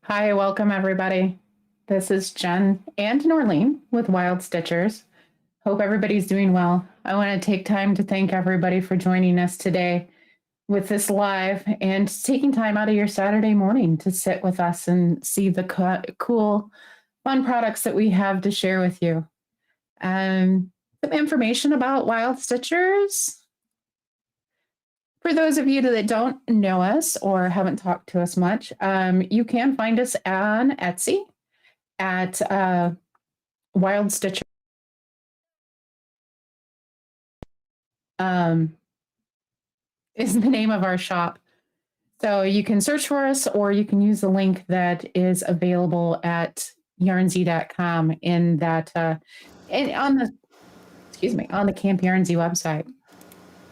Hi, welcome everybody. This is Jen and Norlene with Wild Stitchers. Hope everybody's doing well. I want to take time to thank everybody for joining us today with this live and taking time out of your Saturday morning to sit with us and see the cool, fun products that we have to share with you. Some information about Wild Stitchers. For those of you that don't know us or haven't talked to us much, you can find us on Etsy at Wild Stitcher. Is the name of our shop. So you can search for us or you can use the link that is available at yarnsie.com in that on the Camp Yarnsie website.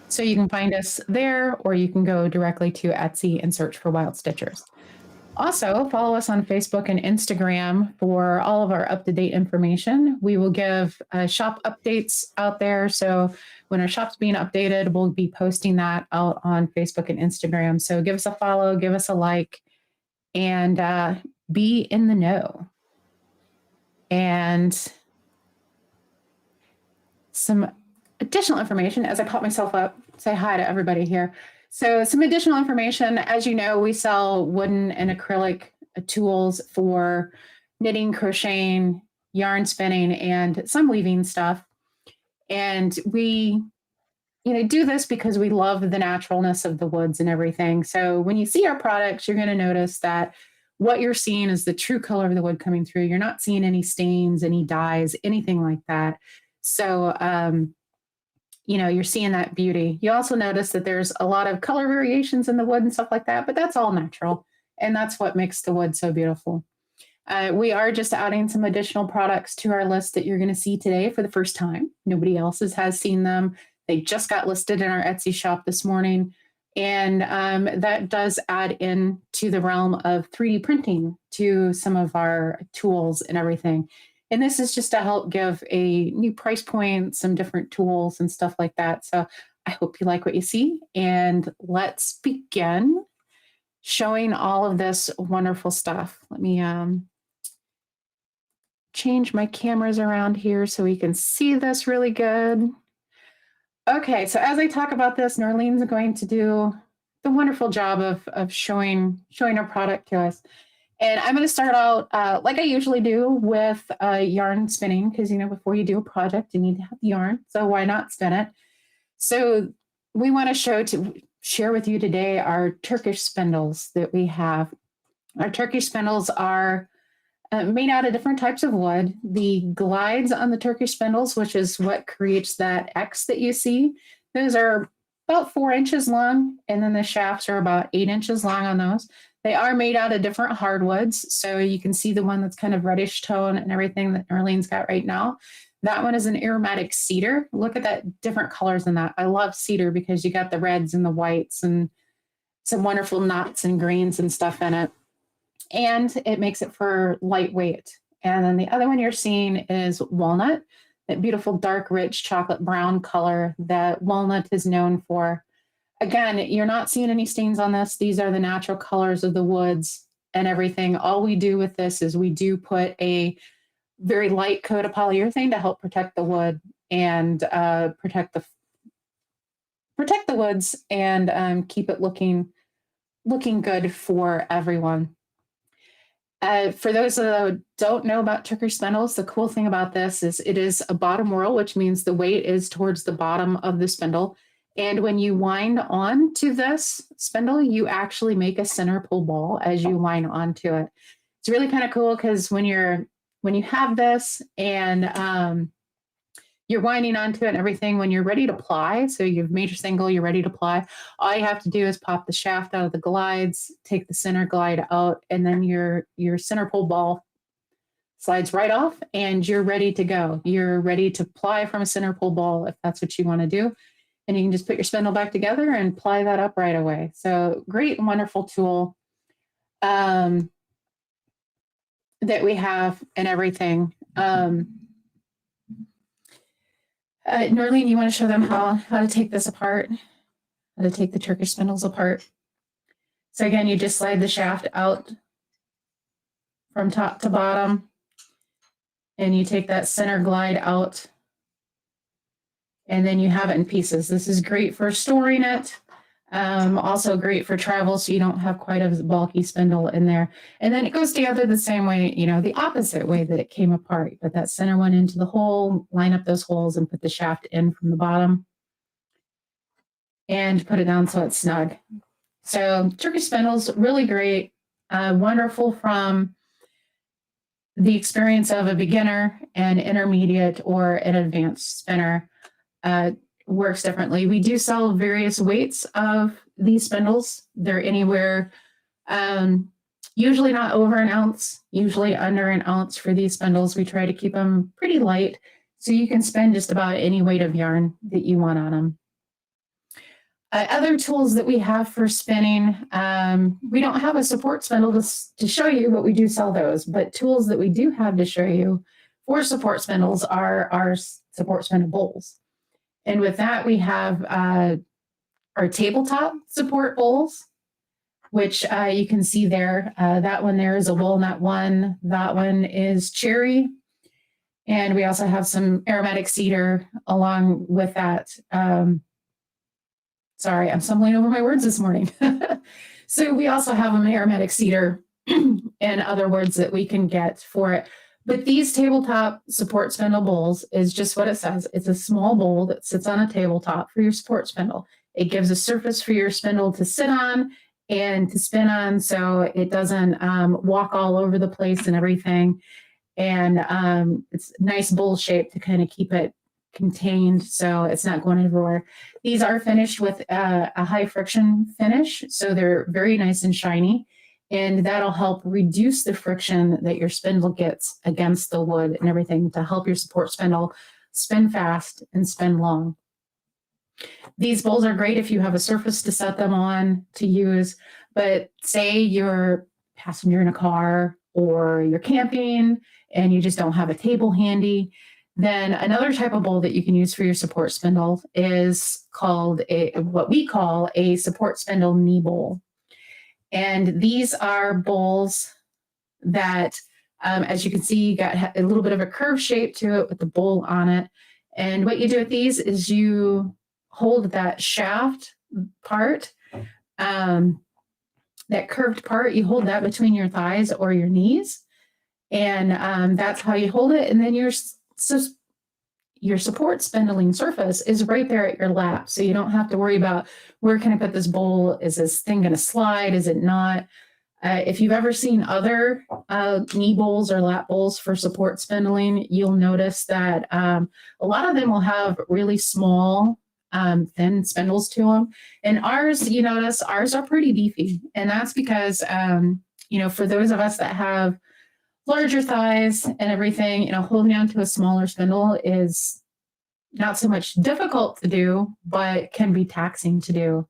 So you can find us there or you can go directly to Etsy and search for Wild Stitchers. Also, follow us on Facebook and Instagram for all of our up-to-date information. We will give shop updates out there. So when our shop's being updated, we'll be posting that out on Facebook and Instagram. So give us a follow, give us a like, and be in the know. And some additional information as I pop myself up, say hi to everybody here. So some additional information, as you know, we sell wooden and acrylic tools for knitting, crocheting, yarn spinning, and some weaving stuff. And we, do this because we love the naturalness of the woods and everything. So when you see our products, you're going to notice that what you're seeing is the true color of the wood coming through. You're not seeing any stains, any dyes, anything like that. So, you're seeing that beauty. You also notice that there's a lot of color variations in the wood and stuff like that, but that's all natural. And that's what makes the wood so beautiful. We are just adding some additional products to our list that you're going to see today for the first time. Nobody else has seen them. They just got listed in our Etsy shop this morning. And that does add in to the realm of 3D printing to some of our tools and everything. And this is just to help give a new price point, some different tools and stuff like that. So I hope you like what you see. And let's begin showing all of this wonderful stuff. Let me change my cameras around here so we can see this really good. Okay, so as I talk about this, Norlene's going to do the wonderful job of showing our product to us. And I'm going to start out like I usually do with yarn spinning because, before you do a project, you need to have the yarn. So why not spin it? So we want to share with you today our Turkish spindles that we have. Our Turkish spindles are made out of different types of wood. The glides on the Turkish spindles, which is what creates that X that you see, those are about 4 inches long, and then the shafts are about 8 inches long on those. They are made out of different hardwoods, so you can see the one that's kind of reddish tone and everything that Norlene's got right now. That one is an aromatic cedar. Look at that different colors in that. I love cedar because you got the reds and the whites and some wonderful knots and greens and stuff in it. And it makes it for lightweight. And then the other one you're seeing is walnut, that beautiful dark, rich chocolate brown color that walnut is known for. Again, you're not seeing any stains on this. These are the natural colors of the woods and everything. All we do with this is we do put a very light coat of polyurethane to help protect the wood and protect the woods and keep it looking good for everyone. For those that don't know about Turkish spindles, the cool thing about this is it is a bottom whirl, which means the weight is towards the bottom of the spindle. And when you wind on to this spindle, you actually make a center pull ball as you wind onto it. It's really kind of cool because when you have this and you're winding onto it and everything, when you're ready to ply, so you've made your single, you're ready to ply, all you have to do is pop the shaft out of the glides, take the center glide out, and then your center pull ball slides right off and you're ready to go. You're ready to ply from a center pull ball if that's what you want to do. And you can just put your spindle back together and ply that up right away. So great and wonderful tool that we have and everything. Norlene, you want to show them how to take this apart, how to take the Turkish spindles apart? So again, you just slide the shaft out from top to bottom. And you take that center glide out. And then you have it in pieces. This is great for storing it. Also great for travel, so you don't have quite a bulky spindle in there. And then it goes together the same way, you know, the opposite way that it came apart. Put that center one into the hole, line up those holes, and put the shaft in from the bottom. And put it down so it's snug. So Turkish Spindles, really great. Wonderful from the experience of a beginner, an intermediate, or an advanced spinner. Works differently. We do sell various weights of these spindles. They're anywhere, usually not over an ounce, usually under an ounce for these spindles. We try to keep them pretty light so you can spin just about any weight of yarn that you want on them. Other tools that we have for spinning, we don't have a support spindle to show you, but we do sell those. But tools that we do have to show you for support spindles are our support spindle bowls. And with that, we have our tabletop support bowls, which you can see there. That one there is a walnut one. That one is cherry. And we also have some aromatic cedar along with that. Sorry, I'm stumbling over my words this morning. So we also have an aromatic cedar and other words that we can get for it. But these tabletop support spindle bowls is just what it says. It's a small bowl that sits on a tabletop for your support spindle. It gives a surface for your spindle to sit on and to spin on, so it doesn't walk all over the place and everything. And it's a nice bowl shape to kind of keep it contained so it's not going everywhere. These are finished with a high friction finish, so they're very nice and shiny. And that'll help reduce the friction that your spindle gets against the wood and everything to help your support spindle spin fast and spin long. These bowls are great if you have a surface to set them on to use, but say you're a passenger in a car or you're camping and you just don't have a table handy, then another type of bowl that you can use for your support spindle is called what we call a support spindle knee bowl. And these are bowls that, as you can see, got a little bit of a curved shape to it with the bowl on it. And what you do with these is you hold that shaft part, that curved part, you hold that between your thighs or your knees. And that's how you hold it. And then your support spindling surface is right there at your lap. So you don't have to worry about where can I put this bowl? Is this thing going to slide? Is it not? If you've ever seen other knee bowls or lap bowls for support spindling, you'll notice that a lot of them will have really small, thin spindles to them. And ours, you notice, ours are pretty beefy. And that's because, you know, for those of us that have larger thighs and everything, you know, holding on to a smaller spindle is not so much difficult to do, but can be taxing to do.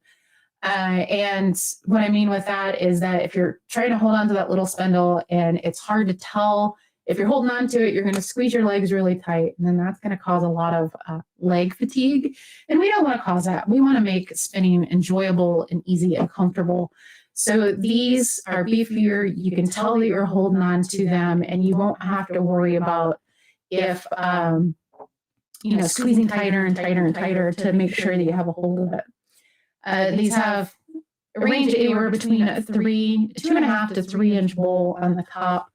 And what I mean with that is that if you're trying to hold on to that little spindle and it's hard to tell, if you're holding on to it, you're going to squeeze your legs really tight, and then that's going to cause a lot of leg fatigue. And we don't want to cause that. We want to make spinning enjoyable and easy and comfortable. So these are beefier. You can tell that you're holding on to them, and you won't have to worry about if, you know, squeezing tighter and tighter and tighter to make sure that you have a hold of it. These have a range anywhere between a 2.5 to 3 inch bowl on the top,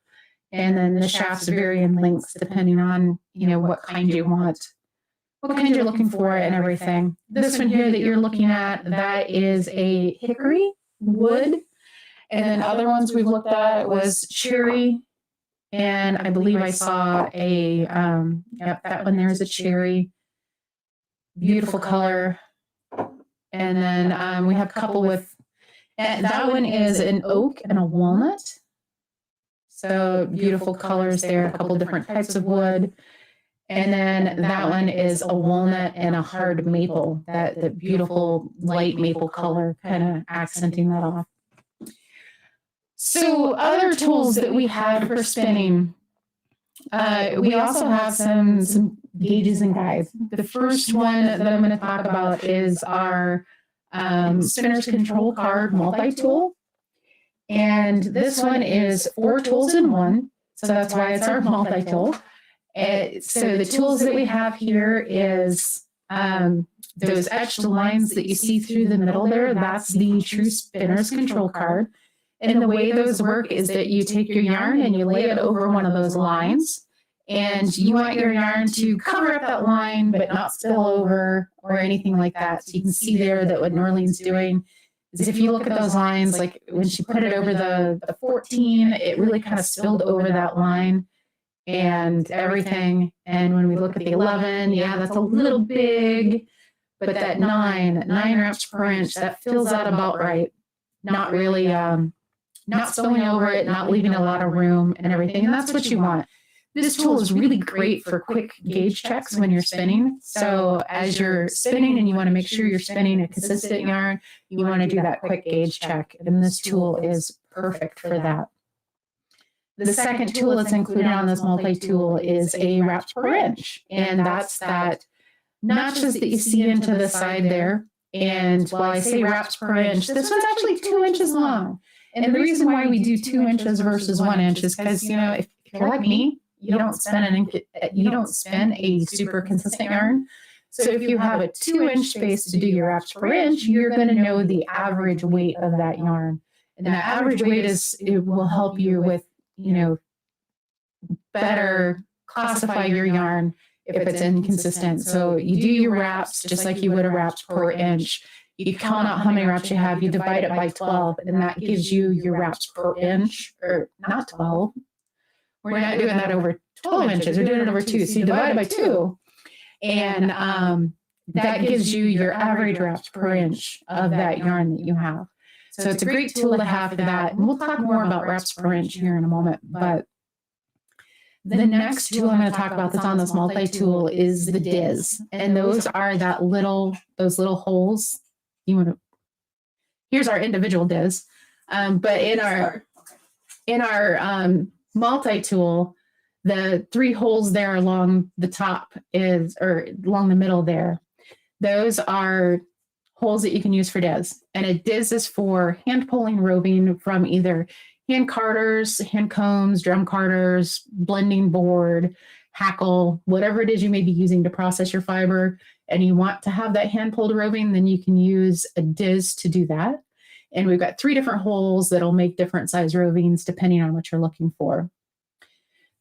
and then the shafts vary in lengths depending on, you know, what kind you want, what kind you're looking for, and everything. This one here that you're looking at, that is a hickory wood, and then other ones we've looked at was cherry, and I believe I saw a yep, that one there is a cherry, beautiful color. And then we have a couple with, and that one is an oak and a walnut, so beautiful colors there, a couple different types of wood. And then that one is a walnut and a hard maple, that beautiful light maple color, kind of accenting that off. So other tools that we have for spinning, we also have some gauges and guides. The first one that I'm going to talk about is our Spinner's Control Card multi-tool. And this one is 4 tools in one. So that's why it's our multi-tool. So the tools that we have here is those etched lines that you see through the middle there. That's the true spinner's control card. And the way those work is that you take your yarn and you lay it over one of those lines. And you want your yarn to cover up that line, but not spill over or anything like that. So you can see there that what Norleen's doing is if you look at those lines, like when she put it over the 14, it really kind of spilled over that line and everything. And when we look at the 11, yeah, that's a little big, but that 9 wraps per inch, that fills out about right. Not really, not spilling over it, not leaving a lot of room and everything. And that's what you want. This tool is really great for quick gauge checks when you're spinning. So as you're spinning and you want to make sure you're spinning a consistent yarn, you want to do that quick gauge check. And this tool is perfect for that. The second tool that's included on this multi-tool is a wraps per inch. And that's that notches that you see into the side there. And while I say wraps per inch, this one's actually 2 inches long. And the reason why we do 2 inches versus 1 inch is because, you know, if you're like me, you don't spin a super consistent yarn. So if you have a 2-inch space to do your wraps per inch, you're going to know the average weight of that yarn. And that average weight it will help you with, you know, better classify your yarn if it's inconsistent. So you do your wraps just like you would a wraps per inch. You count out how many wraps you have, you divide it by 12, and that gives you your wraps per inch, or not 12. We're not doing that over 12 inches. We're doing it over 2. So you divide it by 2. And that gives you your average wraps per inch of that yarn that you have. So it's a great tool to have for that. And we'll talk more about wraps per inch here in a moment. But the next tool I'm going to talk about that's on this multi-tool is the diz. And those are those little holes. Here's our individual diz. But in our multi-tool, the 3 holes there along the top or along the middle there, those are holes that you can use for diz. And a diz is for hand pulling roving from either hand carders, hand combs, drum carders, blending board, hackle, whatever it is you may be using to process your fiber, and you want to have that hand pulled roving, then you can use a diz to do that. And we've got 3 different holes that'll make different size rovings depending on what you're looking for.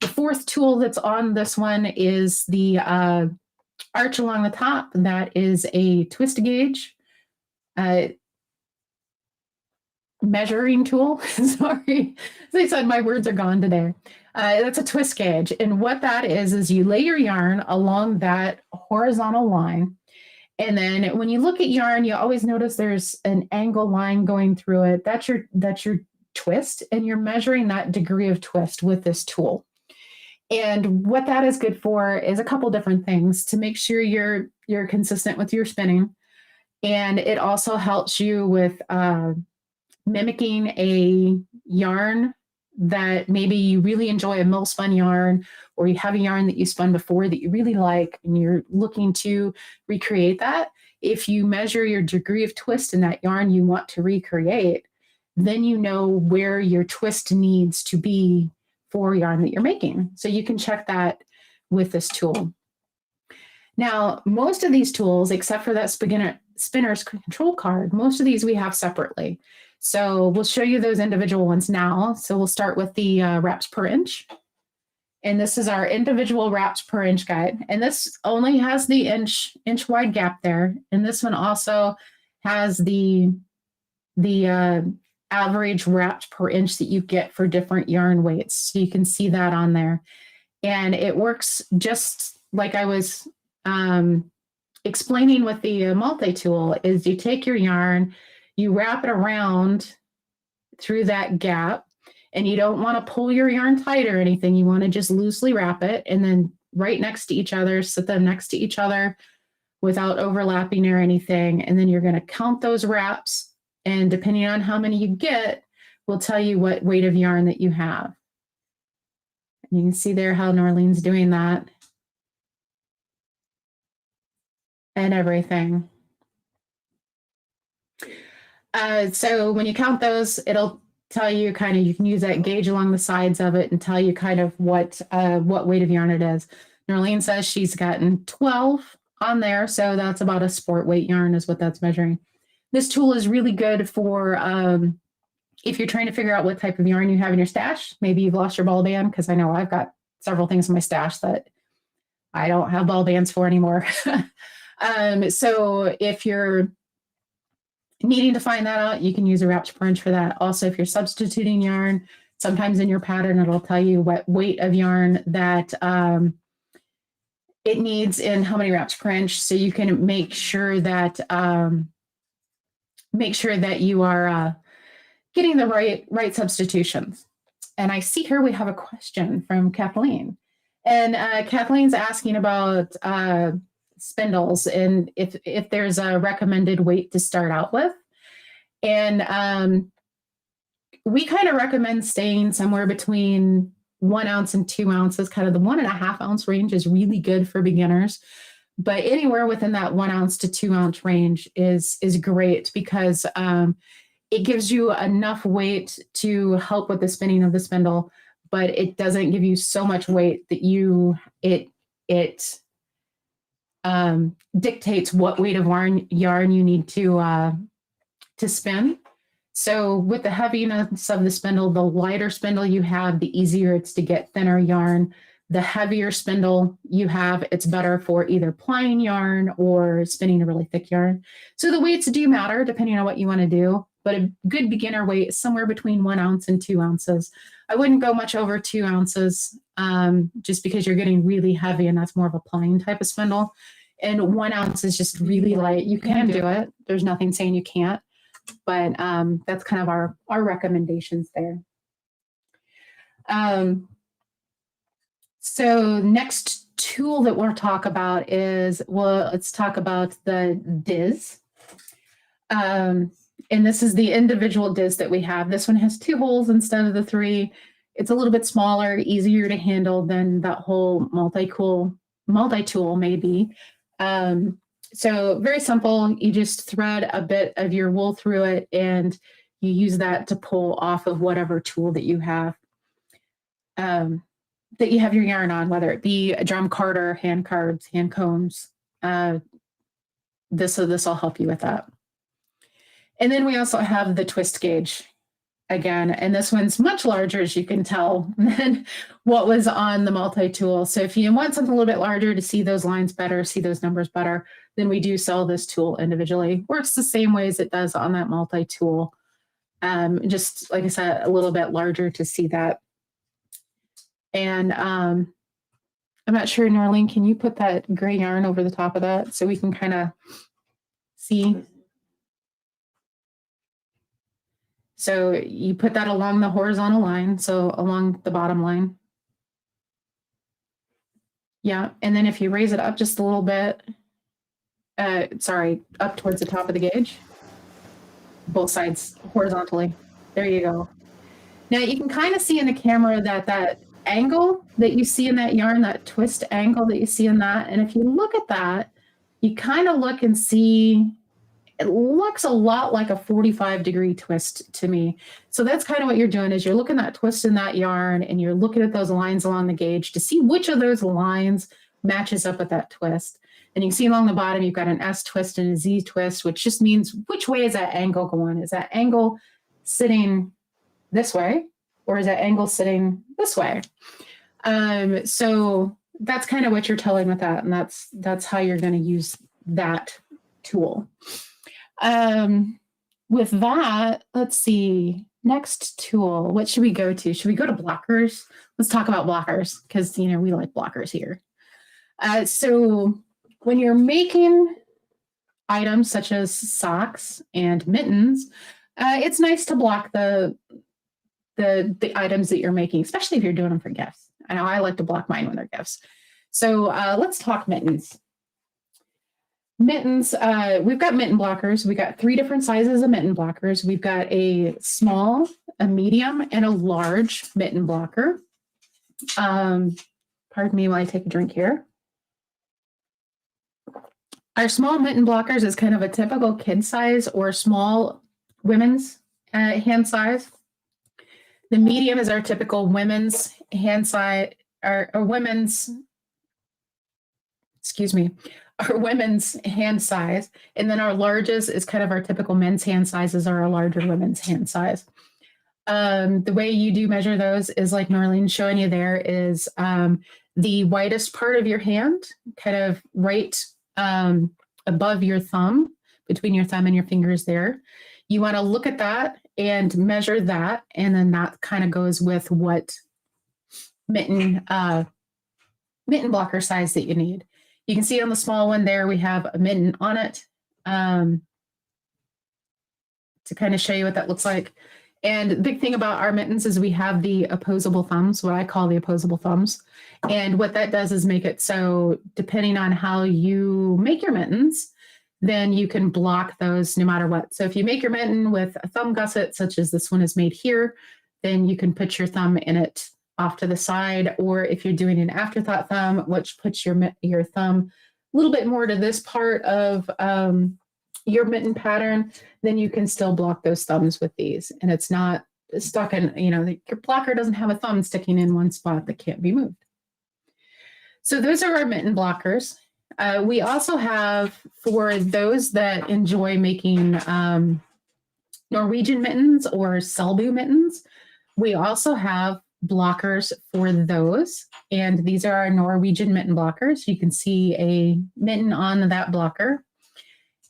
The 4th tool that's on this one is the arch along the top. That is a twist gauge measuring tool. Sorry, as I said, my words are gone today. That's a twist gauge. And what that is you lay your yarn along that horizontal line. And then when you look at yarn, you always notice there's an angle line going through it. That's your twist, and you're measuring that degree of twist with this tool. And what that is good for is a couple different things to make sure you're consistent with your spinning. And it also helps you with mimicking a yarn that maybe you really enjoy, a mill spun yarn, or you have a yarn that you spun before that you really like and you're looking to recreate that. If you measure your degree of twist in that yarn you want to recreate, then you know where your twist needs to be for yarn that you're making. So you can check that with this tool. Now, most of these tools, except for that spinner's control card, most of these we have separately. So we'll show you those individual ones now. So we'll start with the wraps per inch. And this is our individual wraps per inch guide. And this only has the inch wide gap there. And this one also has the average wraps per inch that you get for different yarn weights. So you can see that on there. And it works just like I was explaining with the multi-tool, is you take your yarn, you wrap it around through that gap, and you don't want to pull your yarn tight or anything. You want to just loosely wrap it, and then right next to each other, sit them next to each other without overlapping or anything. And then you're going to count those wraps, and depending on how many you get, will tell you what weight of yarn that you have. And you can see there how Norleen's doing that and everything. So when you count those, it'll tell you kind of, you can use that gauge along the sides of it and tell you kind of what weight of yarn it is. Norlene says she's gotten 12 on there, so that's about a sport weight yarn is what that's measuring. This tool is really good for if you're trying to figure out what type of yarn you have in your stash. Maybe you've lost your ball band, because I know I've got several things in my stash that I don't have ball bands for anymore. So if you're needing to find that out, you can use a wrapped per inch for that. Also, if you're substituting yarn, sometimes in your pattern, it'll tell you what weight of yarn that it needs and how many wraps per inch. So you can make sure that you are getting the right substitutions. And I see here we have a question from Kathleen. And Kathleen's asking about spindles and if there's a recommended weight to start out with. And we kind of recommend staying somewhere between 1 ounce and 2 ounces. Kind of the 1.5 ounce range is really good for beginners, but anywhere within that 1 ounce to 2 ounce range is great, because it gives you enough weight to help with the spinning of the spindle, but it doesn't give you so much weight that it dictates what weight of yarn you need to spin. So with the heaviness of the spindle, the lighter spindle you have, the easier it's to get thinner yarn. The heavier spindle you have, it's better for either plying yarn or spinning a really thick yarn. So the weights do matter depending on what you want to do, but a good beginner weight is somewhere between 1 ounce and 2 ounces. I wouldn't go much over 2 ounces just because you're getting really heavy, and that's more of a plying type of spindle. And 1 ounce is just really light. You can do it. There's nothing saying you can't, but that's kind of our recommendations there. So next tool that we'll talk about is, let's talk about the diz. And this is the individual diz that we have. This one has 2 holes instead of the 3. It's a little bit smaller, easier to handle than that whole multi-tool maybe. So very simple. You just thread a bit of your wool through it, and you use that to pull off of whatever tool that you have your yarn on, whether it be a drum carder, hand cards, hand combs. This will help you with that. And then we also have the twist gauge again, and this one's much larger, as you can tell, than what was on the multi-tool. So if you want something a little bit larger to see those lines better, see those numbers better, then we do sell this tool individually. Works the same way as it does on that multi-tool. Just like I said, a little bit larger to see that. And I'm not sure, Norlene, can you put that gray yarn over the top of that so we can kind of see? So you put that along the horizontal line, so along the bottom line. Yeah, and then if you raise it up just a little bit, up towards the top of the gauge, both sides horizontally. There you go. Now you can kind of see in the camera that angle that you see in that yarn, that twist angle that you see in that, and if you look at that, you kind of look and see, it looks a lot like a 45-degree twist to me. So that's kind of what you're doing, is you're looking at that twist in that yarn, and you're looking at those lines along the gauge to see which of those lines matches up with that twist. And you can see along the bottom, you've got an S twist and a Z twist, which just means which way is that angle going? Is that angle sitting this way, or is that angle sitting this way? So that's kind of what you're telling with that, and that's how you're going to use that tool. With that, let's see, next tool, what should we go to? Should we go to blockers? Let's talk about blockers, because, we like blockers here. So when you're making items such as socks and mittens, it's nice to block the items that you're making, especially if you're doing them for gifts. I know I like to block mine when they're gifts. So let's talk mittens. Mittens, we've got mitten blockers. We've got 3 different sizes of mitten blockers. We've got a small, a medium, and a large mitten blocker. Pardon me while I take a drink here. Our small mitten blockers is kind of a typical kid size or small women's hand size. The medium is our typical women's hand size, or women's, excuse me, our women's hand size. And then our largest is kind of our typical men's hand sizes, or our larger women's hand size. The way you do measure those is like Norlene's showing you there, is the widest part of your hand, kind of right above your thumb, between your thumb and your fingers there. You want to look at that and measure that, and then that kind of goes with what mitten blocker size that you need. You can see on the small one there, we have a mitten on it to kind of show you what that looks like. And the big thing about our mittens is we have the opposable thumbs, what I call the opposable thumbs. And what that does is make it so, depending on how you make your mittens, then you can block those no matter what. So if you make your mitten with a thumb gusset, such as this one is made here, then you can put your thumb in it off to the side. Or if you're doing an afterthought thumb, which puts your thumb a little bit more to this part of your mitten pattern, then you can still block those thumbs with these. And it's not stuck in, your blocker doesn't have a thumb sticking in one spot that can't be moved. So those are our mitten blockers. We also have, for those that enjoy making Norwegian mittens or Selbu mittens, we also have blockers for those. And these are our Norwegian mitten blockers. You can see a mitten on that blocker.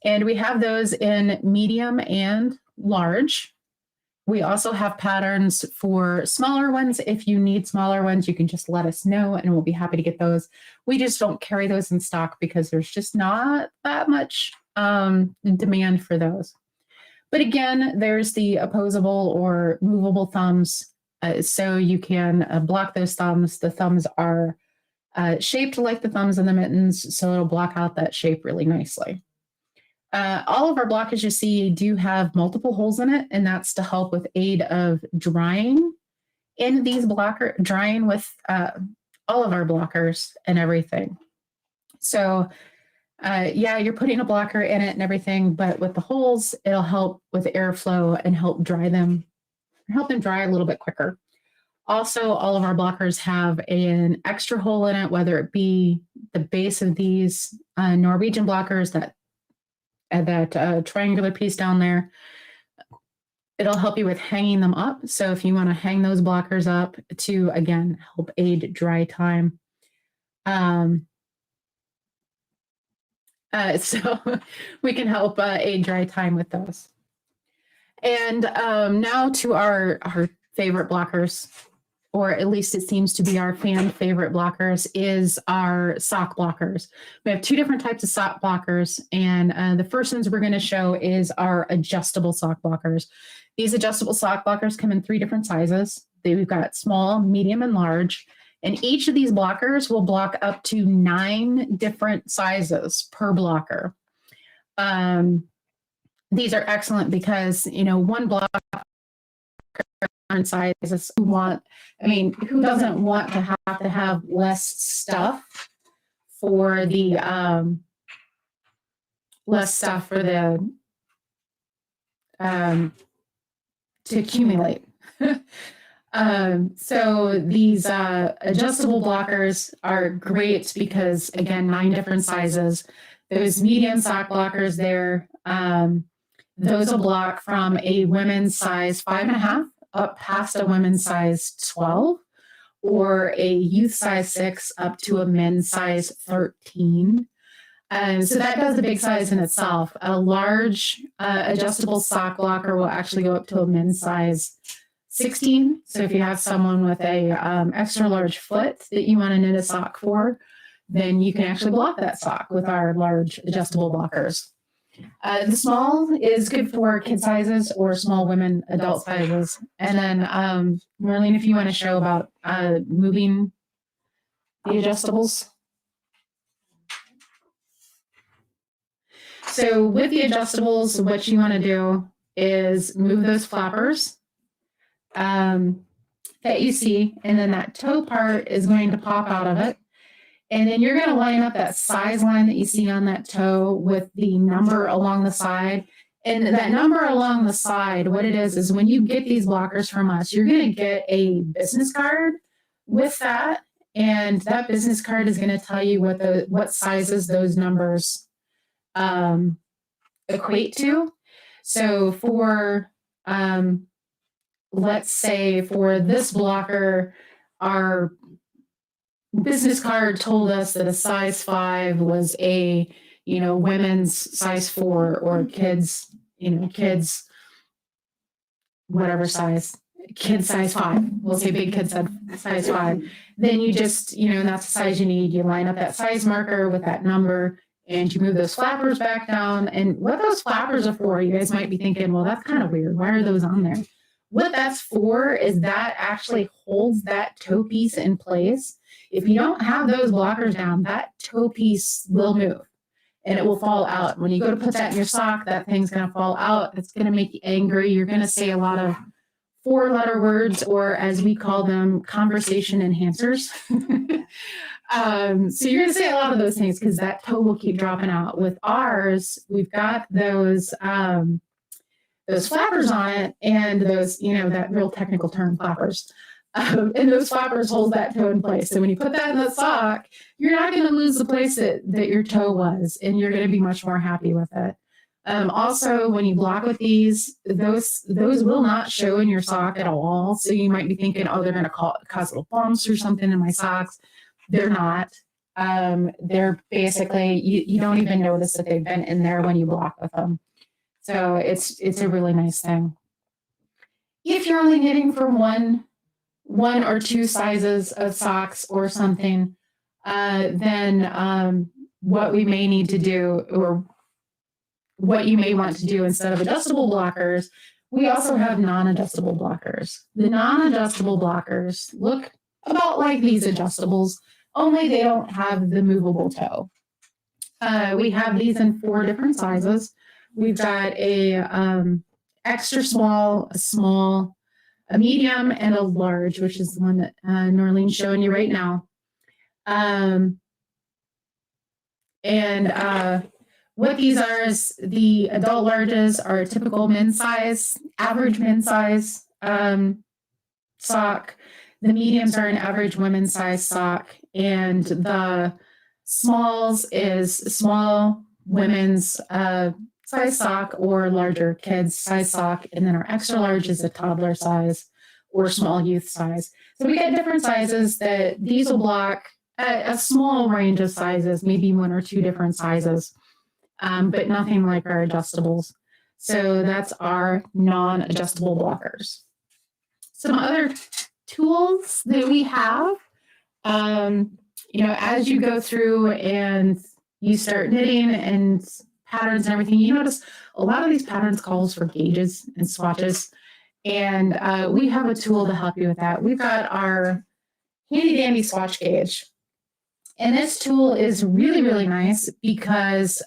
And we have those in medium and large. We also have patterns for smaller ones. If you need smaller ones, you can just let us know and we'll be happy to get those. We just don't carry those in stock because there's just not that much demand for those. But again, there's the opposable or movable thumbs. So you can block those thumbs. The thumbs are shaped like the thumbs in the mittens, so it'll block out that shape really nicely. All of our blockers you see do have multiple holes in it, and that's to help with aid of drying in these drying with all of our blockers and everything. So yeah, you're putting a blocker in it and everything, but with the holes, it'll help with airflow and help them dry a little bit quicker. Also, all of our blockers have an extra hole in it, whether it be the base of these Norwegian blockers, that triangular piece down there. It'll help you with hanging them up. So if you want to hang those blockers up to, again, help aid dry time. So we can help aid dry time with those. And now to our favorite blockers, or at least it seems to be our fan favorite blockers, is our sock blockers. We have two different types of sock blockers, and the first ones we're going to show is our adjustable sock blockers. These adjustable sock blockers come in 3 different sizes. We've got small, medium, and large, and each of these blockers will block up to 9 different sizes per blocker. These are excellent because, one block sizes who doesn't want to have less stuff for the to accumulate. So these adjustable blockers are great because, again, 9 different sizes. Those medium sock blockers there, those will block from a women's size 5.5 up past a women's size 12, or a youth size 6 up to a men's size 13. So that does a big size in itself. A large adjustable sock blocker will actually go up to a men's size 16. So if you have someone with a extra large foot that you want to knit a sock for, then you can actually block that sock with our large adjustable blockers. The small is good for kid sizes or small women adult sizes. And then, Marlene, if you want to show about moving the adjustables. So with the adjustables, what you want to do is move those flappers that you see, and then that toe part is going to pop out of it. And then you're going to line up that size line that you see on that toe with the number along the side. And that number along the side, what it is when you get these blockers from us, you're going to get a business card with that. And that business card is going to tell you what sizes those numbers equate to. So for, let's say for this blocker, our business card told us that a size 5 was a, women's size 4, or kids, whatever size, kid size 5. We'll say big kid size 5. Then you just, and that's the size you need. You line up that size marker with that number, and you move those flappers back down. And what those flappers are for, you guys might be thinking, well, that's kind of weird. Why are those on there? What that's for is that actually holds that toe piece in place. If you don't have those blockers down, that toe piece will move and it will fall out. When you go to put that in your sock, that thing's going to fall out. It's going to make you angry. You're going to say a lot of 4-letter words, or as we call them, conversation enhancers. So you're going to say a lot of those things because that toe will keep dropping out. With ours, we've got those flappers on it, and those, that real technical term, flappers. And those flappers hold that toe in place. So when you put that in the sock, you're not going to lose the place that your toe was, and you're going to be much more happy with it. Also, when you block with these, those will not show in your sock at all. So you might be thinking, oh, they're going to cause little bumps or something in my socks. They're not. They're basically, you don't even notice that they've been in there when you block with them. So it's a really nice thing. If you're only knitting for one or two sizes of socks or something, then what we may need to do, or what you may want to do instead of adjustable blockers, we also have non-adjustable blockers. The non-adjustable blockers look about like these adjustables, only they don't have the movable toe. We have these in 4 different sizes. We've got a extra small, a small, a medium, and a large, which is the one that Norlene's showing you right now. What these are is the adult larges are a typical men's size, average men's size sock. The mediums are an average women's size sock, and the smalls is small women's size sock or larger kids size sock, and then our extra large is a toddler size or small youth size. So we get different sizes that these will block a small range of sizes, maybe 1 or 2 different sizes, but nothing like our adjustables. So that's our non-adjustable blockers. Some other tools that we have, as you go through and you start knitting and patterns and everything, you notice a lot of these patterns calls for gauges and swatches, and we have a tool to help you with that. We've got our handy dandy swatch gauge, and this tool is really, really nice because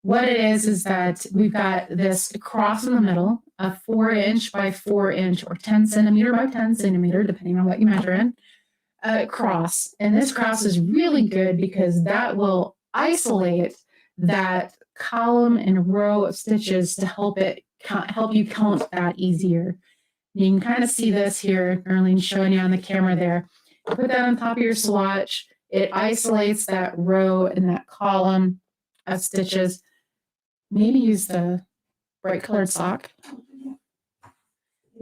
what it is that we've got this cross in the middle, a 4-inch by 4-inch or 10 centimeter by 10 centimeter, depending on what you measure in, cross. And this cross is really good because that will isolate that column and row of stitches to help you count that easier. You can kind of see this here, Arlene's showing you on the camera there. Put that on top of your swatch. It isolates that row and that column of stitches. Maybe use the bright colored sock.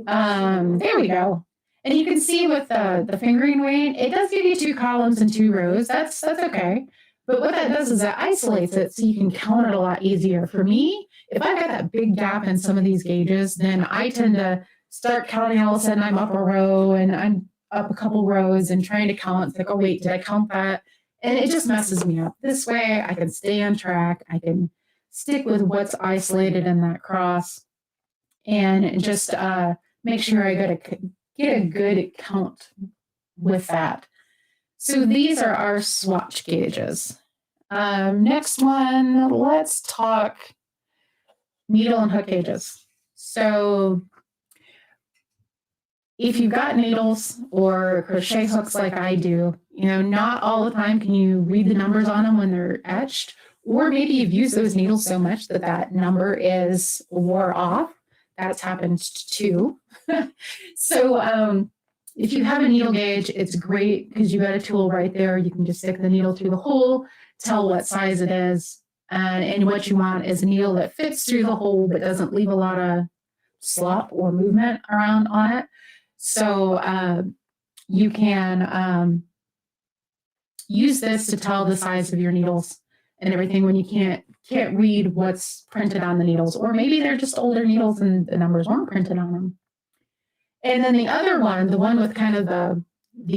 There we go. And you can see with the fingering weight, it does give you 2 columns and 2 rows. That's okay. But what that does is that isolates it so you can count it a lot easier. For me, if I've got that big gap in some of these gauges, then I tend to start counting. All of a sudden I'm up a row and I'm up a couple rows and trying to count. It's like, oh wait, did I count that? And it just messes me up. This way I can stay on track. I can stick with what's isolated in that cross and just make sure I get a good count with that. So these are our swatch gauges. Next one, let's talk needle and hook gauges. So if you've got needles or crochet hooks like I do, not all the time can you read the numbers on them when they're etched, or maybe you've used those needles so much that that number is wore off. That's happened too. So if you have a needle gauge, it's great because you got a tool right there. You can just stick the needle through the hole, tell what size it is. And what you want is a needle that fits through the hole but doesn't leave a lot of slop or movement around on it. So you can use this to tell the size of your needles and everything when you can't read what's printed on the needles, or maybe they're just older needles and the numbers weren't printed on them. And then the other one, the one with kind of the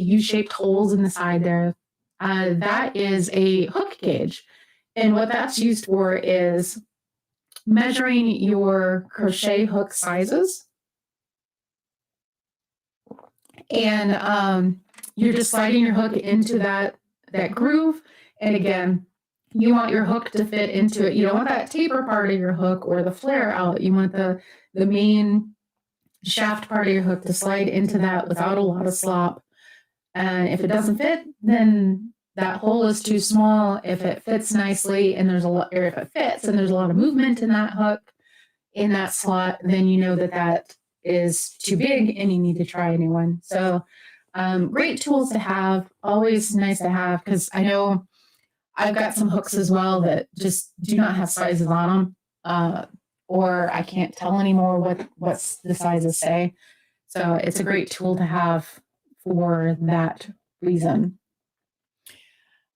U-shaped holes in the side there, that is a hook gauge. And what that's used for is measuring your crochet hook sizes. And you're just sliding your hook into that groove. And again, you want your hook to fit into it. You don't want that taper part of your hook or the flare out. You want the main shaft part of your hook to slide into that without a lot of slop. And if it doesn't fit, then that hole is too small. If it fits nicely and there's a lot, or if it fits and there's a lot of movement in that hook, in that slot, then you know that that is too big and you need to try a new one. So great tools to have, always nice to have, because I know I've got some hooks as well that just do not have sizes on them, or I can't tell anymore what the sizes say. So it's a great tool to have for that reason.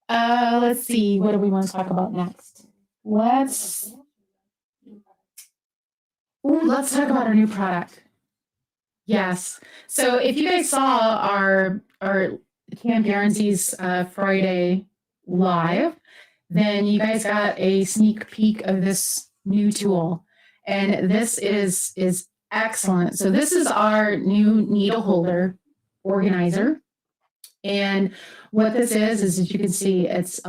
Let's see, what do we want to talk about next? Let's talk about our new product. Yes. So if you guys saw our Camp Yarnsie's Friday live, then you guys got a sneak peek of this new tool. And this is excellent. So this is our new needle holder organizer. And what this is as you can see, it's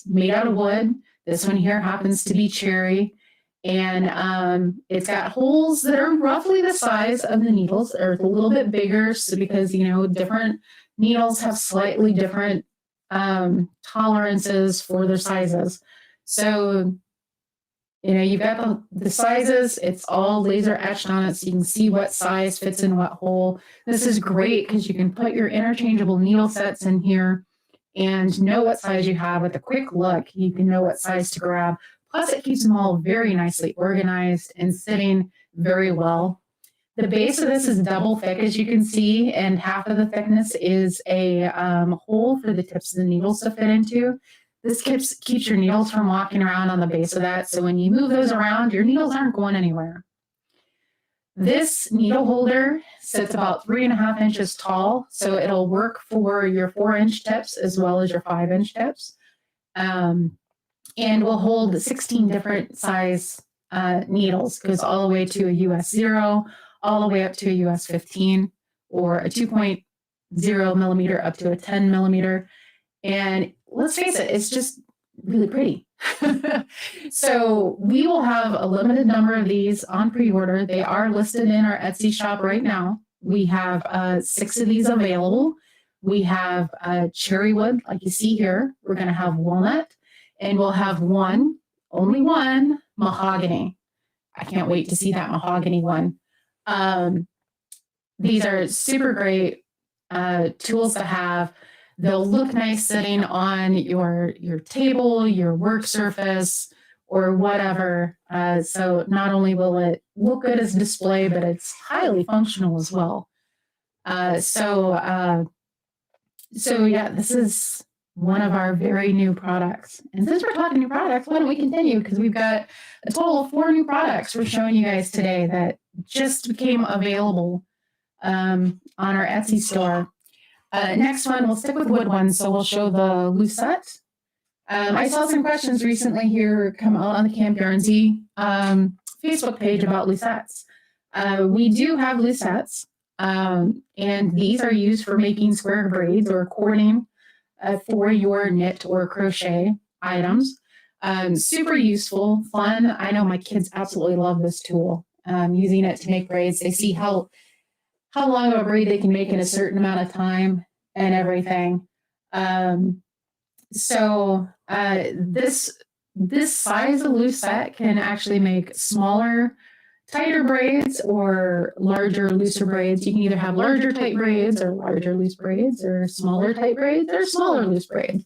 made out of wood. This one here happens to be cherry. And it's got holes that are roughly the size of the needles, or a little bit bigger, so because, you know, different needles have slightly different tolerances for their sizes. So, you know, you've got the sizes, it's all laser etched on it, so you can see what size fits in what hole. This is great because you can put your interchangeable needle sets in here and know what size you have. With a quick look, you can know what size to grab. Plus, it keeps them all very nicely organized and sitting very well. The base of this is double thick, as you can see, and half of the thickness is a hole for the tips of the needles to fit into. This keeps your needles from walking around on the base of that, so when you move those around, your needles aren't going anywhere. This needle holder sits about 3.5 inches tall, so it'll work for your 4-inch tips as well as your 5-inch tips. And will hold 16 different size needles. Goes all the way to a US 0, all the way up to a US 15, or a 2.0 millimeter up to a 10 millimeter. And let's face it, it's just really pretty. So we will have a limited number of these on pre-order. They are listed in our Etsy shop right now. We have 6 of these available. We have cherry wood, like you see here. We're going to have walnut. And we'll have only one mahogany. I can't wait to see that mahogany one. These are super great tools to have. They'll look nice sitting on your table, your work surface, or whatever. So not only will it look good as a display, but it's highly functional as well. So yeah, this is one of our very new products. And since we're talking new products, why don't we continue? Because we've got a total of 4 new products we're showing you guys today that just became available on our Etsy store. Next one, we'll stick with wood ones, so we'll show the lucette. I saw some questions recently here come out on the Camp Yarnsie Facebook page about lucettes. We do have lucettes, and these are used for making square braids or cording for your knit or crochet items. Super useful, fun. I know my kids absolutely love this tool, using it to make braids. They see how long of a braid they can make in a certain amount of time and everything. So this this size of loose set can actually make smaller, tighter braids or larger, looser braids. You can either have larger tight braids or larger loose braids, or smaller tight braids or smaller loose braids.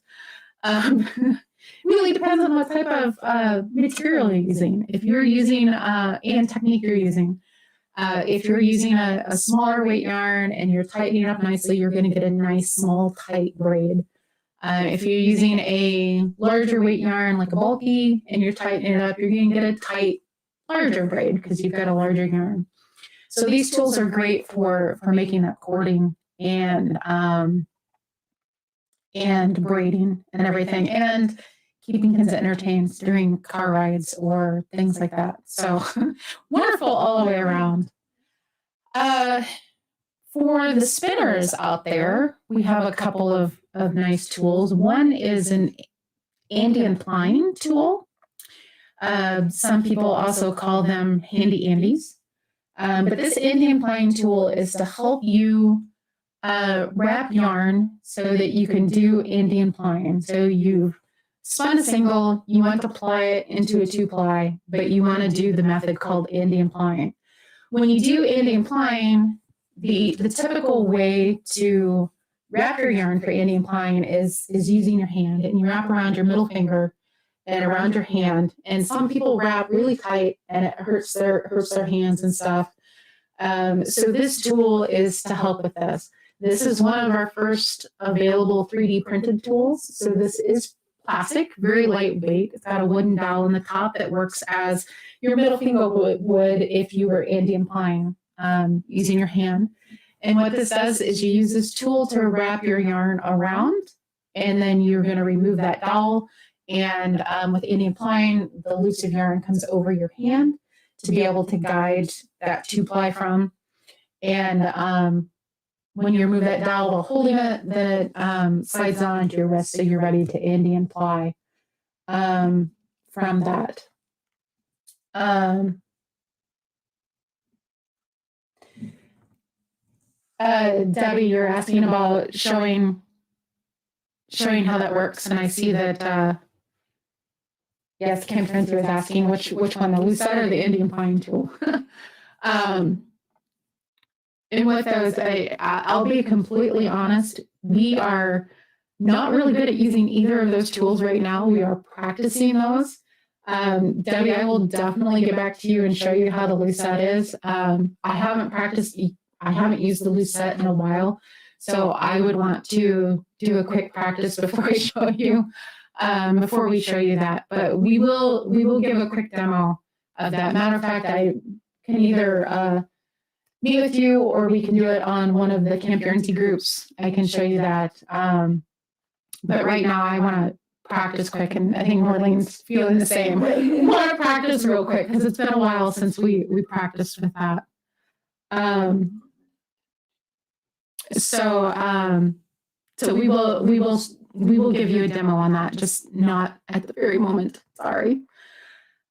Really depends on what type of material you're using. If you're using and technique you're using. If you're using a smaller weight yarn and you're tightening it up nicely, you're going to get a nice, small, tight braid. If you're using a larger weight yarn, like a bulky, and you're tightening it up, you're going to get a tight, larger braid because you've got a larger yarn. So these tools are great for making that cording and braiding and everything, and keeping kids entertained during car rides or things like that. So wonderful all the way around. For the spinners out there, we have a couple of nice tools. One is an Andean planing tool. Some people also call them handy Andes. But this Andean planing tool is to help you wrap yarn so that you can do Andean planing. So you've spun a single, you want to ply it into a 2-ply, but you want to do the method called Andean planing. When you do Andean planing, the typical way to wrap your yarn for Andean planing is using your hand, and you wrap around your middle finger and around your hand. And some people wrap really tight and it hurts their hands and stuff. So this tool is to help with this. This is one of our first available 3D printed tools. So this is plastic, very lightweight. It's got a wooden dowel in the top that works as your middle finger would if you were Andean planing using your hand. And what this does is you use this tool to wrap your yarn around, and then you're going to remove that dowel. And with Andean planing, the loose of yarn comes over your hand to be able to guide that 2-ply from. And when you remove that dowel while holding it, then it slides on onto your wrist, so you're ready to Andean ply from that. Debbie, you're asking about showing how that works, and I see that yes, Kim Prince was asking which one, the loose set or the Andean planing tool. And with those, I'll be completely honest, we are not really good at using either of those tools right now. We are practicing those. Debbie, I will definitely get back to you and show you how the loose set is. I haven't used the loose set in a while, so I would want to do a quick practice before I show you, before we show you that. But we will give a quick demo of that. Matter of fact, I can either meet with you, or we can do it on one of the Camp Yarnsie groups. I can show you that. But right now I want to practice quick, and I think Norlene's feeling the same. I want to practice real quick because it's been a while since we practiced with that. So we will give you a demo on that, just not at the very moment. Sorry.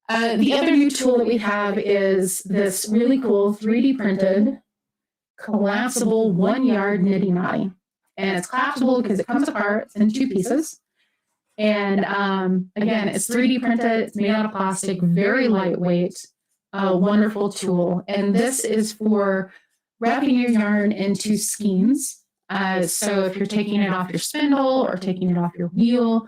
The other new tool that we have is this really cool 3D printed collapsible 1-yard knitting knotty. And it's collapsible because it comes apart. It's in 2 pieces. And again, it's 3D printed. It's made out of plastic, very lightweight, wonderful tool. And this is for wrapping your yarn into skeins. So if you're taking it off your spindle or taking it off your wheel,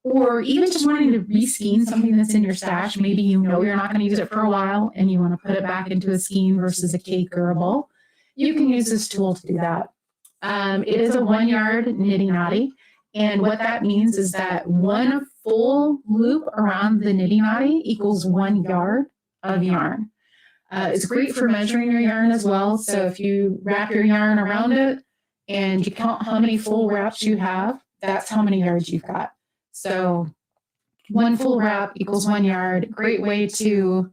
or even just wanting to re-skein something that's in your stash, maybe you know you're not going to use it for a while and you want to put it back into a skein versus a cake or a ball, you can use this tool to do that. It is a 1-yard knitting knotty, and what that means is that 1 full loop around the knitting knotty equals 1 yard of yarn. It's great for measuring your yarn as well, so if you wrap your yarn around it and you count how many full wraps you have, that's how many yards you've got. So 1 full wrap equals 1 yard. Great way to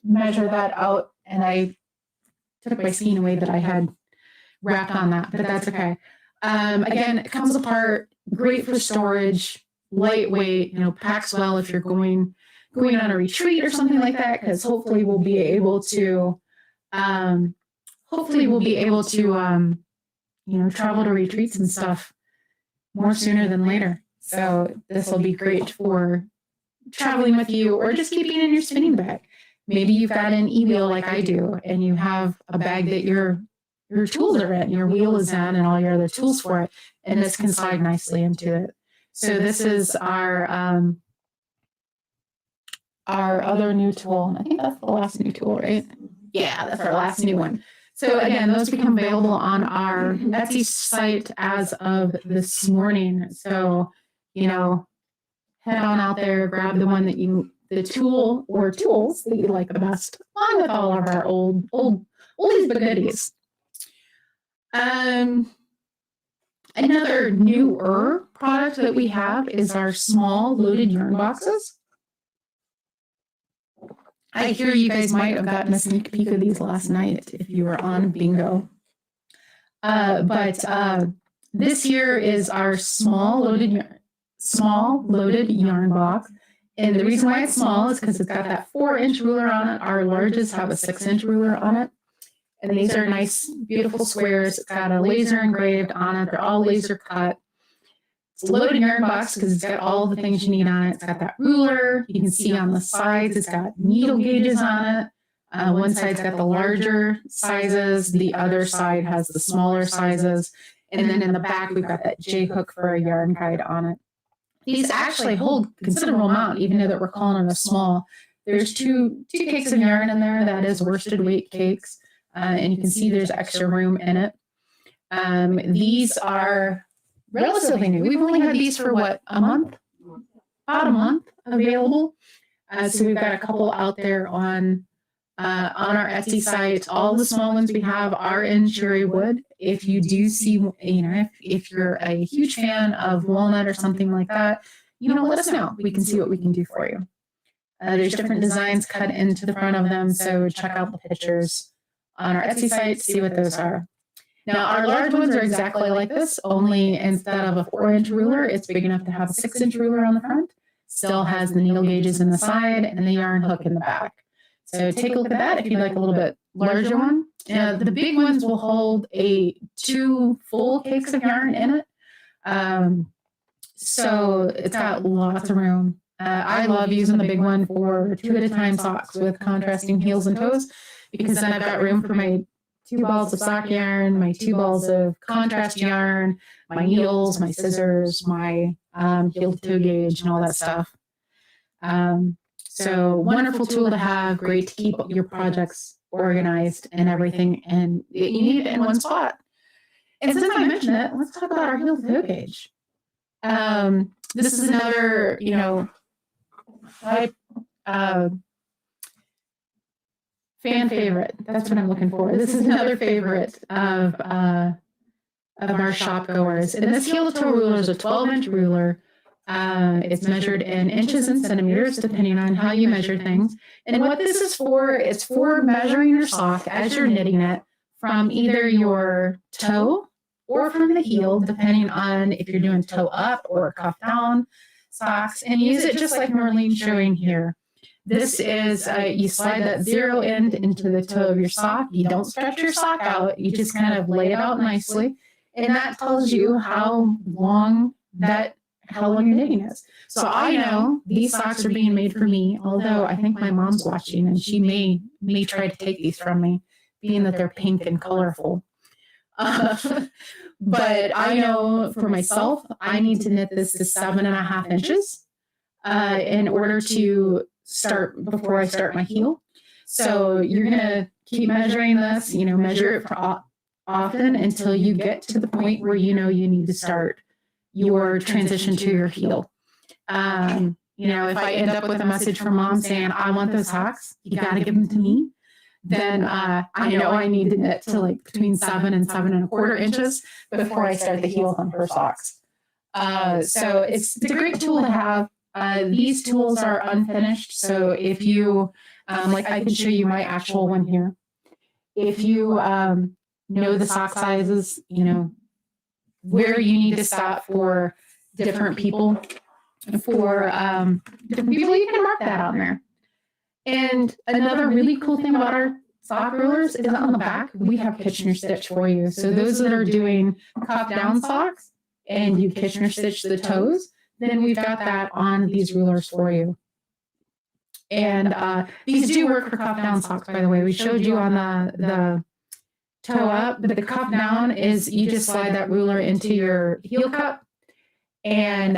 measure that out. And I took my skein away that I had wrapped on that, but that's okay. Again, it comes apart. Great for storage. Lightweight. Packs well if you're going on a retreat or something like that. Because hopefully we'll be able to. Travel to retreats and stuff more sooner than later. So this will be great for traveling with you or just keeping in your spinning bag. Maybe you've got an e-wheel like I do, and you have a bag that your tools are in, your wheel is in, and all your other tools for it, and this can slide nicely into it. So this is our other new tool. I think that's the last new tool, right? Yeah, that's our last new one. So again, those become available on our Etsy site as of this morning. So, you know, head on out there, grab the one that the tool or tools that you like the best, along with all of our oldies but goodies. Another newer product that we have is our small loaded yarn boxes. I hear you guys might have gotten a sneak peek of these last night if you were on bingo. But this here is our small loaded yarn box. And the reason why it's small is because it's got that 4-inch ruler on it. Our largest have a 6-inch ruler on it. And these are nice, beautiful squares. It's got a laser engraved on it. They're all laser cut. It's a loaded yarn box because it's got all the things you need on it. It's got that ruler. You can see on the sides, it's got needle gauges on it. One side's got the larger sizes. The other side has the smaller sizes. And then in the back, we've got that J-hook for a yarn guide on it. These actually hold considerable amount, even though that we're calling them a small. There's two cakes of yarn in there. That is worsted weight cakes. And you can see there's extra room in it. These are relatively new. We've only had these for what, a month? About a month available. So we've got a couple out there on our Etsy site. All the small ones we have are in cherry wood. If you do see, you know, if you're a huge fan of walnut or something like that, you know, let us know. We can see what we can do for you. There's different designs cut into the front of them, so check out the pictures on our Etsy site, see what those are. Now, our large ones are exactly like this, only instead of a 4-inch ruler, it's big enough to have a 6-inch ruler on the front. Still has the needle gauges in the side and the yarn hook in the back. So take a look at that if you'd like a little bit larger one. The big ones will hold 2 full cakes of yarn in it. So it's got lots of room. I love using the big one for 2 at a time socks with contrasting heels and toes, because then I've got room for my 2 balls of sock yarn, my 2 balls of contrast yarn, my needles, my scissors, my heel to toe gauge, and all that stuff. So wonderful tool to have, great to keep your projects organized and everything, and you need it in one spot. And since I mentioned it, let's talk about our heel to toe gauge. This is another, you know, type fan favorite. That's what I'm looking for. This is another favorite of our shop goers. And this heel to toe ruler is a 12-inch ruler. It's measured in inches and centimeters, depending on how you measure things. And what this is for, it's for measuring your sock as you're knitting it from either your toe or from the heel, depending on if you're doing toe up or cuff down socks. And use it just like Norlene's showing here. This is, you slide that 0 end into the toe of your sock. You don't stretch your sock out. You just kind of lay it out nicely. And that tells you how long your knitting is. So I know these socks are being made for me, although I think my mom's watching and she may try to take these from me, being that they're pink and colorful. But I know for myself, I need to knit this to 7.5 inches in order to start before I start my heel. So you're going to keep measuring this, you know, measure it for often until you get to the point where you know you need to start your transition to your heel. You know, if I end up with a message from mom saying, I want those socks, you got to give them to me, then I know I need to knit to like between 7 and 7.25 inches before I start the heel on her socks. So it's a great tool to have. These tools are unfinished. So if you, like I can show you my actual one here. If you know the sock sizes, you know, where you need to stop for different people, you can mark that on there. And another really cool thing about our sock rulers is on the back, we have Kitchener stitch for you. So those that are doing cuff down socks and you Kitchener stitch the toes, then we've got that on these rulers for you. And these do work for cuff down socks, by the way. We showed you on the toe up, but the cuff down is you just slide that ruler into your heel cup, and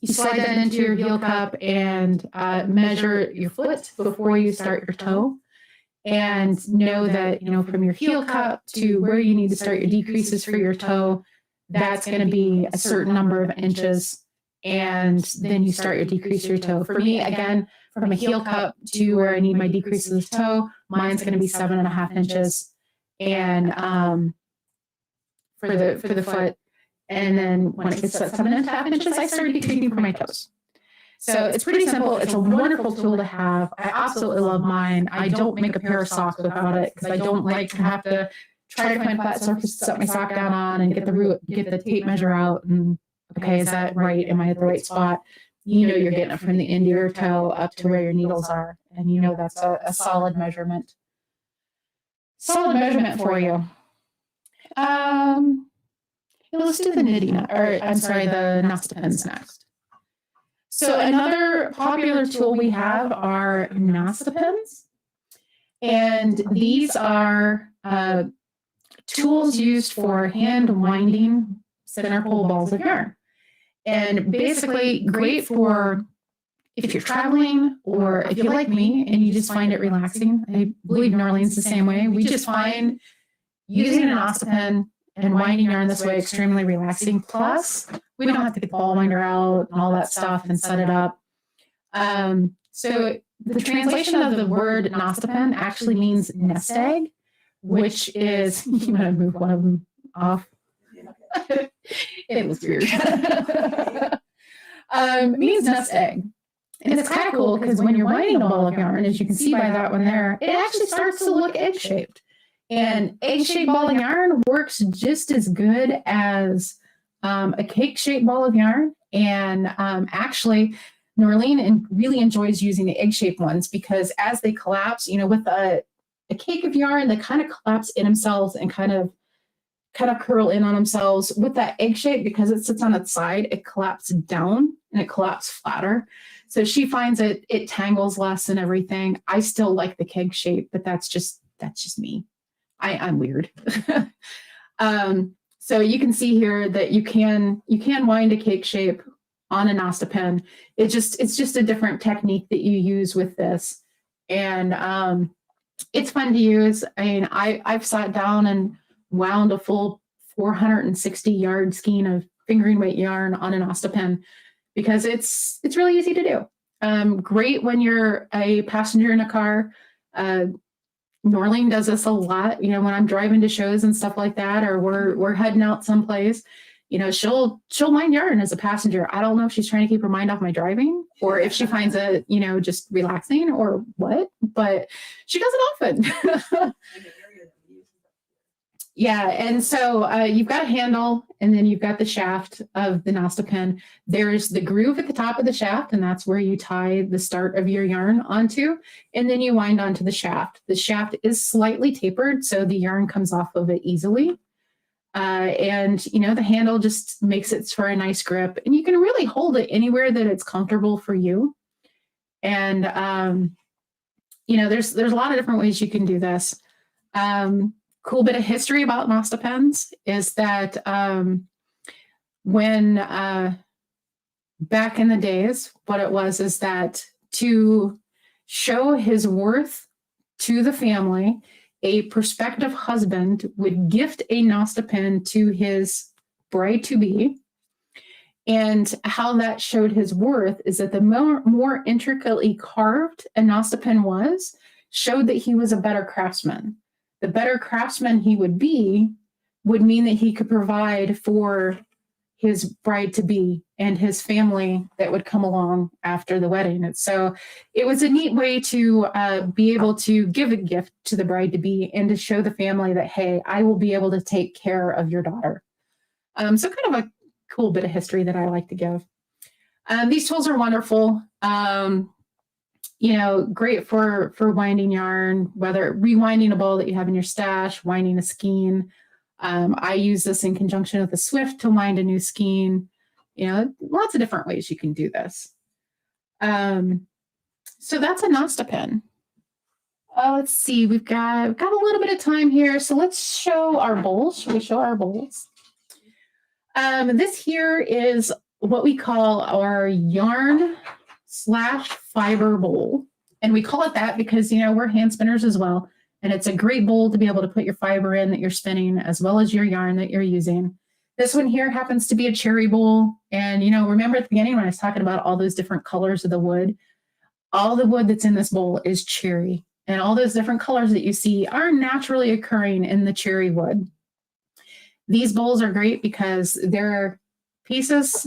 you slide that into your heel cup and measure your foot before you start your toe. And know that, you know, from your heel cup to where you need to start your decreases for your toe, that's going to be a certain number of inches. And then you start your decrease of your toe. For me, again, from a heel cup to where I need my decrease of the toe, mine's going to be 7.5 inches. And for the foot. And then when it gets to 7.5 inches, I start decreasing for my toes. So it's pretty simple. It's a wonderful tool to have. I absolutely love mine. I don't make a pair of socks without it because I don't like to have to try to find a flat surface to set my sock down on and get the tape measure out. And okay, is that right? Am I at the right spot? You know, you're getting it from the end of your toe up to where your needles are. And you know that's a solid measurement. Solid measurement for you. Let's do the knitting, or I'm sorry, the Nosta Pens next. So another popular tool we have are Nosta Pens. And these are tools used for hand winding center pole balls of yarn. And basically great for if you're traveling or if you like me and you just find it relaxing. I believe Norleen's the same way. We just find using an Nosta Pen and winding yarn this way extremely relaxing. Plus, we don't have to get the ball winder out and all that stuff and set it up. So the translation of the word Nosta Pen actually means nest egg, which is, you want to move one of them off. It was weird. It means nest egg. And it's kind of cool because when you're winding a ball of yarn, as you can see by that one there, it actually starts to look egg-shaped. And egg-shaped ball of yarn works just as good as a cake-shaped ball of yarn. And actually, Norleen really enjoys using the egg-shaped ones because as they collapse, you know, with a cake of yarn, they kind of collapse in themselves and kind of curl in on themselves. With that egg shape, because it sits on its side, it collapses down and it collapses flatter. So she finds it tangles less and everything. I still like the keg shape, but that's just me. I'm weird. So you can see here that you can wind a cake shape on a Nosta Pen. It's just a different technique that you use with this. And it's fun to use. I mean, I've sat down and wound a full 460 yard skein of fingering weight yarn on a Nosta Pen because it's really easy to do. Great when you're a passenger in a car. Norleen does this a lot, you know, when I'm driving to shows and stuff like that, or we're heading out someplace, you know, she'll wind yarn as a passenger. I don't know if she's trying to keep her mind off my driving or if she finds it, you know, just relaxing or what, but she does it often. Yeah, and so you've got a handle, and then you've got the shaft of the Nosta Pen. There's the groove at the top of the shaft, and that's where you tie the start of your yarn onto, and then you wind onto the shaft. The shaft is slightly tapered, so the yarn comes off of it easily. And, you know, the handle just makes it for a nice grip, and you can really hold it anywhere that it's comfortable for you. And, you know, there's a lot of different ways you can do this. Cool bit of history about Nosta Pens is that when back in the days, what it was is that to show his worth to the family, a prospective husband would gift a Nosta Pen to his bride-to-be. And how that showed his worth is that the more intricately carved a Nosta Pen was, showed that he was a better craftsman. The better craftsman he would be would mean that he could provide for his bride-to-be and his family that would come along after the wedding. And so it was a neat way to be able to give a gift to the bride-to-be and to show the family that, hey, I will be able to take care of your daughter. So kind of a cool bit of history that I like to give. These tools are wonderful. You know, great for winding yarn, whether rewinding a ball that you have in your stash, winding a skein. I use this in conjunction with a Swift to wind a new skein. Lots of different ways you can do this. So that's a Nosta Pen. Let's see, we've got a little bit of time here. So let's show our bowls. Should we show our bowls? This here is what we call our yarn/fiber bowl. And we call it that because, we're hand spinners as well. And it's a great bowl to be able to put your fiber in that you're spinning, as well as your yarn that you're using. This one here happens to be a cherry bowl. And, remember at the beginning when I was talking about all those different colors of the wood, all the wood that's in this bowl is cherry. And all those different colors that you see are naturally occurring in the cherry wood. These bowls are great because they're pieces,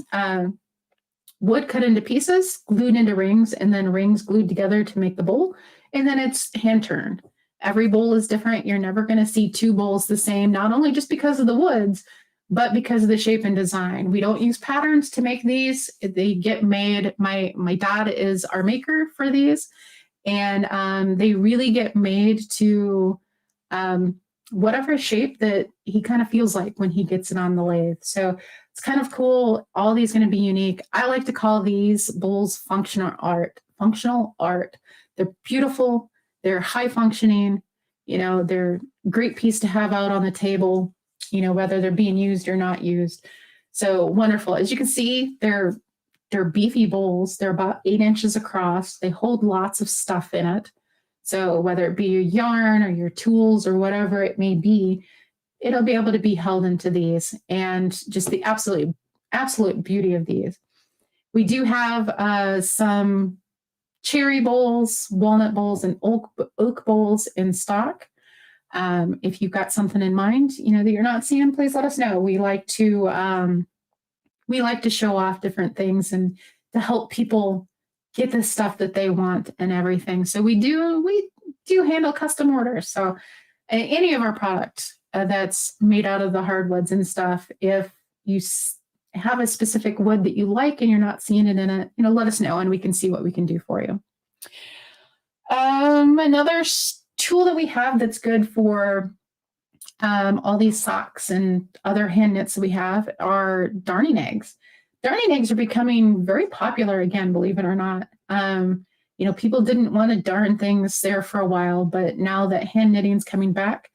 wood cut into pieces, glued into rings, and then rings glued together to make the bowl. And then it's hand turned. Every bowl is different. You're never going to see two bowls the same, not only just because of the woods, but because of the shape and design. We don't use patterns to make these. They get made. My dad is our maker for these. And they really get made to whatever shape that he kind of feels like when he gets it on the lathe. So it's kind of cool. All these going to be unique. I like to call these bowls functional art. They're beautiful. They're high functioning. They're a great piece to have out on the table, whether they're being used or not used. So wonderful. As you can see, they're beefy bowls. They're about 8 inches across. They hold lots of stuff in it. So whether it be your yarn or your tools or whatever it may be, it'll be able to be held into these. And just the absolute beauty of these. We do have some cherry bowls, walnut bowls, and oak bowls in stock. If you've got something in mind, that you're not seeing, please let us know. We like to show off different things and to help people get the stuff that they want and everything. So we do handle custom orders. So any of our product that's made out of the hardwoods and stuff, if you have a specific wood that you like and you're not seeing it in it, let us know and we can see what we can do for you. Another tool that we have that's good for all these socks and other hand knits that we have are darning eggs. Darning eggs are becoming very popular again, believe it or not. People didn't want to darn things there for a while, but now that hand knitting's coming back,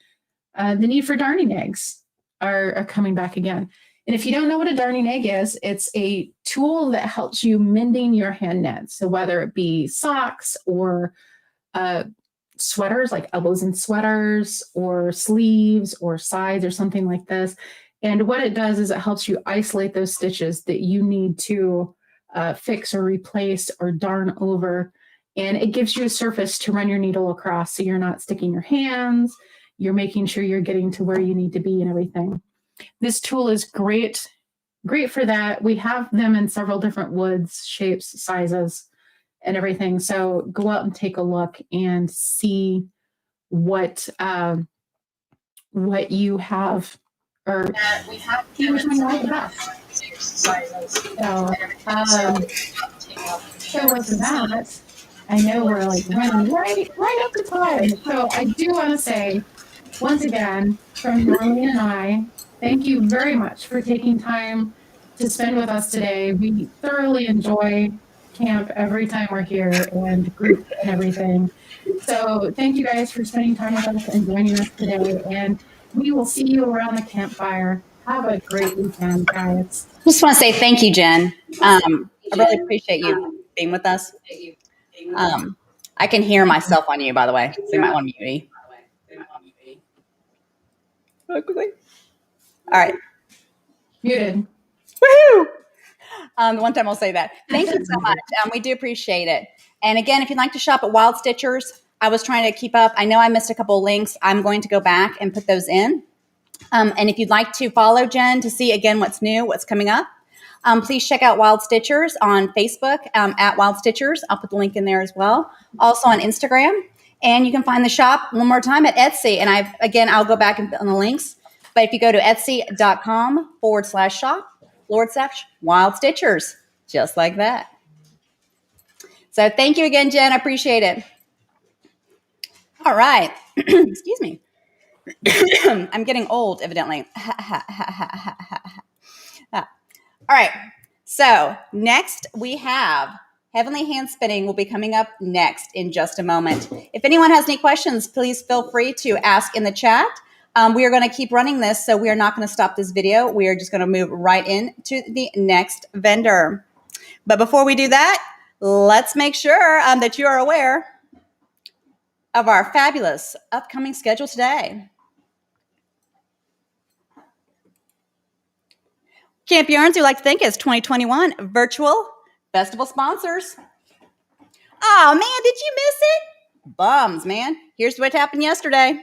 the need for darning eggs are coming back again. And if you don't know what a darning egg is, it's a tool that helps you mending your hand knits. So whether it be socks or sweaters, like elbows and sweaters, or sleeves or sides or something like this. And what it does is it helps you isolate those stitches that you need to fix or replace or darn over. And it gives you a surface to run your needle across so you're not sticking your hands. You're making sure you're getting to where you need to be and everything. This tool is great for that. We have them in several different woods, shapes, sizes, and everything. So go out and take a look and see what you have, or we have see which one you like the best. So with that, I know we're like running right up to time. So I do want to say, once again, from Marlene and I, thank you very much for taking time to spend with us today. We thoroughly enjoy camp every time we're here and group and everything. So thank you guys for spending time with us and joining us today. And we will see you around the campfire. Have a great weekend, guys. Just want to say thank you, Jen. I really appreciate you being with us. I can hear myself on you, by the way. So you might want to mute me. Quickly. All right. Muted. Woohoo! One time I'll say that. Thank you so much. We do appreciate it. And again, if you'd like to shop at Wild Stitchers, I was trying to keep up. I know I missed a couple of links. I'm going to go back and put those in. And if you'd like to follow Jen to see, again, what's new, what's coming up, please check out Wild Stitchers on Facebook at Wild Stitchers. I'll put the link in there as well. Also on Instagram. And you can find the shop one more time at Etsy. And I'll go back and put on the links. But if you go to etsy.com/shop/Wild Stitchers, just like that. So thank you again, Jen. I appreciate it. All right. Excuse me. I'm getting old, evidently. All right. So next we have Heavenly Handspinning will be coming up next in just a moment. If anyone has any questions, please feel free to ask in the chat. We are going to keep running this, so we are not going to stop this video. We are just going to move right into the next vendor. But before we do that, let's make sure that you are aware of our fabulous upcoming schedule today. Camp Yarnsie would like to thank its 2021 virtual festival sponsors. Oh, man, did you miss it? Bums, man. Here's what happened yesterday.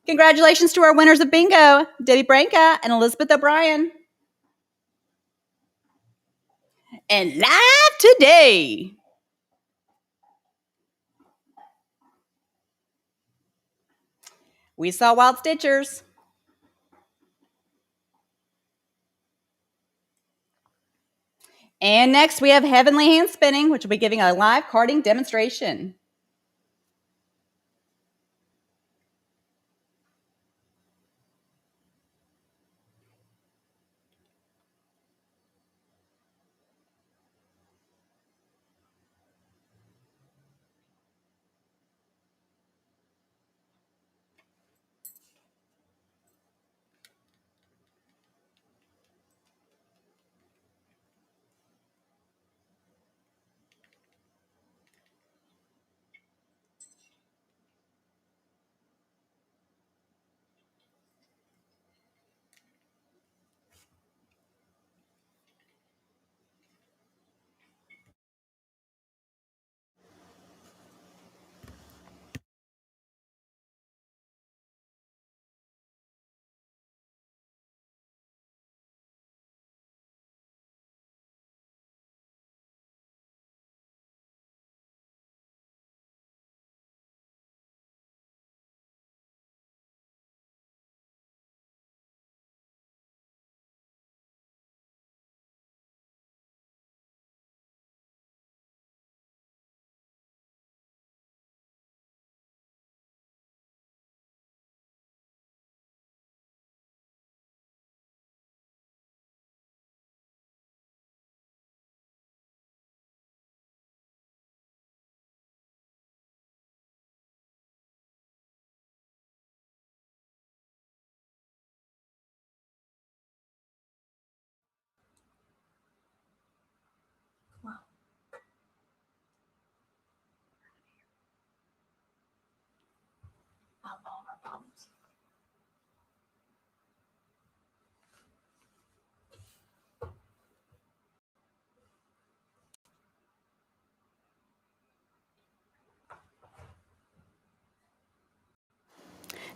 Congratulations to our winners of bingo, Debbie Branca and Elizabeth O'Brien. And live today, we saw Wild Stitchers. And next, we have Heavenly Handspinning, which will be giving a live carding demonstration.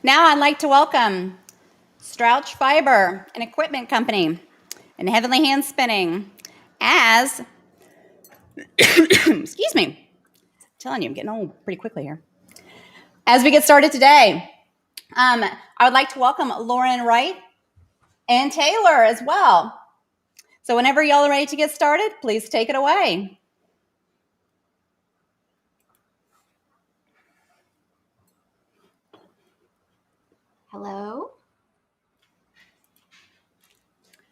Now I'd like to welcome Strouch Fiber, an equipment company, and Heavenly Handspinning as, excuse me, I'm telling you, I'm getting old pretty quickly here. As we get started today, I would like to welcome Lauren Wright and Taylor as well. So whenever y'all are ready to get started, please take it away. Hello?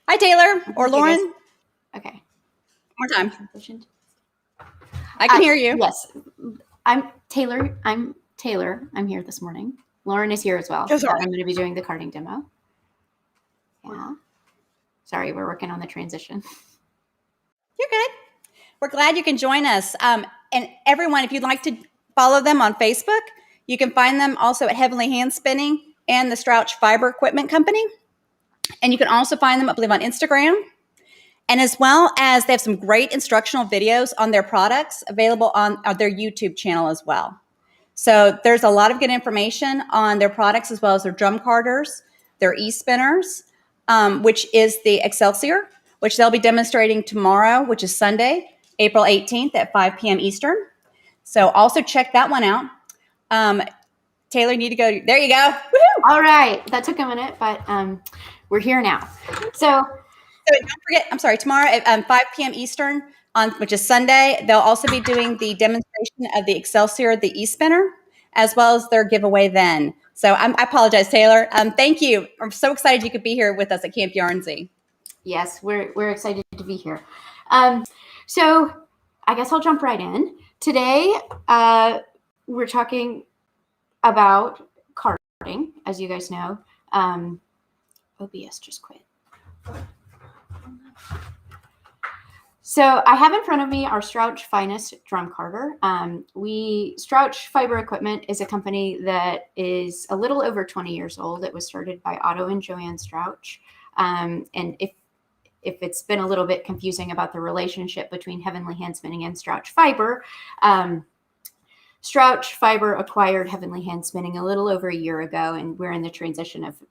Hi, Taylor or Lauren. Okay. One more time. Transitioned. I can hear you. Yes. I'm Taylor. I'm here this morning. Lauren is here as well. Oh, sorry. I'm going to be doing the carding demo. Yeah. Sorry, we're working on the transition. You're good. We're glad you can join us. And everyone, if you'd like to follow them on Facebook, you can find them also at Heavenly Handspinning and the Strouch Fiber Equipment Company. And you can also find them, I believe, on Instagram. And as well as they have some great instructional videos on their products available on their YouTube channel as well. So there's a lot of good information on their products as well as their drum carders, their e-spinners, which is the Excelsior, which they'll be demonstrating tomorrow, which is Sunday, April 18th at 5 p.m. Eastern. So also check that one out. Taylor, you need to go. There you go. Woo-hoo! All right. That took a minute, but we're here now. So don't forget, I'm sorry, tomorrow at 5 p.m. Eastern, which is Sunday, they'll also be doing the demonstration of the Excelsior, the e-spinner, as well as their giveaway then. So I apologize, Taylor. Thank you. I'm so excited you could be here with us at Camp Yarnsie. Yes, we're excited to be here. So I guess I'll jump right in. Today, we're talking about carding, as you guys know. OBS just quit. So I have in front of me our Strouch Finest Drum Carder. Strouch Fiber Equipment is a company that is a little over 20 years old. It was started by Otto and Joanne Strouch. And if it's been a little bit confusing about the relationship between Heavenly Handspinning and Strouch Fiber, Strouch Fiber acquired Heavenly Handspinning a little over a year ago, and we're in the transition of,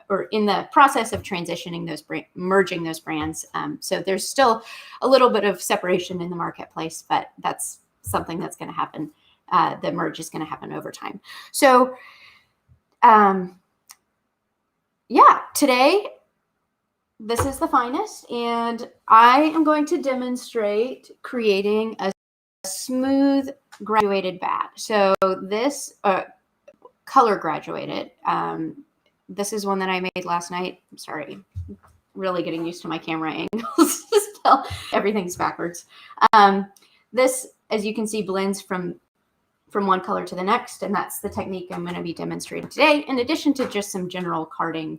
or in the process of transitioning merging those brands. So there's still a little bit of separation in the marketplace, but that's something that's going to happen. The merge is going to happen over time. So, yeah, today, this is the Finest, and I am going to demonstrate creating a smooth graduated bat. So this color graduated. This is one that I made last night. I'm sorry, really getting used to my camera angles. Still, everything's backwards. This, as you can see, blends from one color to the next, and that's the technique I'm going to be demonstrating today, in addition to just some general carding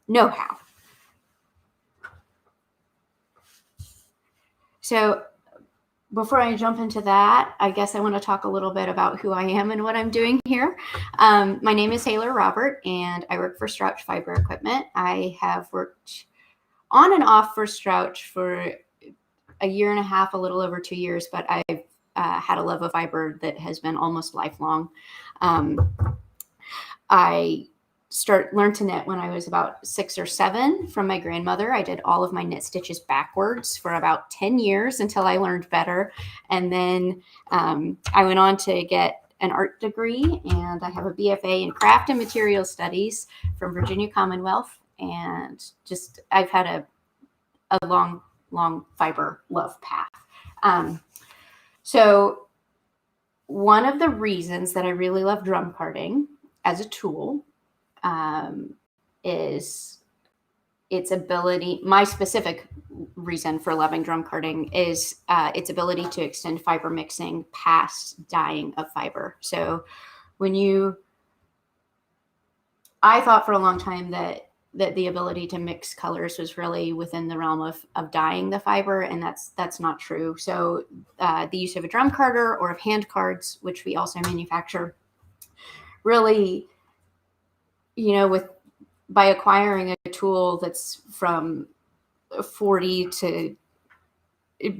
know-how. So before I jump into that, I guess I want to talk a little bit about who I am and what I'm doing here. My name is Taylor Robert, and I work for Strouch Fiber Equipment. I have worked on and off for Strouch for a year and a half, a little over 2 years, but I've had a love of fiber that has been almost lifelong. I learned to knit when I was about 6 or 7 from my grandmother. I did all of my knit stitches backwards for about 10 years until I learned better. And then I went on to get an art degree, and I have a BFA in craft and material studies from Virginia Commonwealth. And just, I've had a long fiber love path. So one of the reasons that I really love drum carding as a tool is its ability. My specific reason for loving drum carding is its ability to extend fiber mixing past dyeing of fiber. So I thought for a long time that the ability to mix colors was really within the realm of dyeing the fiber, and that's not true. So the use of a drum carder or of hand cards, which we also manufacture, really, by acquiring a tool that's from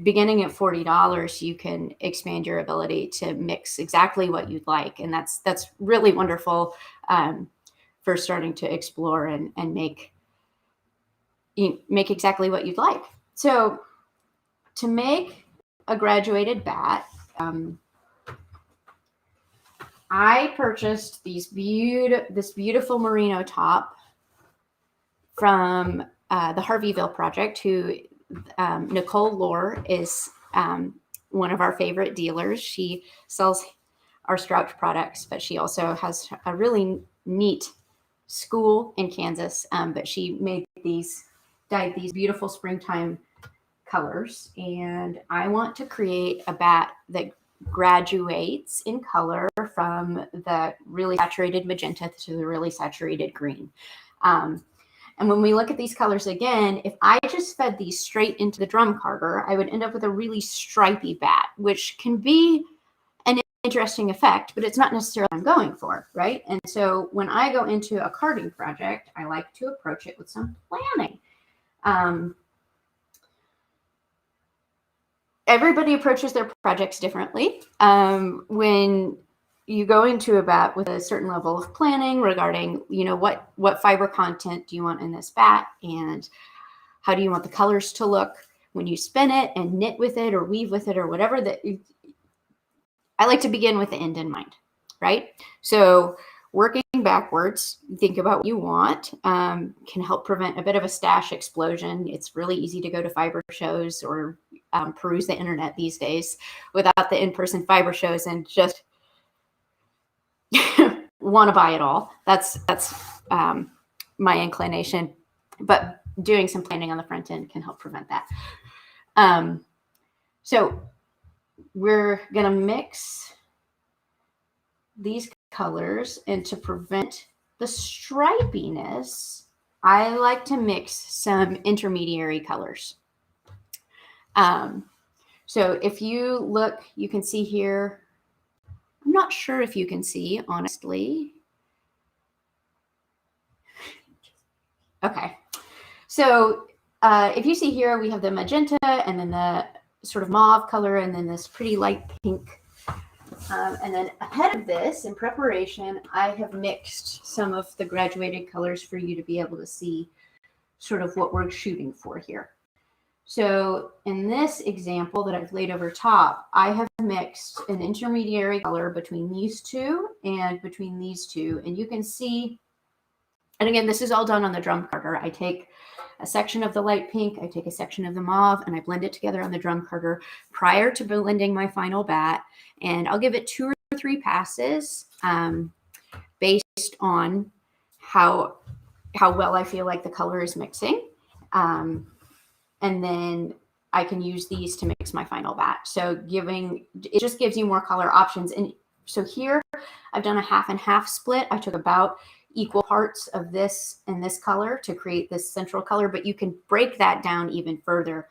beginning at $40, you can expand your ability to mix exactly what you'd like. And that's really wonderful for starting to explore and make exactly what you'd like. So to make a graduated bat, I purchased this beautiful merino top from the Harveyville Project, who Nicole Lohr is one of our favorite dealers. She sells our Strouch products, but she also has a really neat school in Kansas. But she dyed these beautiful springtime colors, and I want to create a bat that graduates in color from the really saturated magenta to the really saturated green. And when we look at these colors again, if I just fed these straight into the drum carder, I would end up with a really stripy bat, which can be an interesting effect, but it's not necessarily what I'm going for, right? And so when I go into a carding project, I like to approach it with some planning. Everybody approaches their projects differently. When you go into a bat with a certain level of planning regarding, what fiber content do you want in this bat, and how do you want the colors to look when you spin it and knit with it or weave with it or whatever, I like to begin with the end in mind, right? So working backwards, think about what you want, can help prevent a bit of a stash explosion. It's really easy to go to fiber shows or peruse the internet these days without the in-person fiber shows and just want to buy it all. That's my inclination. But doing some planning on the front end can help prevent that. So we're going to mix these colors, and to prevent the stripiness, I like to mix some intermediary colors. So if you look, you can see here, I'm not sure if you can see, honestly. Okay. So if you see here, we have the magenta and then the sort of mauve color and then this pretty light pink. And then ahead of this, in preparation, I have mixed some of the graduated colors for you to be able to see sort of what we're shooting for here. So in this example that I've laid over top, I have mixed an intermediary color between these two and between these two. And you can see, and again, this is all done on the drum carder. I take a section of the light pink, I take a section of the mauve, and I blend it together on the drum carder prior to blending my final bat. And I'll give it 2 or 3 passes based on how well I feel like the color is mixing. And then I can use these to mix my final bat. So it just gives you more color options. And so here I've done a half and half split. I took about equal parts of this and this color to create this central color, but you can break that down even further.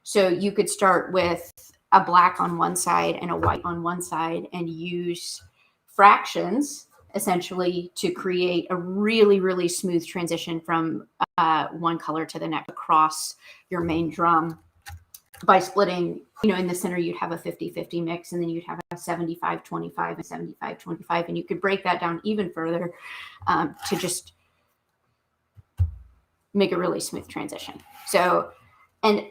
So you could start with a black on one side and a white on one side and use fractions essentially to create a really, really smooth transition from one color to the next across your main drum by splitting, in the center, you'd have a 50-50 mix, and then you'd have a 75-25 and 75-25. And you could break that down even further to just make a really smooth transition. So, and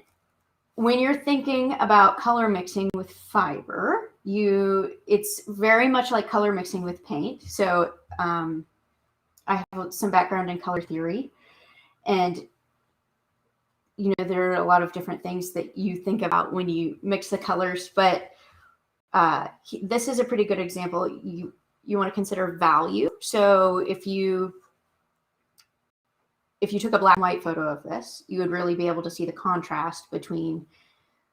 when you're thinking about color mixing with fiber, it's very much like color mixing with paint. So I have some background in color theory, and there are a lot of different things that you think about when you mix the colors, but this is a pretty good example. You want to consider value. So if you took a black and white photo of this, you would really be able to see the contrast between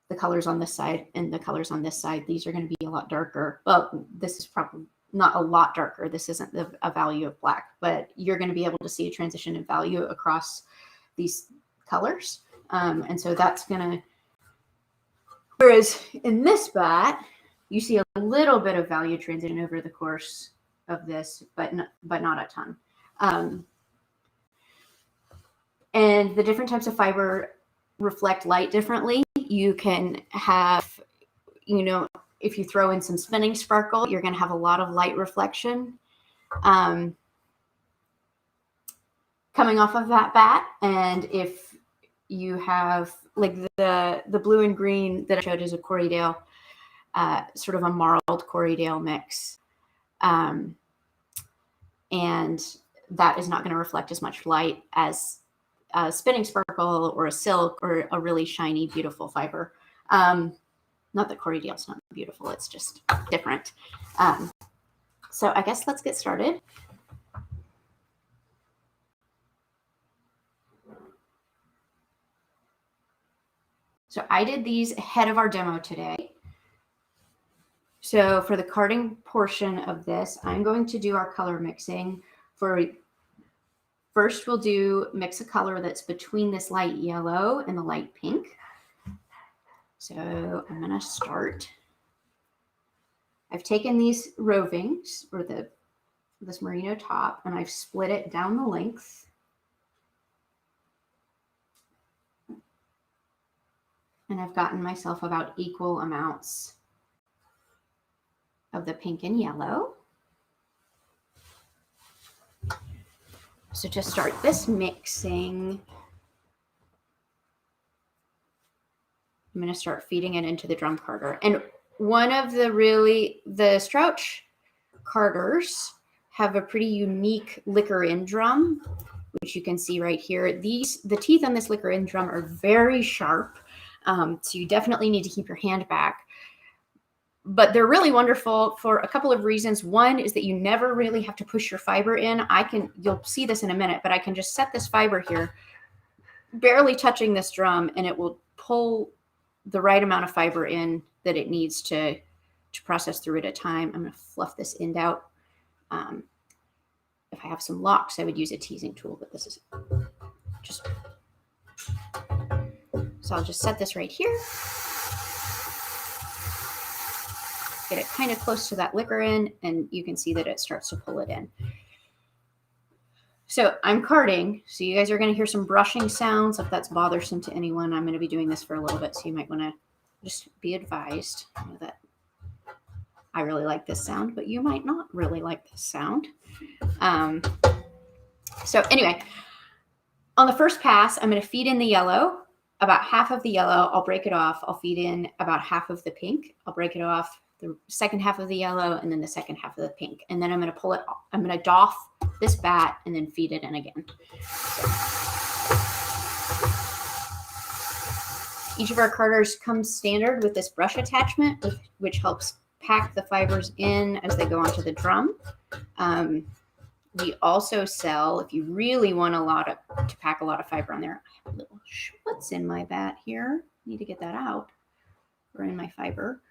the colors on this side and the colors on this side. These are going to be a lot darker. Well, this is probably not a lot darker. This isn't a value of black, but you're going to be able to see a transition in value across these colors. And so that's going to, whereas in this bat, you see a little bit of value transition over the course of this, but not a ton. And the different types of fiber reflect light differently. You can have, if you throw in some spinning sparkle, you're going to have a lot of light reflection coming off of that bat. And if you have like the blue and green that I showed as a Corriedale, sort of a marled Corriedale mix. And that is not going to reflect as much light as a spinning sparkle or a silk or a really shiny, beautiful fiber. Not that Corriedale's not beautiful, it's just different. So I guess let's get started. So I did these ahead of our demo today. So for the carding portion of this, I'm going to do our color mixing. First, we'll mix a color that's between this light yellow and the light pink. So I'm going to start. I've taken these rovings, or this merino top, and I've split it down the length. And I've gotten myself about equal amounts of the pink and yellow. So to start this mixing, I'm going to start feeding it into the drum carder. And one of the Swatch carders have a pretty unique liquor in drum, which you can see right here. The teeth on this liquor in drum are very sharp. So you definitely need to keep your hand back. But they're really wonderful for a couple of reasons. One is that you never really have to push your fiber in. You'll see this in a minute, but I can just set this fiber here barely touching this drum, and it will pull the right amount of fiber in that it needs to process through at a time. I'm going to fluff this end out. If I have some locks, I would use a teasing tool, but this is just... So I'll just set this right here. Get it kind of close to that liquor in, and you can see that it starts to pull it in. So I'm carding, so you guys are going to hear some brushing sounds. If that's bothersome to anyone, I'm going to be doing this for a little bit, so you might want to just be advised. You know that I really like this sound, but you might not really like this sound. So anyway, on the first pass, I'm going to feed in the yellow. About half of the yellow, I'll break it off. I'll feed in about half of the pink. I'll break it off, the second half of the yellow, and then the second half of the pink. And then I'm going to pull it off. I'm going to doff this bat and then feed it in again. So. Each of our carders comes standard with this brush attachment, which helps pack the fibers in as they go onto the drum. We also sell, if you really want to pack a lot of fiber on there, I have a little schmutz in my bat here. Need to get that out, or in my fiber.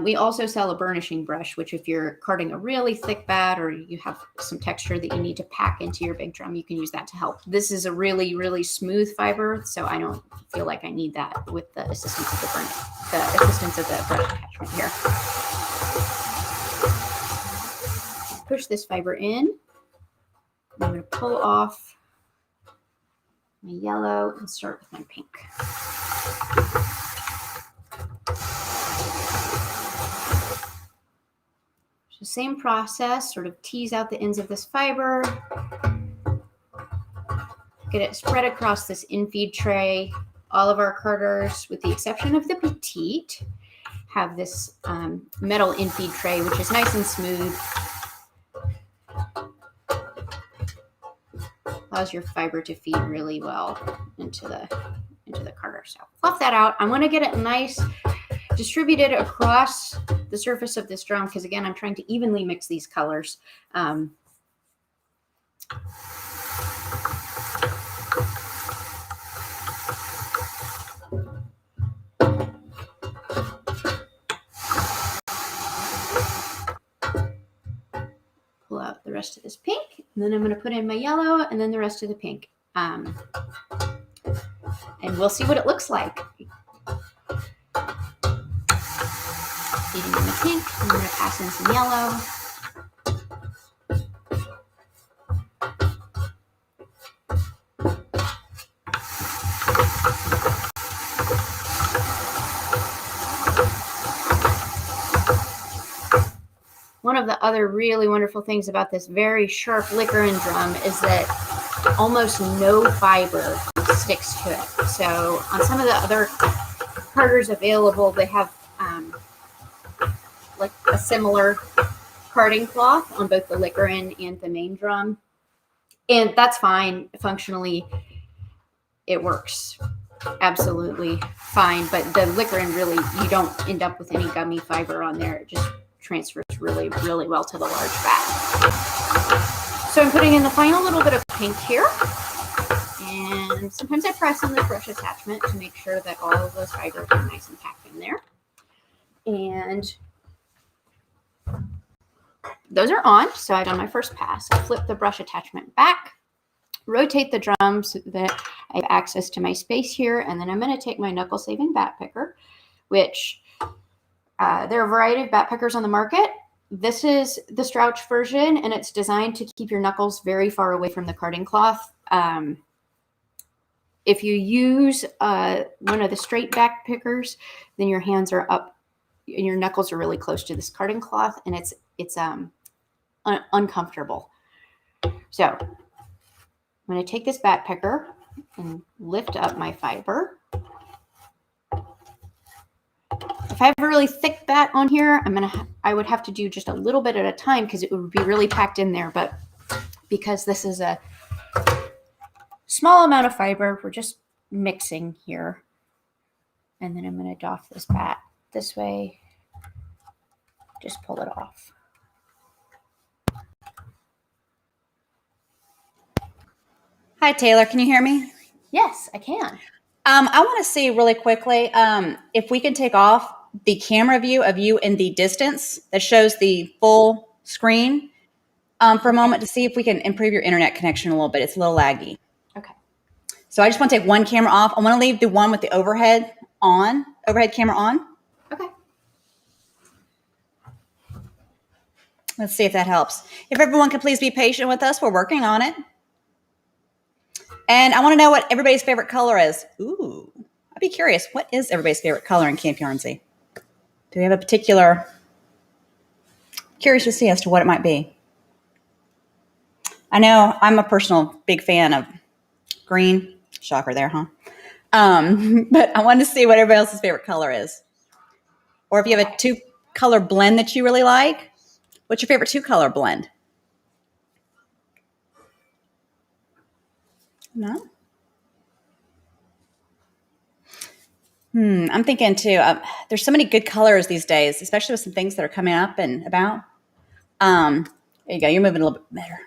We also sell a burnishing brush, which if you're carding a really thick bat or you have some texture that you need to pack into your big drum, you can use that to help. This is a really, really smooth fiber, so I don't feel like I need that with the assistance of the brush attachment here. Push this fiber in. I'm going to pull off my yellow and start with my pink. So same process, sort of tease out the ends of this fiber, get it spread across this infeed tray. All of our carders, with the exception of the petite, have this metal infeed tray, which is nice and smooth. Allows your fiber to feed really well into the carder. So fluff that out. I'm going to get it nice distributed across the surface of this drum because, again, I'm trying to evenly mix these colors. Pull out the rest of this pink, and then I'm going to put in my yellow and then the rest of the pink. And we'll see what it looks like. Feeding in the pink, I'm going to pass in some yellow. One of the other really wonderful things about this very sharp liquor and drum is that almost no fiber sticks to it. So on some of the other carders available, they have like a similar carding cloth on both the liquor and the main drum. And that's fine. Functionally, it works absolutely fine. But the liquor and really, you don't end up with any gummy fiber on there. It just transfers really, really well to the large bat. So I'm putting in the final little bit of pink here. And sometimes I press on the brush attachment to make sure that all of those fibers are nice and packed in there. And those are on. So I've done my first pass. I flip the brush attachment back, rotate the drum so that I have access to my space here. And then I'm going to take my knuckle saving bat picker, which there are a variety of bat pickers on the market. This is the Strouch version, and it's designed to keep your knuckles very far away from the carding cloth. If you use one of the straight back pickers, then your hands are up and your knuckles are really close to this carding cloth, and it's uncomfortable. So I'm going to take this bat picker and lift up my fiber. If I have a really thick bat on here, I would have to do just a little bit at a time because it would be really packed in there. But because this is a small amount of fiber, we're just mixing here. And then I'm going to doff this bat this way. Just pull it off. Hi, Taylor. Can you hear me? Yes, I can. I want to see really quickly if we can take off the camera view of you in the distance that shows the full screen for a moment to see if we can improve your internet connection a little bit. It's a little laggy. Okay. So I just want to take one camera off. I want to leave the one with the overhead camera on. Okay. Let's see if that helps. If everyone could please be patient with us, we're working on it. And I want to know what everybody's favorite color is. Ooh, I'd be curious. What is everybody's favorite color in Camp Yarnsie? Do we have a particular? Curious to see as to what it might be. I know I'm a personal big fan of green. Shocker there, huh? But I wanted to see what everybody else's favorite color is. Or if you have a 2-color blend that you really like. What's your favorite 2-color blend? No? I'm thinking too, there's so many good colors these days, especially with some things that are coming up and about. There you go. You're moving a little bit better.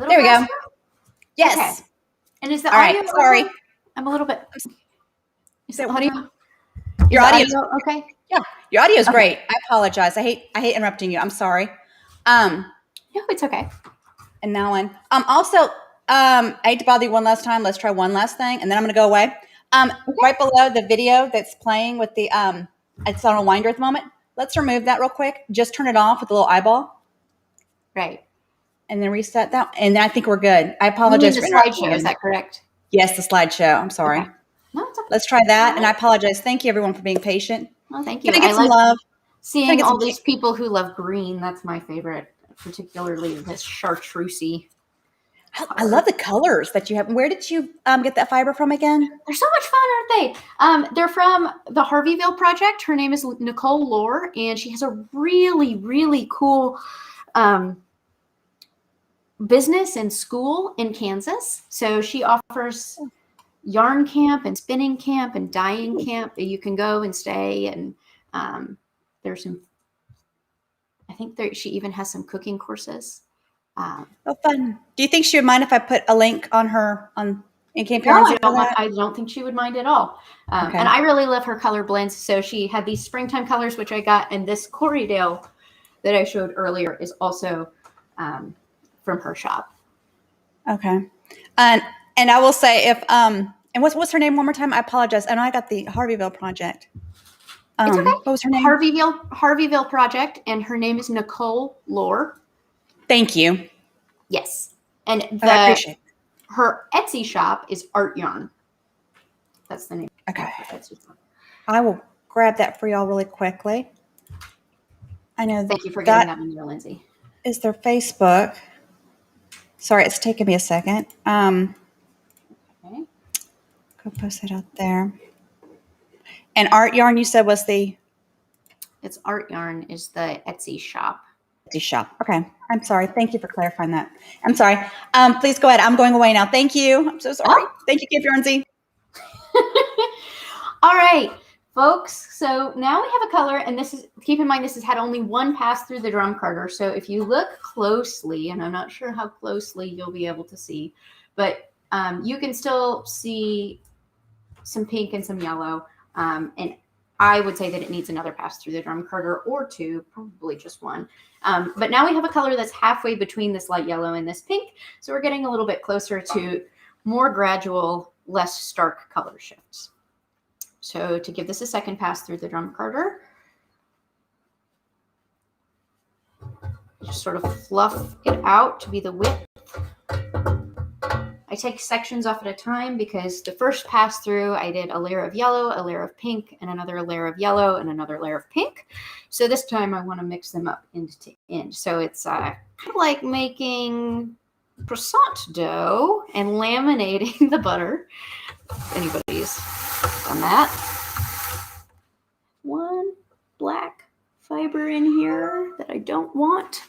There we go. Yes. Okay. And is the All audio right. Sorry. okay? I'm a little bit. Is the What do audio? Your audio. Okay. Yeah. Your audio is great. I apologize. I hate interrupting you. I'm sorry. No, it's okay. And now on. Also, I hate to bother you one last time. Let's try one last thing, and then I'm going to go away. Right below the video that's playing with the it's on a winder at the moment. Let's remove that real quick. Just turn it off with the little eyeball. Right. And then reset that. And then I think we're good. I You mean apologize the for interrupting slideshow? you. Is that correct? Yes, the slideshow. I'm sorry. Okay. No, it's okay. Let's try that. And I apologize. Thank you, everyone, for being patient. Well, thank you. Can I get I some like love? seeing all these people who love green. That's my favorite, particularly this chartreusey. I love the colors that you have. Where did you get that fiber from again? They're so much fun, aren't they? They're from the Harveyville Project. Her name is Nicole Lohr, and she has a really, really cool business and school in Kansas. So she offers yarn camp and spinning camp and dyeing camp. You can go and stay, and there's some. I think she even has some cooking courses. Oh, fun. Do you think she would mind if I put a link on her in Camp No, Yarnsie? I don't think she would mind at all. Okay. And I really love her color blends. So she had these springtime colors, which I got, and this Corriedale that I showed earlier is also from her shop. Okay. And I will say if and what's her name one more time? I apologize. I know I got the Harveyville Project. It's okay. What was her name? Harveyville Project, and her name is Nicole Lohr. Thank you. Yes. And I appreciate it. Her Etsy shop is Art Yarn. That's the name. Okay. Etsy shop. I will grab that for y'all really quickly. I know Thank you for getting that in there, Lindsay. Is their Facebook. Sorry, it's taking me a second. Okay. Go post it out there. And Art Yarn, you said was the It's Art Yarn is the Etsy shop. Etsy shop. Okay. I'm sorry. Thank you for clarifying that. I'm sorry. Please go ahead. I'm going away now. Thank you. I'm so sorry. Oh. Thank you, Camp Yarnsie. All right, folks. So now we have a color, and keep in mind this has had only one pass through the drum carder. So if you look closely, and I'm not sure how closely you'll be able to see, but you can still see some pink and some yellow. And I would say that it needs another pass through the drum carder or two, probably just one. But now we have a color that's halfway between this light yellow and this pink. So we're getting a little bit closer to more gradual, less stark color shifts. So to give this a second pass through the drum carder, just sort of fluff it out to be the width. I take sections off at a time because the first pass through, I did a layer of yellow, a layer of pink, and another layer of yellow, and another layer of pink. So this time I want to mix them up end to end. So it's kind of like making croissant dough and laminating the butter. If anybody's done that. One black fiber in here that I don't want.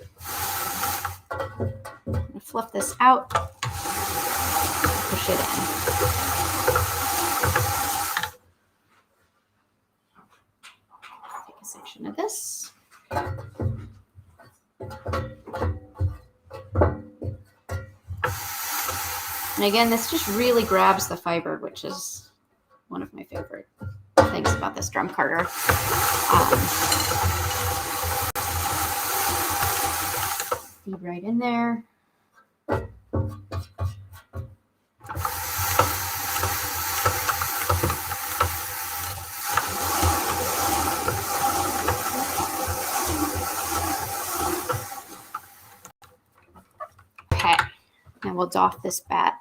I'm gonna fluff this out. Push it in. Take a section of this. And again, this just really grabs the fiber, which is one of my favorite things about this drum carder. Feed right in there. Okay, now we'll doff this bat.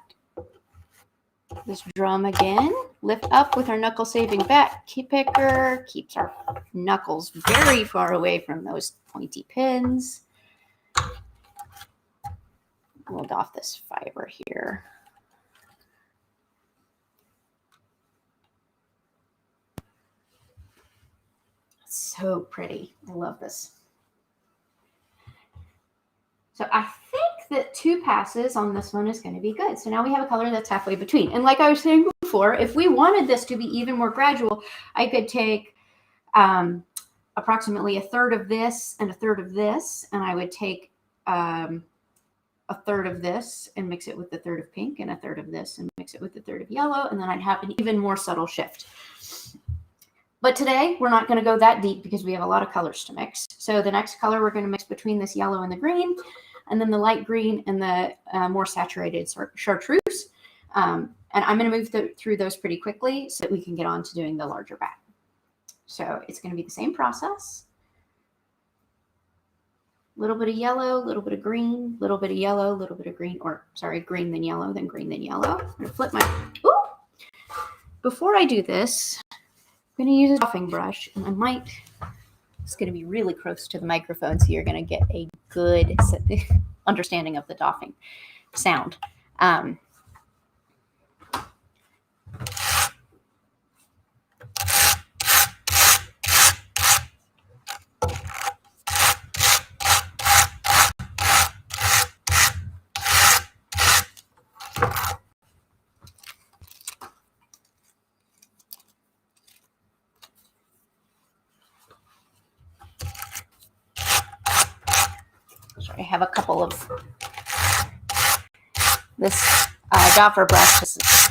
This drum again, lift up with our knuckle saving bat picker, keeps our knuckles very far away from those pointy pins. We'll doff this fiber here. So pretty. I love this. So I think that 2 passes on this one is going to be good. So now we have a color that's halfway between. And like I was saying before, if we wanted this to be even more gradual, I could take approximately 1/3 of this and 1/3 of this, and I would take 1/3 of this and mix it with 1/3 of pink, and 1/3 of this and mix it with 1/3 of yellow, and then I'd have an even more subtle shift. But today we're not going to go that deep because we have a lot of colors to mix. So the next color we're going to mix between this yellow and the green, and then the light green and the more saturated chartreuse. And I'm going to move through those pretty quickly so that we can get on to doing the larger bat. So it's going to be the same process. A little bit of yellow, a little bit of green, a little bit of yellow, a little bit of green, or sorry, green then yellow, then green then yellow. I'm going to flip my, ooh. Before I do this, I'm going to use a doffing brush, and I might, it's going to be really close to the microphone, so you're going to get a good understanding of the doffing sound. I have a couple of this doffer brush. This has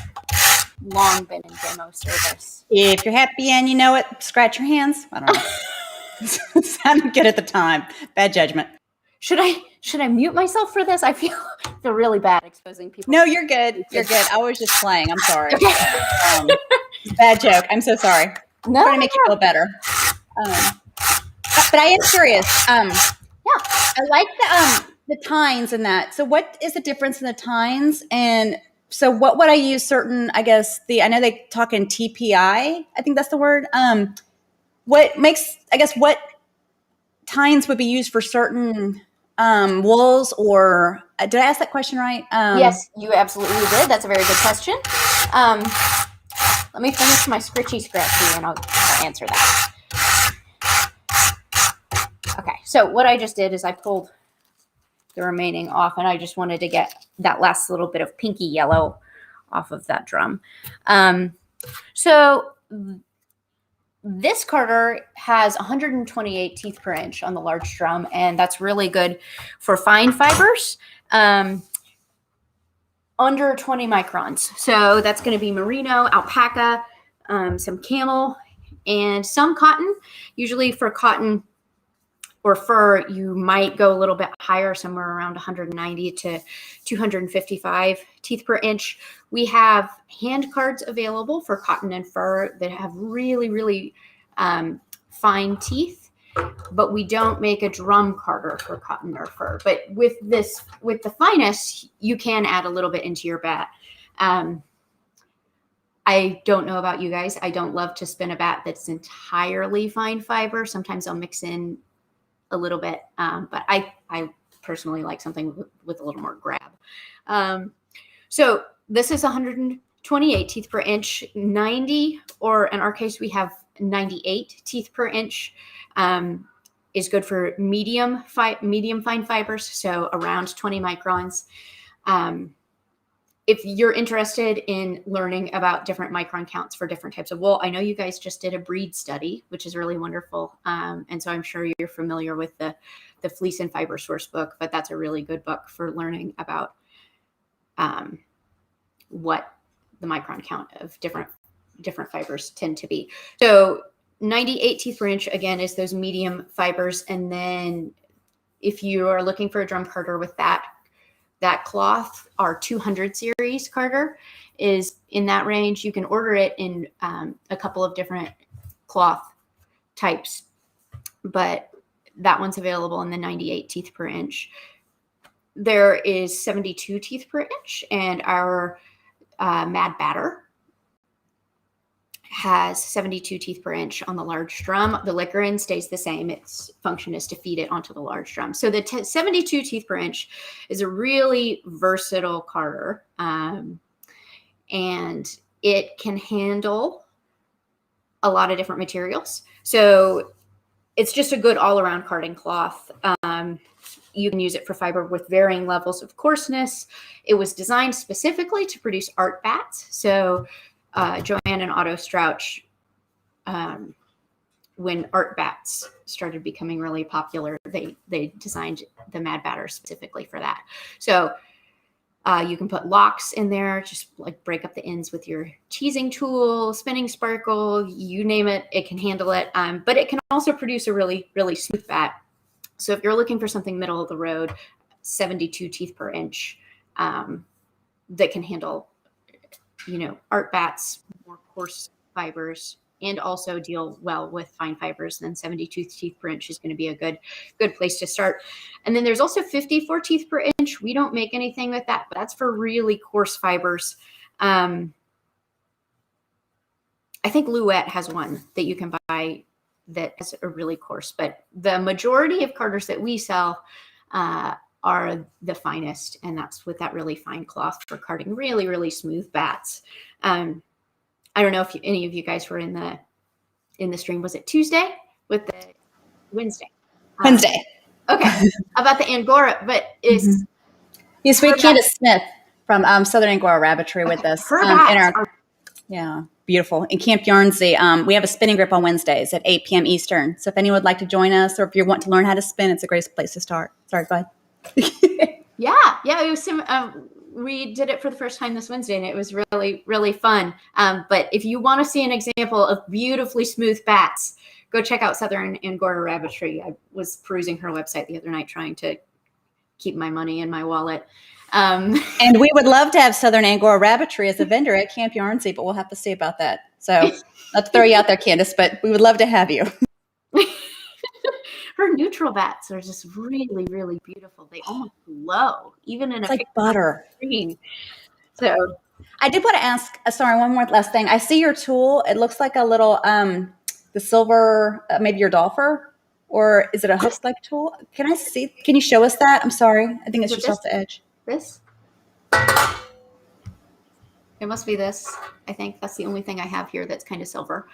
long been in demo service. If you're happy and you know it, scratch your hands. I don't know. It sounded good at the time. Bad judgment. Should I mute myself for this? I feel really bad exposing people. No, you're good. You're good. I was just playing. I'm sorry. Bad joke. I'm so sorry. No, I'm trying to make you feel better. But I am curious. Yeah, I like the tines in that. So what is the difference in the tines? And so what would I use certain, I guess, I know they talk in TPI. I think that's the word. What makes, I guess, what tines would be used for certain wools, or did I ask that question right? yes, you absolutely did. That's a very good question. Let me finish my scratchy and I'll answer that. Okay, so what I just did is I pulled the remaining off, and I just wanted to get that last little bit of pinky yellow off of that drum. So this carder has 128 teeth per inch on the large drum, and that's really good for fine fibers under 20 microns. So that's going to be merino, alpaca, some camel, and some cotton. Usually for cotton or fur, you might go a little bit higher, somewhere around 190 to 255 teeth per inch. We have hand cards available for cotton and fur that have really, really fine teeth, but we don't make a drum carder for cotton or fur. But with the finest, you can add a little bit into your bat. I don't know about you guys. I don't love to spin a bat that's entirely fine fiber. Sometimes I'll mix in a little bit, but I personally like something with a little more grab. So this is 128 teeth per inch, 90, or in our case, we have 98 teeth per inch, is good for medium fine fibers, so around 20 microns. If you're interested in learning about different micron counts for different types of wool, I know you guys just did a breed study, which is really wonderful. And so I'm sure you're familiar with the Fleece and Fiber Source book, but that's a really good book for learning about what the micron count of different fibers tend to be. So 98 teeth per inch, again, is those medium fibers. And then if you are looking for a drum carder with that cloth, our 200 series carder is in that range. You can order it in a couple of different cloth types, but that one's available in the 98 teeth per inch. There is 72 teeth per inch, and our Mad Batter has 72 teeth per inch on the large drum. The liquor in stays the same. Its function is to feed it onto the large drum. So the 72 teeth per inch is a really versatile carder, and it can handle a lot of different materials. So it's just a good all-around carding cloth. You can use it for fiber with varying levels of coarseness. It was designed specifically to produce art bats. So Joanne and Otto Strauch, when art bats started becoming really popular, they designed the Mad Batter specifically for that. So you can put locks in there, just like break up the ends with your teasing tool, spinning sparkle, you name it, it can handle it. But it can also produce a really, really smooth bat. So if you're looking for something middle of the road, 72 teeth per inch, that can handle, art bats, more coarse fibers, and also deal well with fine fibers, then 72 teeth per inch is going to be a good place to start. And then there's also 54 teeth per inch. We don't make anything with that, but that's for really coarse fibers. I think Louette has one that you can buy that is a really coarse, but the majority of carders that we sell are the finest, and that's with that really fine cloth for carding really, really smooth bats. I don't know if any of you guys were in the stream. Was it Tuesday? With the Wednesday? Wednesday. Okay, about the Angora, but is yes, we had Candace Smith from Southern Angora Rabbitry with us. Yeah, beautiful. In Camp Yarnsie, we have a spinning grip on Wednesdays at 8 p.m. Eastern. So if anyone would like to join us, or if you want to learn how to spin, it's a great place to start. Sorry, go ahead. Yeah, it was we did it for the first time this Wednesday, and it was really, really fun. But if you want to see an example of beautifully smooth bats, go check out Southern Angora Rabbitry. I was perusing her website the other night trying to keep my money in my wallet. And we would love to have Southern Angora Rabbitry as a vendor at Camp Yarnsie, but we'll have to see about that. So not to throw you out there, Candace, but we would love to have you. Her neutral bats are just really, really beautiful. They almost glow, even in it's like butter. Screen. So I did want to ask, sorry, one more last thing. I see your tool. It looks like a little, the silver, maybe your dolpher, or is it a hook-like tool? Can I see? Can you show us that? I'm sorry. I think it's just off the edge. This? It must be this. I think that's the only thing I have here that's kind of silver.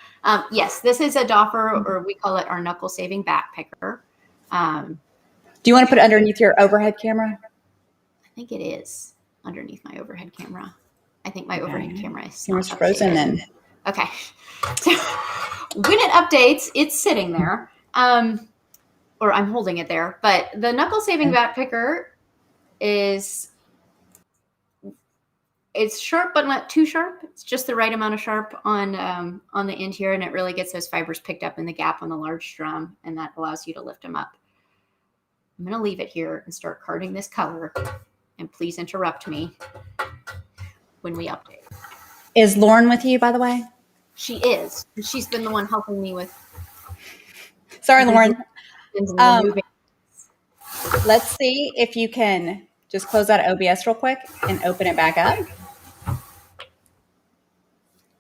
Yes, this is a doffer, or we call it our knuckle-saving bat picker. Do you want to put it underneath your overhead camera? I think it is underneath my overhead camera. I think my overhead camera is Camera's frozen then. Okay. So when it updates, it's sitting there, or I'm holding it there. But the knuckle-saving bat picker it's sharp, but not too sharp. It's just the right amount of sharp on the end here, and it really gets those fibers picked up in the gap on the large drum, and that allows you to lift them up. I'm going to leave it here and start carding this color, and please interrupt me when we update. Is Lauren with you, by the way? She is. She's been the one helping me with. Sorry, Lauren. Moving. Let's see if you can just close out OBS real quick and open it back up.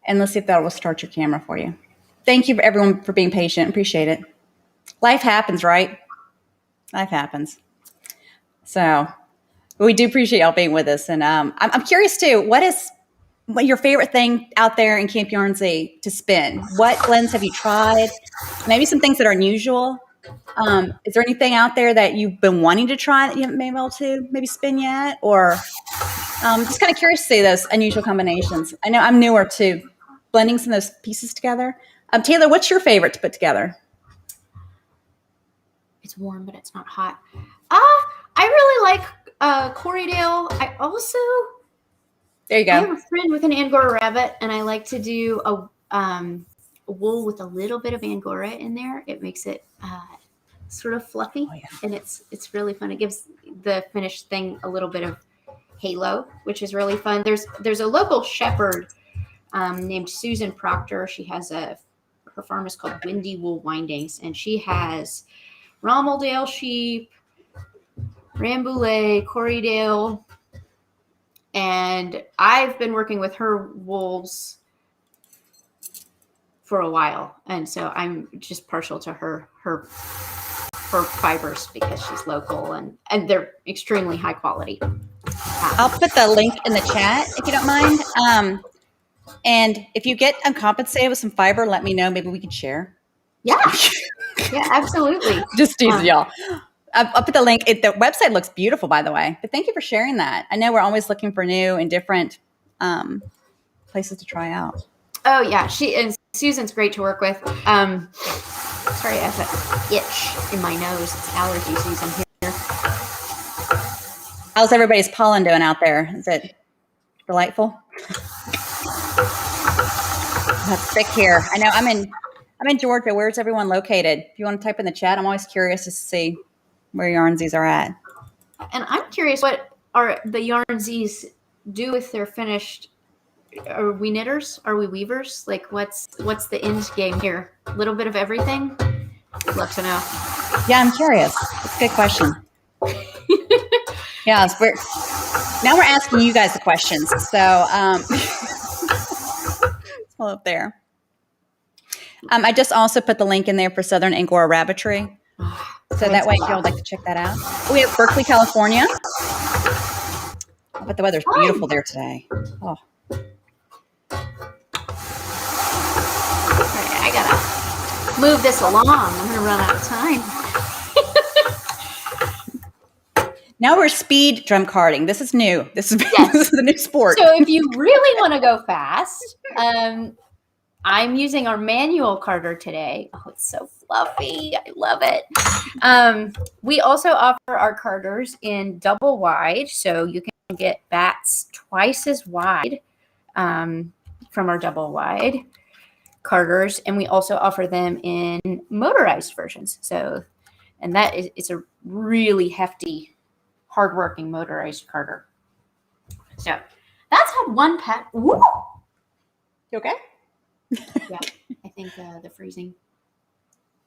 And let's see if that will start your camera for you. Thank you, everyone, for being patient. Appreciate it. Life happens, right? Life happens. So we do appreciate y'all being with us. And I'm curious, too, what your favorite thing out there in Camp Yarnsie to spin? What blends have you tried? Maybe some things that are unusual. Is there anything out there that you've been wanting to try that you haven't been able to maybe spin yet? Or just kind of curious to see those unusual combinations. I know I'm newer to blending some of those pieces together. Taylor, what's your favorite to put together? It's warm, but it's not hot. I really like Corriedale. I also There you I have go. a friend with an Angora rabbit, and I like to do a wool with a little bit of Angora in there. It makes it sort of fluffy, Oh, yeah. and it's really fun. It gives the finished thing a little bit of halo, which is really fun. There's a local shepherd named Susan Proctor. She has her farm is called Windy Wool Windings, and she has Rommeldale sheep, Rambouillet, Corriedale, and I've been working with her wolves for a while, and so I'm just partial to her fibers because she's local and they're extremely high quality. I'll put the link in the chat if you don't mind. And if you get uncompensated with some fiber, let me know. Maybe we can share. Yeah, yeah, absolutely. Just teasing y'all. I'll put the link. The website looks beautiful, by the way. But thank you for sharing that. I know we're always looking for new and different places to try out. Oh yeah, Susan's great to work with. Sorry, I have an itch in my nose. It's allergy season here. How's everybody's pollen doing out there? Is it delightful? That's thick here. I know I'm in Georgia. Where's everyone located? If you want to type in the chat, I'm always curious to see where Yarnsies are at. And I'm curious, what are the Yarnsies do with their finished? Are we knitters? Are we weavers? Like, what's the end game here? A little bit of everything? I'd love to know. Yeah, I'm curious. That's a good question. Yeah, we're asking you guys the questions. So it's all up there. I just also put the link in there for Southern Angora Rabbitry. So that way, if y'all would like to check that out. We have Berkeley, California. But the weather's beautiful there today. Oh. I gotta move this along. I'm gonna run out of time. Now we're speed drum carding. This is new. This is the new sport. So if you really want to go fast, I'm using our manual carder today. Oh, it's so fluffy. I love it. We also offer our carders in double wide, so you can get bats twice as wide from our double wide carders, and we also offer them in motorized versions. So, and that is, it's a really hefty, hardworking motorized carder. So that's had one pet. Woo! You okay? Yeah, I think the freezing.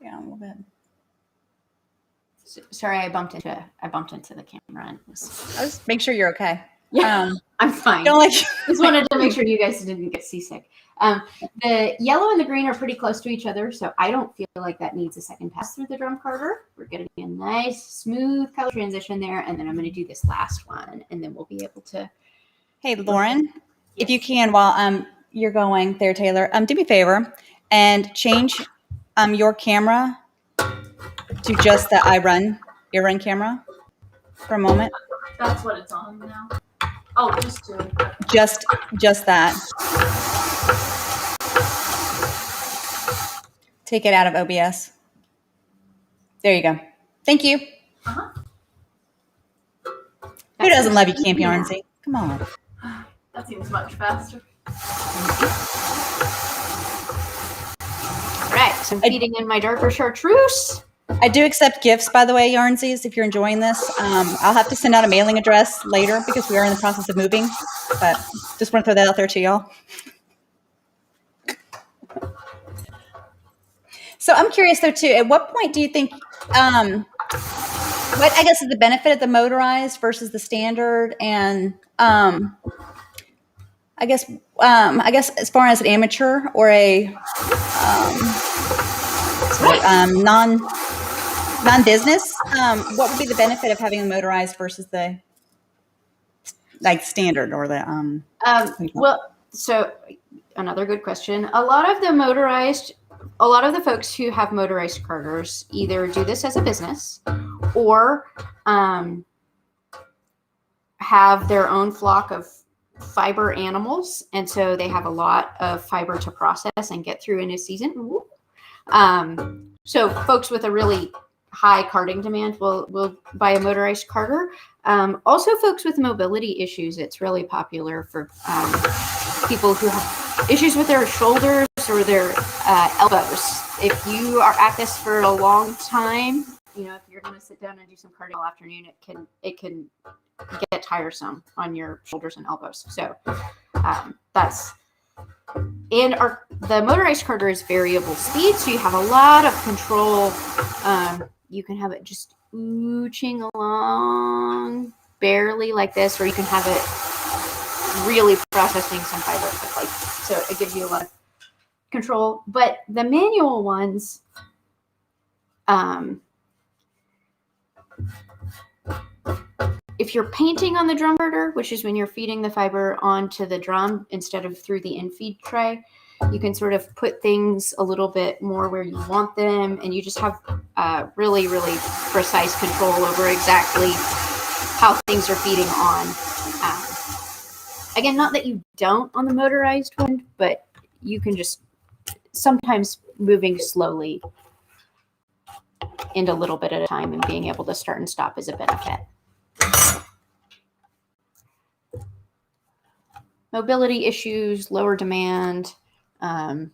Yeah, a little bit. Sorry, I bumped into the camera. And I'll just make sure you're okay. Yeah, I'm fine. Don't like. Just wanted to make sure you guys didn't get seasick. The yellow and the green are pretty close to each other, so I don't feel like that needs a second pass through the drum carder. We're getting a nice, smooth color transition there, and then I'm going to do this last one, and then we'll be able to. Hey, Lauren, if you can, while you're going there, Taylor, do me a favor and change your camera to just the ear run camera for a moment. That's what it's on now. Oh, just to. Just that. Take it out of OBS. There you go. Thank you. Uh-huh. Who doesn't love you, Camp Yarnsie? Come on. That seems much faster. All right, so I'm feeding in my darker chartreuse. I do accept gifts, by the way, Yarnsies, if you're enjoying this. I'll have to send out a mailing address later because we are in the process of moving. But just want to throw that out there to y'all. So I'm curious, though, too, at what point do you think, what I guess is the benefit of the motorized versus the standard? And I guess as far as an amateur or a non-business, what would be the benefit of having a motorized versus the standard or the Well, so another good question. A lot of the folks who have motorized carders either do this as a business or have their own flock of fiber animals, and so they have a lot of fiber to process and get through in a season. So folks with a really high carding demand will buy a motorized carder. Also, folks with mobility issues, it's really popular for people who have issues with their shoulders or their elbows. If you are at this for a long time, you know, if you're going to sit down and do some cardio all afternoon, it can get tiresome on your shoulders and elbows. So that's, and the motorized carder is variable speed, so you have a lot of control. You can have it just ooching along barely like this, or you can have it really processing some fiber quickly. So it gives you a lot of control. But the manual ones, if you're painting on the drum carder, which is when you're feeding the fiber onto the drum instead of through the infeed tray, you can sort of put things a little bit more where you want them, and you just have really, really precise control over exactly how things are feeding on. Again, not that you don't on the motorized one, but you can just sometimes moving slowly and a little bit at a time and being able to start and stop is a benefit. Mobility issues, lower demand, a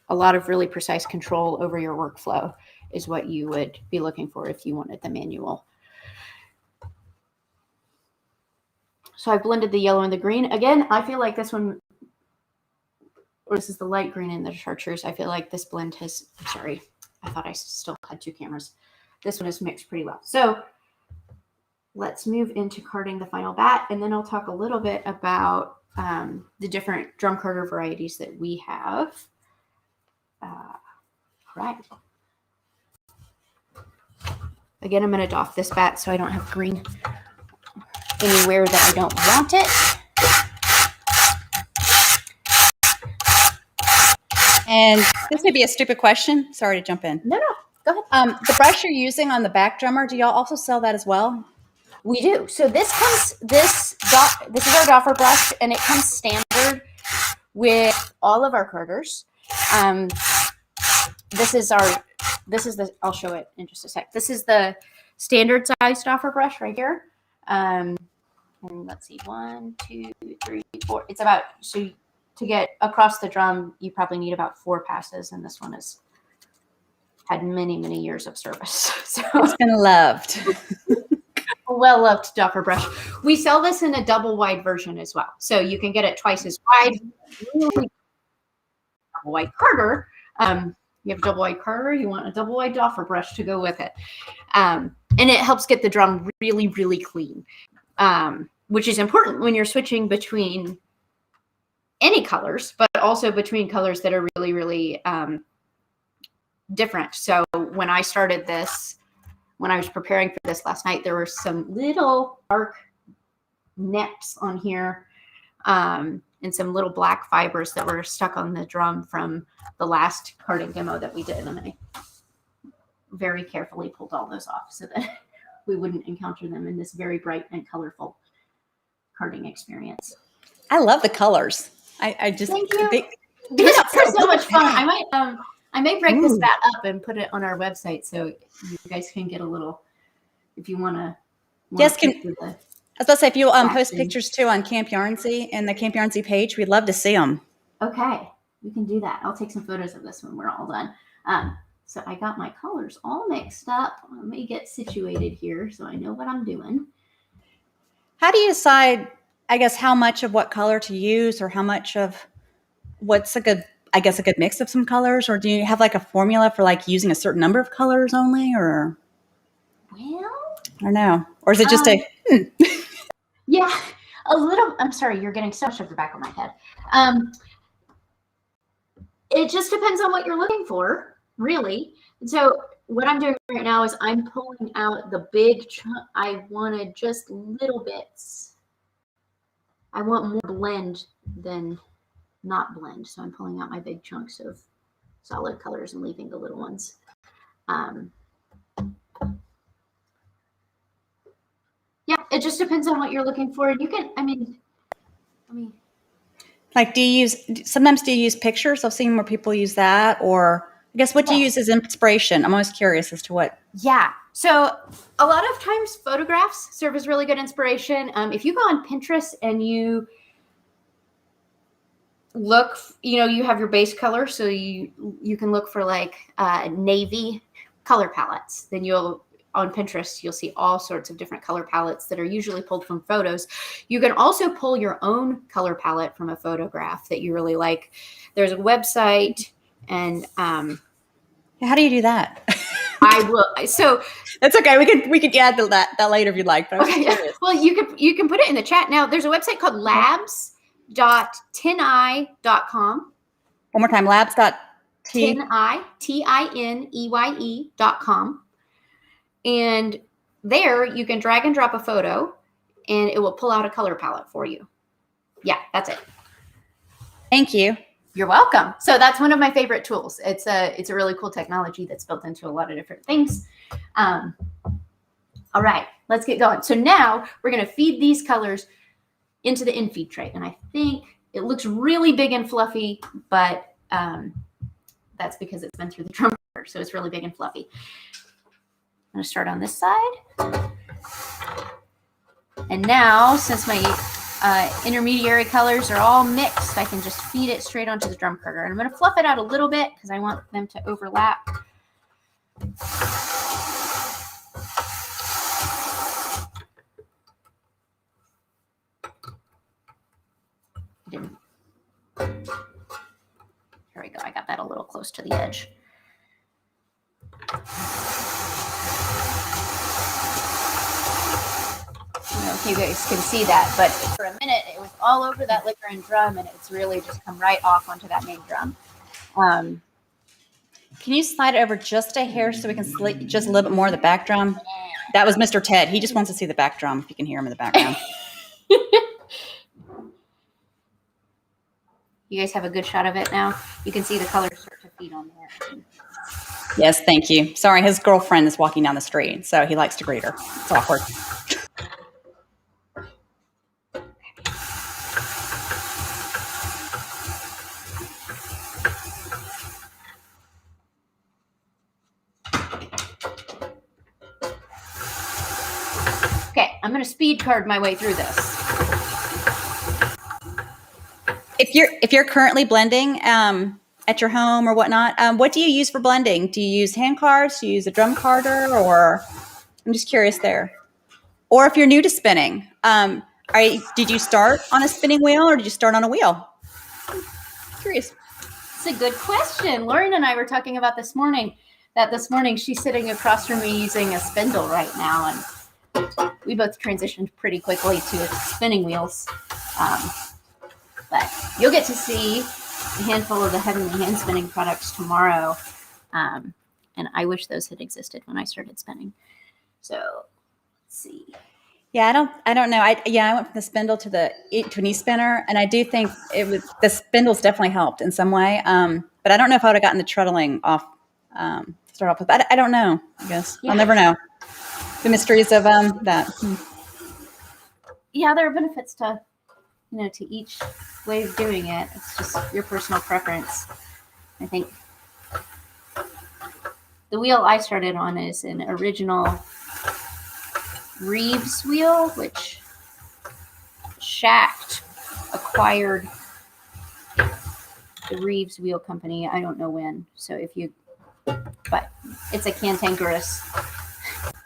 lot of really precise control over your workflow is what you would be looking for if you wanted the manual. So I blended the yellow and the green. Again, I feel like this one, or this is the light green in the chartreuse. I feel like this blend has, sorry, I thought I still had two cameras. This one is mixed pretty well. So let's move into carding the final bat, and then I'll talk a little bit about the different drum carder varieties that we have. Right. Again, I'm going to doff this bat so I don't have green anywhere that I don't want it. And this may be a stupid question. Sorry to jump in. No, go ahead. The brush you're using on the back drummer, do y'all also sell that as well? We do. So this is our doffer brush, and it comes standard with all of our carders. I'll show it in just a sec. This is the standard size doffer brush right here. And let's see, 1, 2, 3, 4. It's about, so to get across the drum, you probably need about 4 passes, and this one has had many, many years of service. So It's been loved. well-loved doffer brush. We sell this in a double wide version as well. So you can get it twice as wide. Really double wide carder. You have a double wide carder, you want a double wide doffer brush to go with it. And it helps get the drum really, really clean, which is important when you're switching between any colors, but also between colors that are really, really different. So when I started this, when I was preparing for this last night, there were some little dark nets on here and some little black fibers that were stuck on the drum from the last carding demo that we did. And I very carefully pulled all those off so that we wouldn't encounter them in this very bright and colorful carding experience. I love the colors. I just Thank you. They're They're so much fun. I may break this bat up and put it on our website so you guys can get a little, if you want to. Yes, I was about to say, if you post Action. pictures too on Camp Yarnsie and the Camp Yarnsie page, we'd love to see them. Okay, we can do that. I'll take some photos of this when we're all done. So I got my colors all mixed up. Let me get situated here so I know what I'm doing. How do you decide, I guess, how much of what color to use, or how much of what's a good mix of some colors? Or do you have like a formula for like using a certain number of colors only, or? Well, I don't know. Or is it just yeah, a little. I'm sorry, you're getting so much of the back of my head. It just depends on what you're looking for, really. So what I'm doing right now is I'm pulling out the big chunk. I wanted just little bits. I want more blend than not blend. So I'm pulling out my big chunks of solid colors and leaving the little ones. Yeah, it just depends on what you're looking for. You can, I mean, like, do you use pictures? I've seen more people use that, or I guess what do you use as inspiration? I'm always curious as to what. Yeah, So a lot of times photographs serve as really good inspiration. If you go on Pinterest and you look, you have your base color, so you can look for like navy color palettes. Then on Pinterest, you'll see all sorts of different color palettes that are usually pulled from photos. You can also pull your own color palette from a photograph that you really like. There's a website, and How do you do that? I will. So That's okay. We could add that later if you'd like. But I was okay, curious. well, you can put it in the chat now. There's a website called labs.tineye.com. One more time, labs.t. Tineye, TINEYE.com. And there you can drag and drop a photo and it will pull out a color palette for you. Yeah, that's it. Thank you. You're welcome. So that's one of my favorite tools. It's a really cool technology that's built into a lot of different things. All right, let's get going. So now we're going to feed these colors into the infeed tray. And I think it looks really big and fluffy, but that's because it's been through the drum cutter. So it's really big and fluffy. I'm going to start on this side. And now, since my intermediary colors are all mixed, I can just feed it straight onto the drum cutter. And I'm going to fluff it out a little bit because I want them to overlap. Here we go. I got that a little close to the edge. I don't know if you guys can see that, but for a minute it was all over that liquor and drum, and it's really just come right off onto that main drum. Can you slide it over just a hair so we can just a little bit more of the back drum? That was Mr. Ted. He just wants to see the back drum, if you can hear him in the background. You guys have a good shot of it now? You can see the colors start to feed on there. Yes, thank you. Sorry, his girlfriend is walking down the street, so he likes to greet her. It's awkward. Okay, I'm going to speed card my way through this. If you're currently blending at your home or whatnot, what do you use for blending? Do you use hand cards? Do you use a drum carder? Or I'm just curious there. Or if you're new to spinning, did you start on a spinning wheel or did you start on a wheel? Curious. It's a good question. Lauren and I were talking about this morning. She's sitting across from me using a spindle right now, and we both transitioned pretty quickly to spinning wheels. But you'll get to see a handful of the Heavenly Hand Spinning products tomorrow. And I wish those had existed when I started spinning. So let's see. Yeah, I don't know. I went from the spindle to an e-spinner, and I do think the spindles definitely helped in some way. But I don't know if I would have gotten the treadling off to start off with. I don't know. I guess I'll never know the mysteries of that. Yeah, there are benefits to each way of doing it. It's just your personal preference. I think the wheel I started on is an original Reeves wheel, which Shacked acquired the Reeves wheel company. I don't know when. So but it's a cantankerous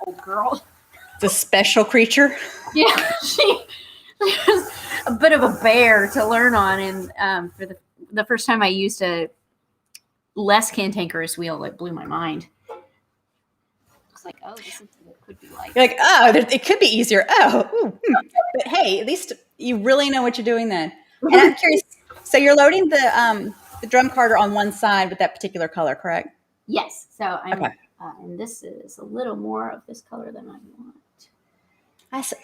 old girl. It's a special creature. Yeah, she was a bit of a bear to learn on, and for the first time I used a less cantankerous wheel, it blew my mind. It's like, oh, this is what it could be like. You're like, oh, it could be easier. Oh, but hey, at least you really know what you're doing then. And I'm curious. So you're loading the drum carder on one side with that particular color, correct? Yes. So I'm, okay. And this is a little more of this color than I want.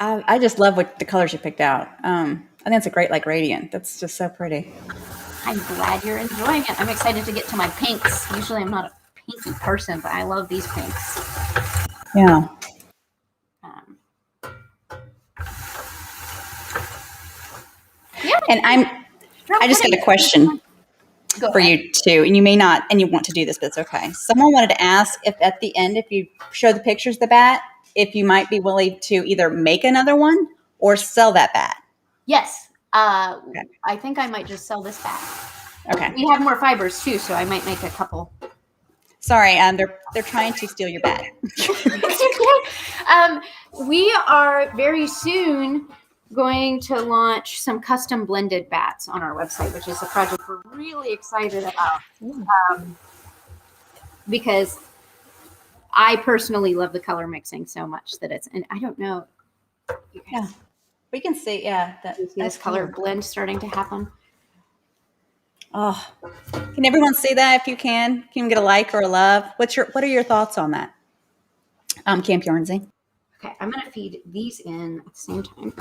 I just love what the colors you picked out. I think it's a great gradient. That's just so pretty. I'm glad you're enjoying it. I'm excited to get to my pinks. Usually I'm not a pinky person, but I love these pinks. Yeah. Yeah. And I just got a question. for you too. And you may not, and you want to do this, but it's okay. Someone wanted to ask if at the end, if you show the pictures of the bat, if you might be willing to either make another one or sell that bat. Yes. I think I might just sell this bat. Okay. We have more fibers too, so I might make a couple. Sorry, they're trying to steal your bat. We are very soon going to launch some custom blended bats on our website, which is a project we're really excited about. Because I personally love the color mixing so much that and I don't know. Yeah, we can see. Yeah, this color blend starting to happen. Oh, can everyone see that? If you can you get a like or a love? What are your thoughts on that? Camp Yarnsie. Okay, I'm gonna feed these in at the same time.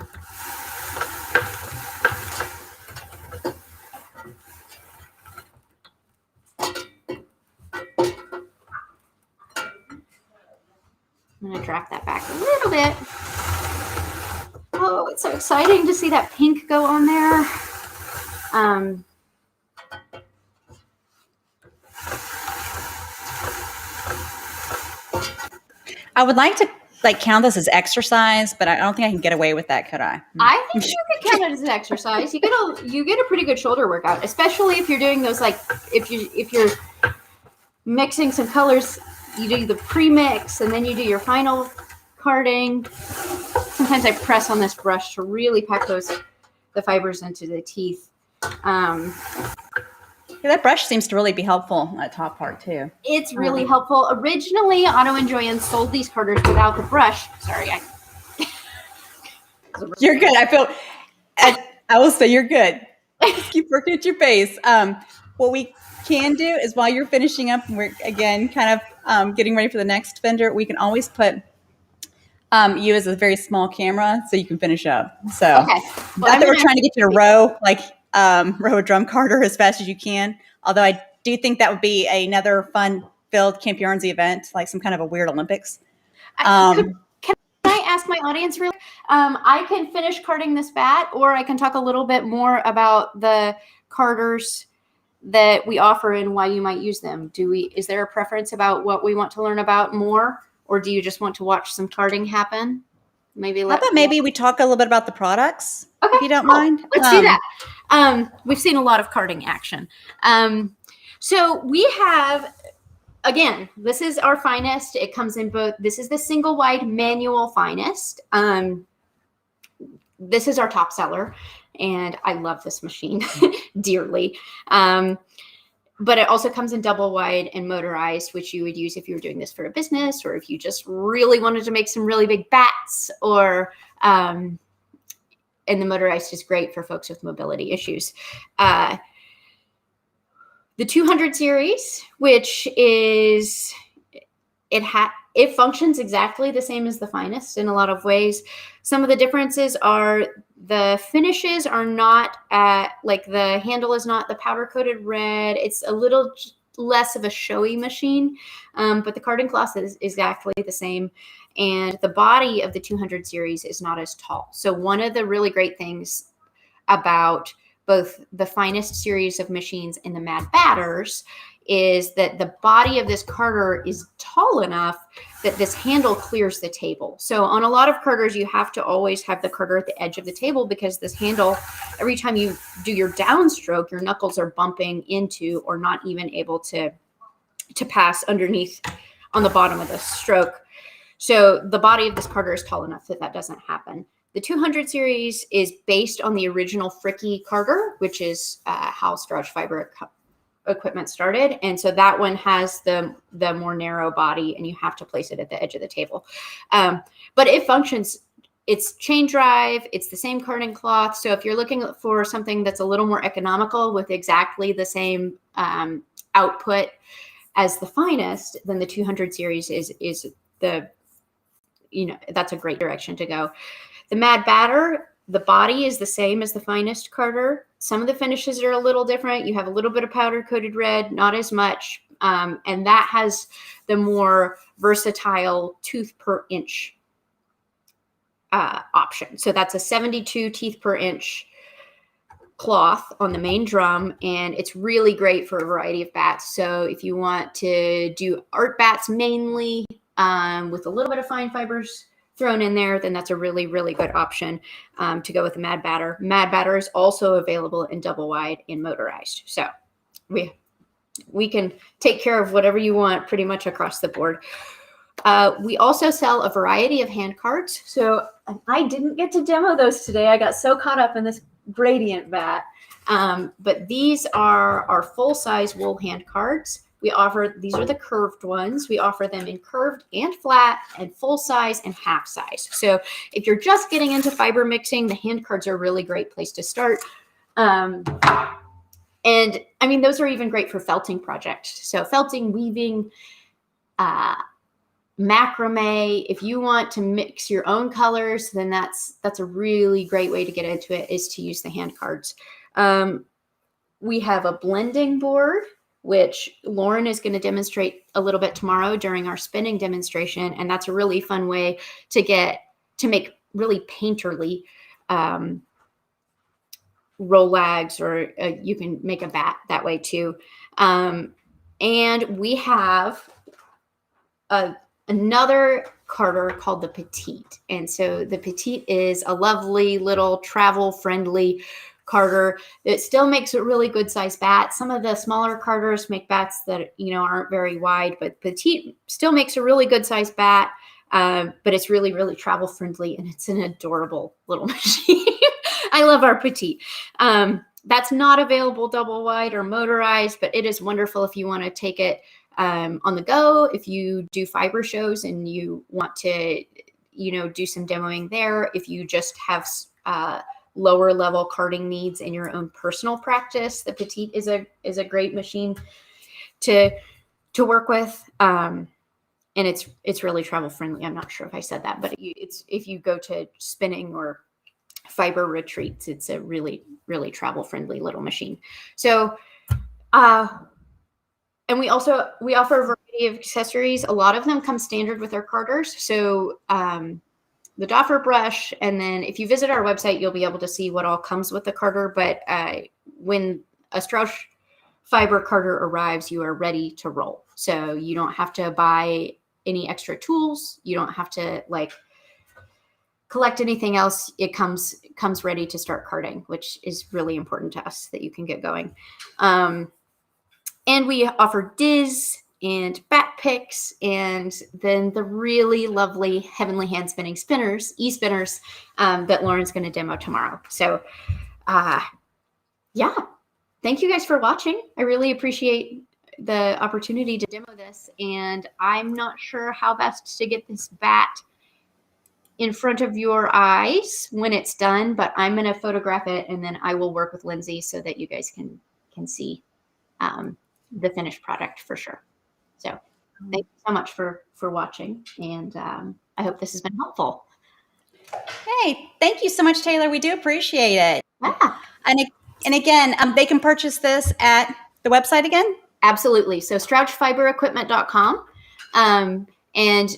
I'm gonna drop that back a little bit. Oh, it's so exciting to see that pink go on there. I would like to count this as exercise, but I don't think I can get away with that, could I? I think you could count it as an exercise. You get a pretty good shoulder workout, especially if you're doing those if you're mixing some colors, you do the pre-mix and then you do your final carding. Sometimes I press on this brush to really pack the fibers into the teeth. Yeah, that brush seems to really be helpful, that top part too. It's really helpful. Originally, Auto Enjoyance sold these carders without the brush. Sorry. You're good. I will say you're good. Just keep working at your pace. What we can do is while you're finishing up, and we're again kind of getting ready for the next vendor, we can always put you as a very small camera so you can finish up. So okay. Not that we're trying to get you to row a drum carder as fast as you can. Although I do think that would be another fun-filled Camp Yarnsie event, like some kind of a weird Olympics. Can I ask my audience really? I can finish carding this bat, or I can talk a little bit more about the carders that we offer and why you might use them. Is there a preference about what we want to learn about more, or do you just want to watch some carding happen? Maybe we talk a little bit about the products, okay, if you don't mind. Let's do that. We've seen a lot of carding action. So we have, again, this is our finest. It comes in both. This is the single wide manual finest. This is our top seller, and I love this machine dearly. But it also comes in double wide and motorized, which you would use if you were doing this for a business, or if you just really wanted to make some really big bats, or and the motorized is great for folks with mobility issues. The 200 series, which is, it functions exactly the same as the finest in a lot of ways. Some of the differences are the finishes are not the handle is not the powder coated red. It's a little less of a showy machine, but the carding cloth is exactly the same. And the body of the 200 series is not as tall. So one of the really great things about both the finest series of machines and the Mad Batters is that the body of this carder is tall enough that this handle clears the table. So on a lot of carders, you have to always have the carder at the edge of the table, because this handle, every time you do your downstroke, your knuckles are bumping into or not even able to pass underneath on the bottom of the stroke. So the body of this carder is tall enough that doesn't happen. The 200 series is based on the original Fricky carder, which is how Stretch Fiber equipment started. And so that one has the more narrow body, and you have to place it at the edge of the table. But it functions. It's chain drive. It's the same carding cloth. So if you're looking for something that's a little more economical with exactly the same output as the finest, then the 200 series is that's a great direction to go. The Mad Batter, the body is the same as the finest carder. Some of the finishes are a little different. You have a little bit of powder coated red, not as much. And that has the more versatile tooth per inch option. So that's a 72 teeth per inch cloth on the main drum, and it's really great for a variety of bats. So if you want to do art bats mainly with a little bit of fine fibers thrown in there, then that's a really, really good option to go with the Mad Batter. Mad Batter is also available in double wide and motorized. So we can take care of whatever you want pretty much across the board. We also sell a variety of hand cards. So I didn't get to demo those today. I got so caught up in this gradient bat. But these are our full-size wool hand cards. These are the curved ones. We offer them in curved and flat and full size and half size. So if you're just getting into fiber mixing, the hand cards are a really great place to start. And I mean, those are even great for felting projects. So felting, weaving, macrame. If you want to mix your own colors, then that's a really great way to get into it, is to use the hand cards. We have a blending board, which Lauren is going to demonstrate a little bit tomorrow during our spinning demonstration. And that's a really fun way to make really painterly rollags, or you can make a bat that way too. And we have another carder called the Petite. And so the Petite is a lovely little travel friendly carder. It still makes a really good size bat. Some of the smaller carders make bats that, aren't very wide, but Petite still makes a really good size bat. But it's really, really travel friendly, and it's an adorable little machine. I love our Petite. That's not available double wide or motorized, but it is wonderful if you want to take it on the go. If you do fiber shows and you want to, do some demoing there. If you just have lower level carding needs in your own personal practice, the Petite is a great machine to work with. And it's really travel friendly. I'm not sure if I said that, but if you go to spinning or fiber retreats, it's a really, really travel friendly little machine. So, and we offer a variety of accessories. A lot of them come standard with our carders. So the Doffer brush, and then if you visit our website, you'll be able to see what all comes with the carder. But when a Strauss fiber carder arrives, you are ready to roll. So you don't have to buy any extra tools. You don't have to collect anything else. It comes ready to start carding, which is really important to us, that you can get going. And we offer Diz and bat picks, and then the really lovely Heavenly Hand Spinning spinners, e-spinners, that Lauren's going to demo tomorrow. So yeah, thank you guys for watching. I really appreciate the opportunity to demo this, and I'm not sure how best to get this bat in front of your eyes when it's done, but I'm going to photograph it, and then I will work with Lindsay so that you guys can see the finished product for sure. So thank you so much for watching, and I hope this has been helpful. Hey, thank you so much, Taylor. We do appreciate it. Yeah. And again, they can purchase this at the website again? Absolutely. So StrouchFiberEquipment.com, and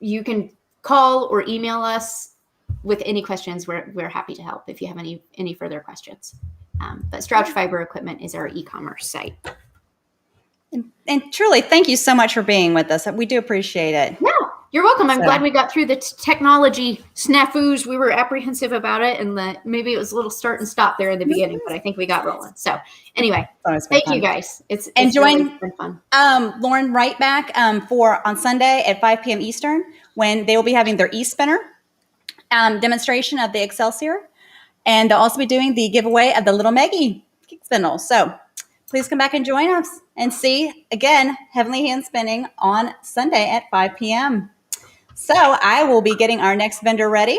you can call or email us with any questions. We're happy to help if you have any further questions. But Strouch Fiber Equipment is our e-commerce site. And truly, thank you so much for being with us. We do appreciate it. Yeah, you're welcome. I'm glad we got through the technology snafus. We were apprehensive about it, and maybe it was a little start and stop there in the beginning, but I think we got rolling. So anyway, thank you guys. It's join really been fun. Lauren right back on Sunday at 5 p.m. Eastern, when they will be having their e-spinner demonstration of the Excelsior. And they'll also be doing the giveaway of the Little Maggie Spindle. So please come back and join us and see, again, Heavenly Hand Spinning on Sunday at 5 p.m. So I will be getting our next vendor ready.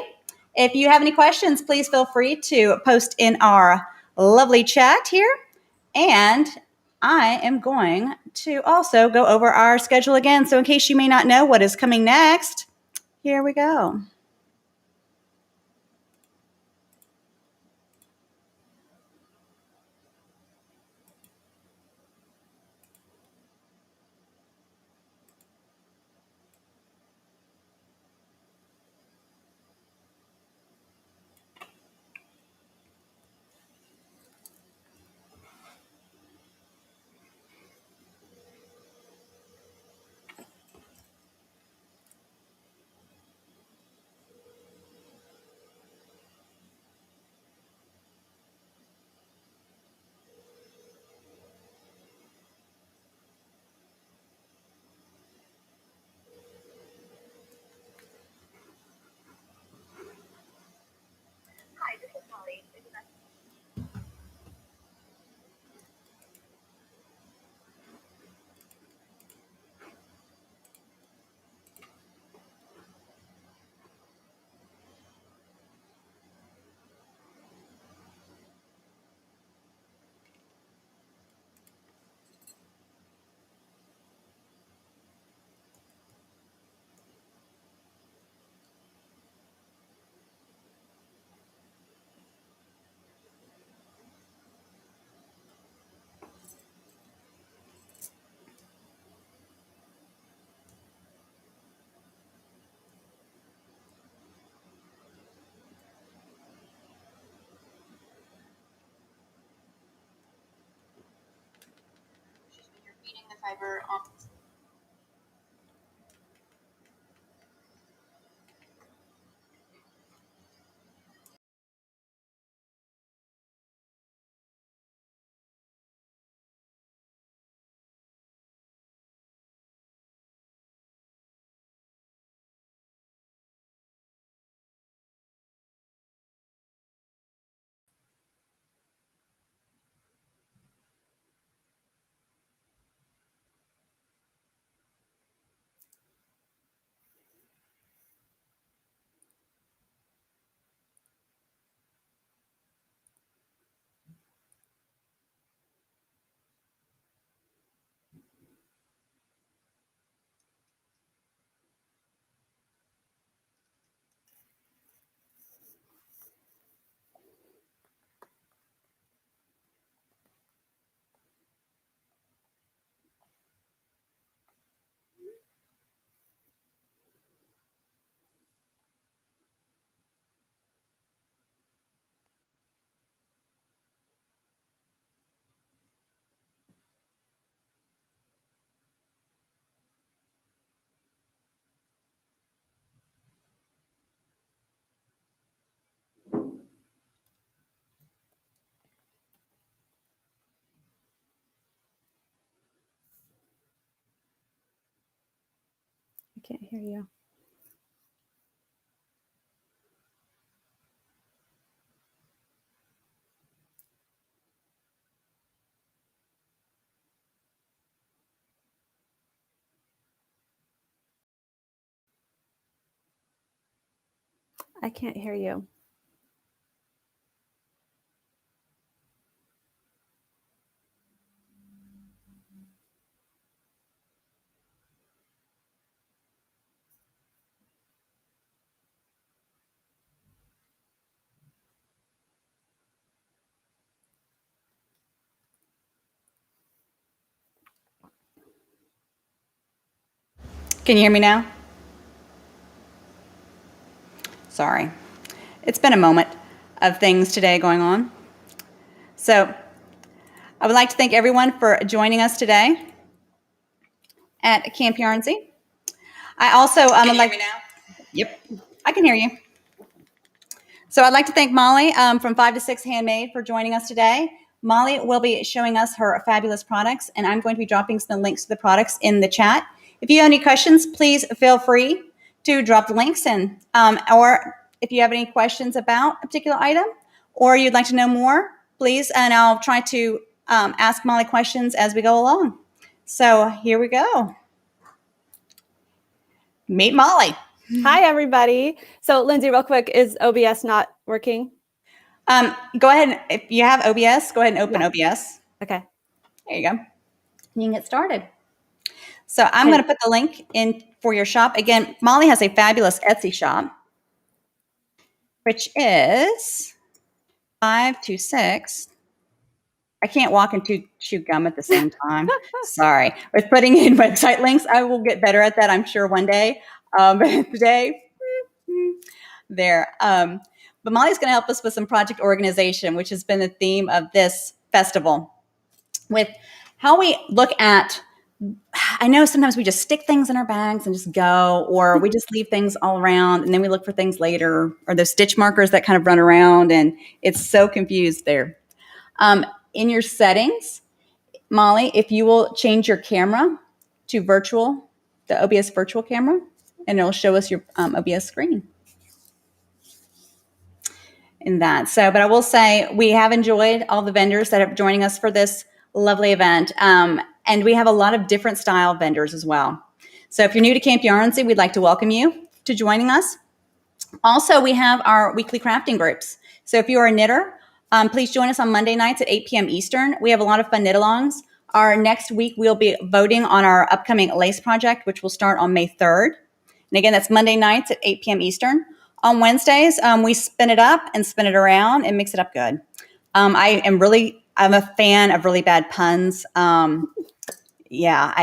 If you have any questions, please feel free to post in our lovely chat here. And I am going to also go over our schedule again. So in case you may not know what is coming next, here we go. fiber on. I can't hear you. I can't hear you. Can you hear me now? Sorry. It's been a moment of things today going on. So I would like to thank everyone for joining us today at Camp Yarnsie. I also would like. Hear me now? Yep, I can hear you. So I'd like to thank Molly from 5 to 6 Handmade for joining us today. Molly will be showing us her fabulous products, and I'm going to be dropping some links to the products in the chat. If you have any questions, please feel free to drop the links in, or if you have any questions about a particular item, or you'd like to know more, please, and I'll try to ask Molly questions as we go along. So here we go. Meet Molly. Hi, everybody. So, Lindsay, real quick, is OBS not working? Go ahead. If you have OBS, go ahead and open OBS. Okay. There you go. You can get started. So I'm going to put the link in for your shop. Again, Molly has a fabulous Etsy shop, which is 526. I can't walk and chew gum at the same time. Sorry. With putting in website links, I will get better at that, I'm sure, one day. But today, there. But Molly's going to help us with some project organization, which has been the theme of this festival. With how we look at, I know sometimes we just stick things in our bags and just go, or we just leave things all around and then we look for things later, or those stitch markers that kind of run around, and it's so confused there. In your settings, Molly, if you will change your camera to virtual, the OBS virtual camera, and it'll show us your OBS screen. In that. So, but I will say we have enjoyed all the vendors that are joining us for this lovely event. And we have a lot of different style vendors as well. So if you're new to Camp Yarnsie, we'd like to welcome you to joining us. Also, we have our weekly crafting groups. So if you are a knitter, please join us on Monday nights at 8 p.m. Eastern. We have a lot of fun knit-alongs. Our next week, we'll be voting on our upcoming lace project, which will start on May 3rd. And again, that's Monday nights at 8 p.m. Eastern. On Wednesdays, we spin it up and spin it around and mix it up good. I'm a fan of really bad puns. Yeah,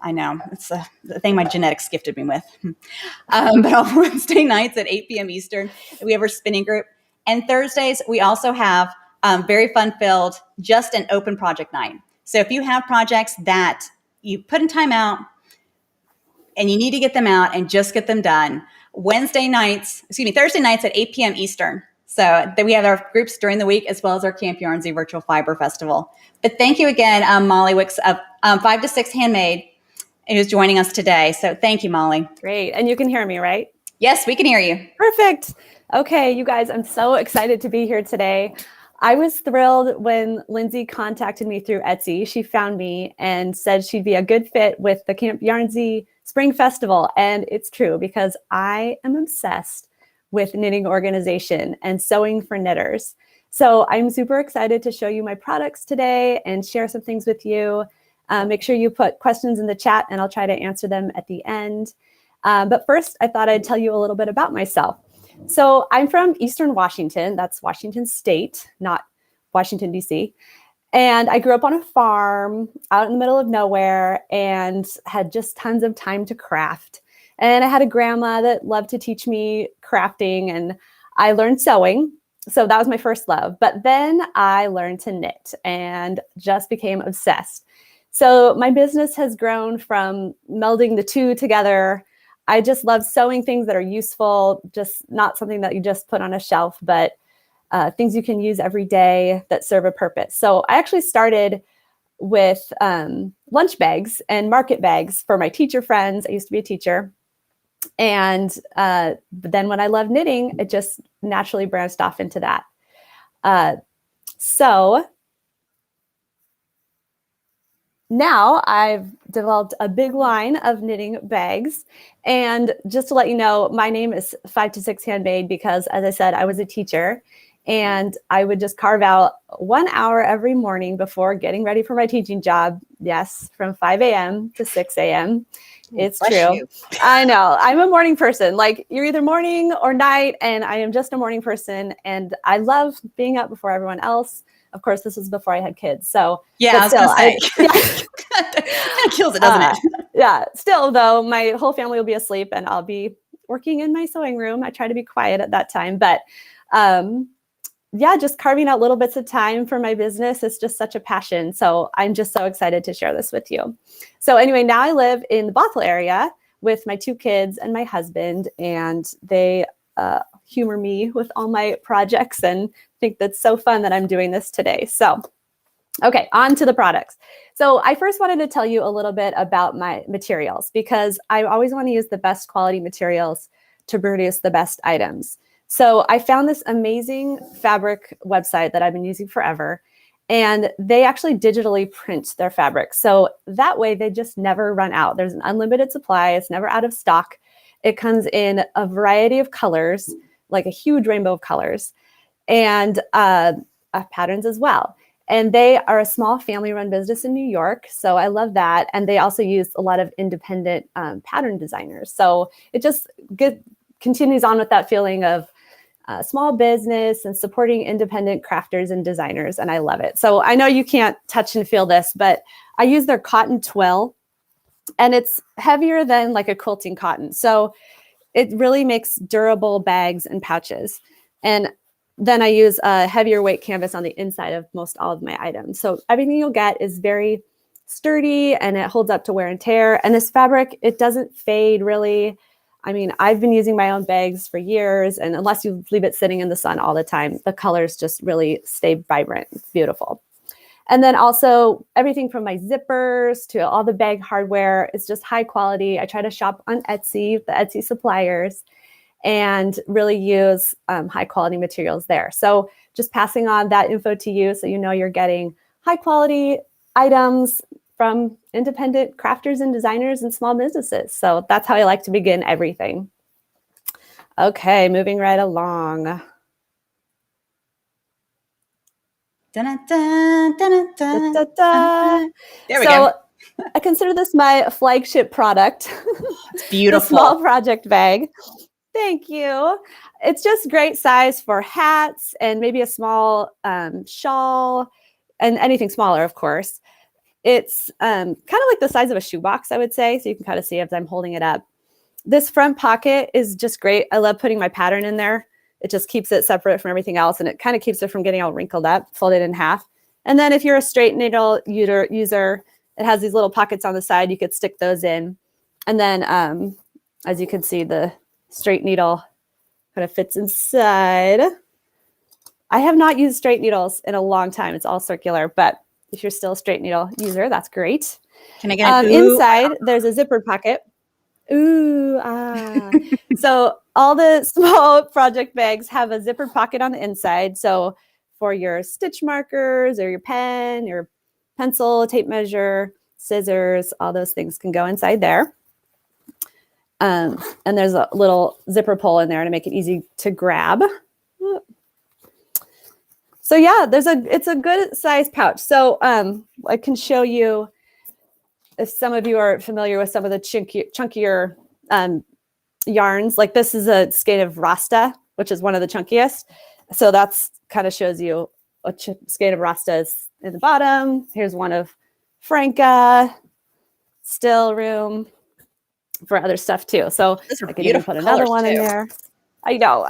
I know. It's the thing my genetics gifted me with. But on Wednesday nights at 8 p.m. Eastern, we have our spinning group. And Thursdays, we also have very fun-filled, just an open project night. So if you have projects that you put in time out and you need to get them out and just get them done. Thursday nights at 8 p.m. Eastern. So we have our groups during the week as well as our Camp Yarnsie Virtual Fiber Festival. But thank you again, Molly Wicks of 5 to 6 Handmade, who's joining us today. So thank you, Molly. Great. And you can hear me, right? Yes, we can hear you. Perfect. Okay, you guys, I'm so excited to be here today. I was thrilled when Lindsay contacted me through Etsy. She found me and said she'd be a good fit with the Camp Yarnsie Spring Festival. And it's true because I am obsessed with knitting organization and sewing for knitters. So I'm super excited to show you my products today and share some things with you. Make sure you put questions in the chat and I'll try to answer them at the end. But first, I thought I'd tell you a little bit about myself. So I'm from Eastern Washington. That's Washington State, not Washington, D.C. And I grew up on a farm out in the middle of nowhere and had just tons of time to craft. And I had a grandma that loved to teach me crafting, and I learned sewing. So that was my first love. But then I learned to knit and just became obsessed. So my business has grown from melding the two together. I just love sewing things that are useful, just not something that you just put on a shelf, but things you can use every day that serve a purpose. So I actually started with lunch bags and market bags for my teacher friends. I used to be a teacher. And but then when I loved knitting, it just naturally branched off into that. So now I've developed a big line of knitting bags. And just to let you know, my name is 5 to 6 Handmade because, as I said, I was a teacher. And I would just carve out 1 hour every morning before getting ready for my teaching job. Yes, from 5 a.m. to 6 a.m. It's true. You. I know. I'm a morning person. Like, you're either morning or night, and I am just a morning person. And I love being up before everyone else. Of course, this was before I had kids. So yeah, I was still, gonna say. That kills it, doesn't it? Yeah. Still, though, my whole family will be asleep, and I'll be working in my sewing room. I try to be quiet at that time, but yeah, just carving out little bits of time for my business is just such a passion. So I'm just so excited to share this with you. So anyway, now I live in the Bothell area with my 2 kids and my husband, and they humor me with all my projects and think that's so fun that I'm doing this today. So, okay, on to the products. So I first wanted to tell you a little bit about my materials because I always want to use the best quality materials to produce the best items. So I found this amazing fabric website that I've been using forever, and they actually digitally print their fabric. So that way they just never run out. There's an unlimited supply. It's never out of stock. It comes in a variety of colors, like a huge rainbow of colors, and patterns as well. And they are a small family-run business in New York. So I love that. And they also use a lot of independent pattern designers. So it just continues on with that feeling of small business and supporting independent crafters and designers. And I love it. So I know you can't touch and feel this, but I use their cotton twill, and it's heavier than like a quilting cotton. So it really makes durable bags and pouches. And then I use a heavier weight canvas on the inside of most all of my items. So everything you'll get is very sturdy and it holds up to wear and tear. And this fabric, it doesn't fade really. I mean, I've been using my own bags for years, and unless you leave it sitting in the sun all the time, the colors just really stay vibrant. It's beautiful. And then also everything from my zippers to all the bag hardware, it's just high quality. I try to shop on Etsy, the Etsy suppliers, and really use high quality materials there. So just passing on that info to you so you know you're getting high quality items from independent crafters and designers and small businesses. So that's how I like to begin everything. Okay, moving right along. Dun, dun, dun, dun, Da, da, da. There we go. I consider this my flagship product. It's beautiful. The small project bag. Thank you. It's just great size for hats and maybe a small shawl and anything smaller, of course. It's kind of like the size of a shoebox, I would say. So you can kind of see as I'm holding it up. This front pocket is just great. I love putting my pattern in there. It just keeps it separate from everything else. And it kind of keeps it from getting all wrinkled up, folded in half. And then if you're a straight needle user, It has these little pockets on the side. You could stick those in. And then as you can see, the straight needle kind of fits inside. I have not used straight needles in a long time. It's all circular, but if you're still a straight needle user, that's great. Can I get inside, there's a zippered pocket. Ooh, ah. So all the small project bags have a zippered pocket on the inside. So for your stitch markers or your pen, your pencil, tape measure, scissors, all those things can go inside there. And there's a little zipper pull in there to make it easy to grab. So yeah, it's a good size pouch. So I can show you, if some of you are familiar with some of the chunkier yarns, like this is a skein of Rasta, which is one of the chunkiest. So that's kind of shows you a skein of Rasta is in the bottom. Here's one of Franca, still room for other stuff too. So I can even put another one in there. I know.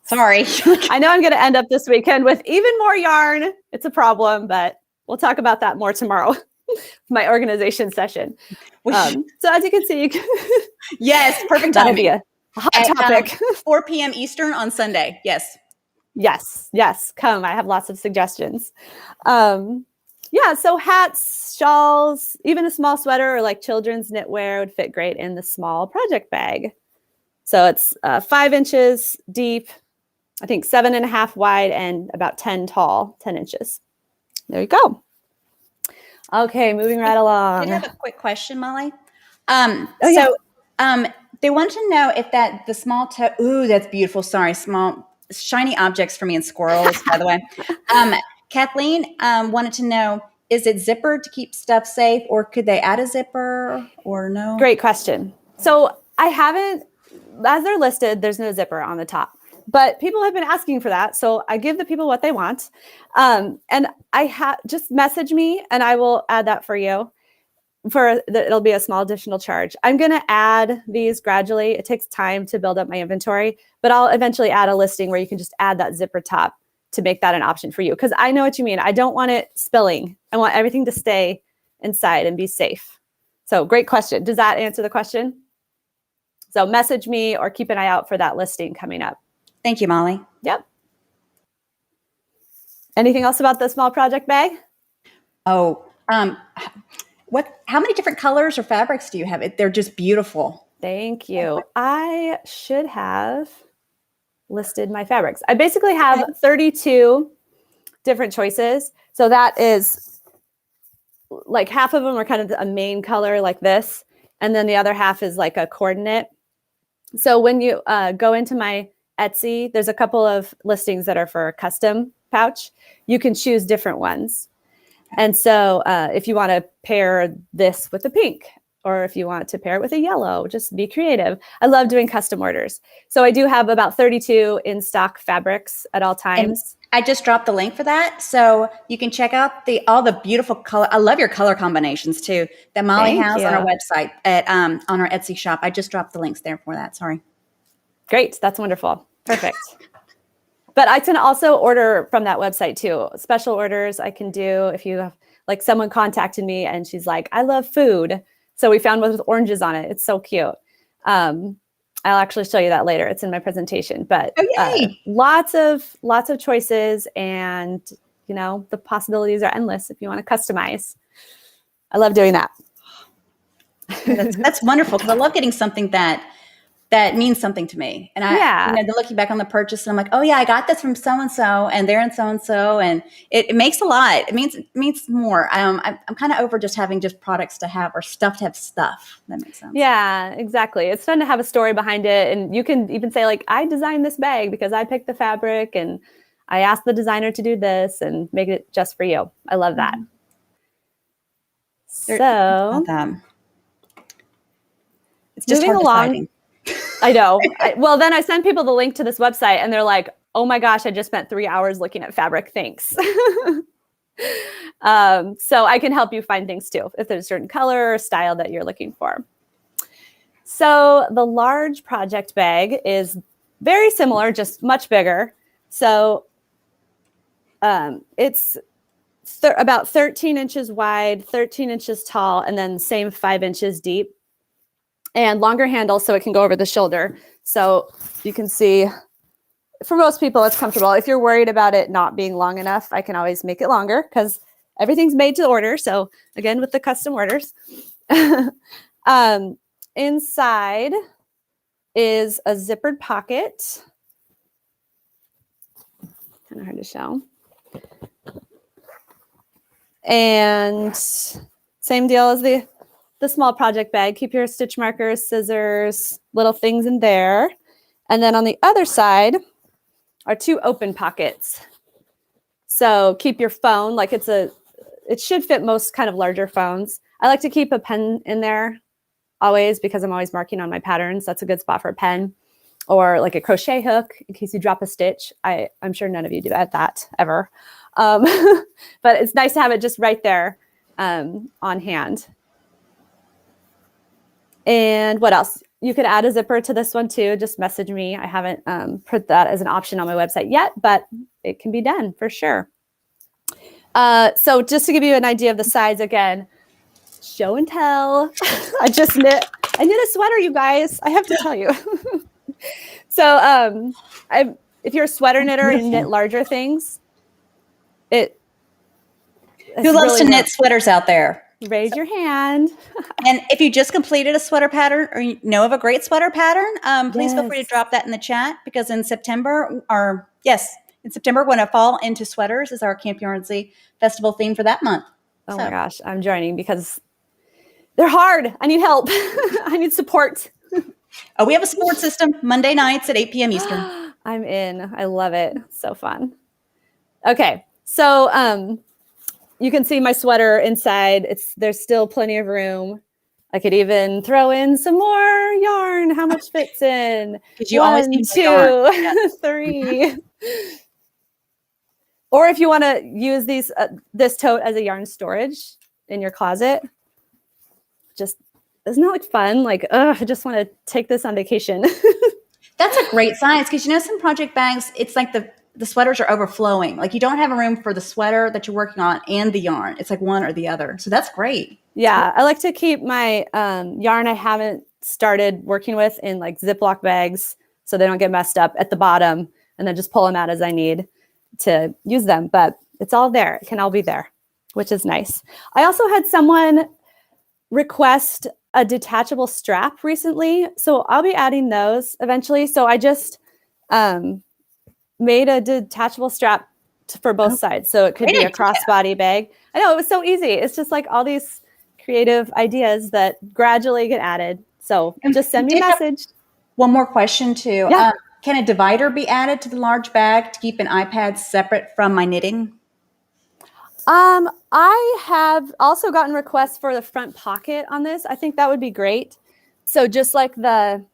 Sorry. I know I'm going to end up this weekend with even more yarn. It's a problem, but we'll talk about that more tomorrow. My organization session. So as you can see, yes, perfect that'll timing. be a hot topic. 4 p.m. Eastern on Sunday. Yes. Yes. Come. I have lots of suggestions. Yeah. So hats, shawls, even a small sweater or like children's knitwear would fit great in the small project bag. So it's 5 inches deep, I think 7.5 wide and about 10 tall, 10 inches. There you go. Okay, moving right along. I did have a quick question, Molly. They want to know if the small toe. Ooh, that's beautiful. Sorry, small shiny objects for me and squirrels. By the way, Kathleen wanted to know: is it zippered to keep stuff safe, or could they add a zipper, or no? Great question. So I haven't, as they're listed, there's no zipper on the top. But people have been asking for that. So I give the people what they want. And just message me and I will add that for you. It'll be a small additional charge. I'm going to add these gradually. It takes time to build up my inventory, but I'll eventually add a listing where you can just add that zipper top to make that an option for you. Because I know what you mean. I don't want it spilling. I want everything to stay inside and be safe. So great question. Does that answer the question? So message me or keep an eye out for that listing coming up. Thank you, Molly. Yep. Anything else about the small project bag? Oh, how many different colors or fabrics do you have? They're just beautiful. Thank you. I should have listed my fabrics. I basically have 32 different choices. So that is like half of them are kind of a main color like this. And then the other half is like a coordinate. So when you go into my Etsy, there's a couple of listings that are for a custom pouch. You can choose different ones. And so if you want to pair this with a pink, or if you want to pair it with a yellow, just be creative. I love doing custom orders. So I do have about 32 in stock fabrics at all times. And I just dropped the link for that. So you can check out all the beautiful color. I love your color combinations too that Molly has on our website on our Etsy shop. I just dropped the links there for that. Sorry. Great. That's wonderful. Perfect. But I can also order from that website too. Special orders I can do if you have, like someone contacted me and she's like, I love food. So we found one with oranges on it. It's so cute. I'll actually show you that later. It's in my presentation, but lots of choices and the possibilities are endless if you want to customize. I love doing that. That's wonderful because I love getting something that means something to me. And then looking back on the purchase, and I'm like, oh yeah, I got this from so-and-so and they're in so-and-so. And it makes a lot. It means more. I'm kind of over just having just products to have or stuff to have stuff. That makes sense. Yeah, exactly. It's fun to have a story behind it. And you can even say like, I designed this bag because I picked the fabric and I asked the designer to do this and make it just for you. I love that. So it's just moving along. Deciding. I know. Then I send people the link to this website and they're like, oh my gosh, I just spent 3 hours looking at fabric. Thanks. So I can help you find things too, if there's a certain color or style that you're looking for. So the large project bag is very similar, just much bigger. So it's about 13 inches wide, 13 inches tall, and then same 5 inches deep. And longer handle so it can go over the shoulder. So you can see, for most people, it's comfortable. If you're worried about it not being long enough, I can always make it longer because everything's made to order. So again, with the custom orders. Inside is a zippered pocket. Kind of hard to show. And same deal as the small project bag. Keep your stitch markers, scissors, little things in there. And then on the other side are 2 open pockets. So keep your phone, like it should fit most kind of larger phones. I like to keep a pen in there always because I'm always marking on my patterns. That's a good spot for a pen, or like a crochet hook in case you drop a stitch. I'm sure none of you do that ever. But it's nice to have it just right there on hand. And what else? You could add a zipper to this one too. Just message me. I haven't put that as an option on my website yet, but it can be done for sure. So just to give you an idea of the size again, show and tell. I knit a sweater, you guys. I have to tell you. So if you're a sweater knitter and knit larger things, who loves to knit sweaters out there? Raise your hand. And if you just completed a sweater pattern or you know of a great sweater pattern, please feel free to drop that in the chat, because in September, we're going to fall into sweaters as our Camp Yarnsie festival theme for that month. Oh my gosh, I'm joining because they're hard. I need help. I need support. Oh, we have a support system Monday nights at 8 p.m. Eastern. I'm in. I love it. So fun. Okay, so you can see my sweater inside. There's still plenty of room. I could even throw in some more yarn. How much fits in? Because you 1, 2, 3. Or if you want to use this tote as a yarn storage in your closet, isn't that like fun? Like, I just want to take this on vacation. That's a great size, because some project bags, it's like the sweaters are overflowing. Like you don't have a room for the sweater that you're working on and the yarn. It's like one or the other. So that's great. Yeah, I like to keep my yarn I haven't started working with in like Ziploc bags so they don't get messed up at the bottom, and then just pull them out as I need to use them. But it's all there. It can all be there, which is nice. I also had someone request a detachable strap recently, so I'll be adding those eventually. So I just made a detachable strap for both sides, so it could be a crossbody bag. I know, it was so easy. It's just like all these creative ideas that gradually get added. So just send me a message. One more question too. Yeah. Can a divider be added to the large bag to keep an iPad separate from my knitting? I have also gotten requests for the front pocket on this. I think that would be great. So just like the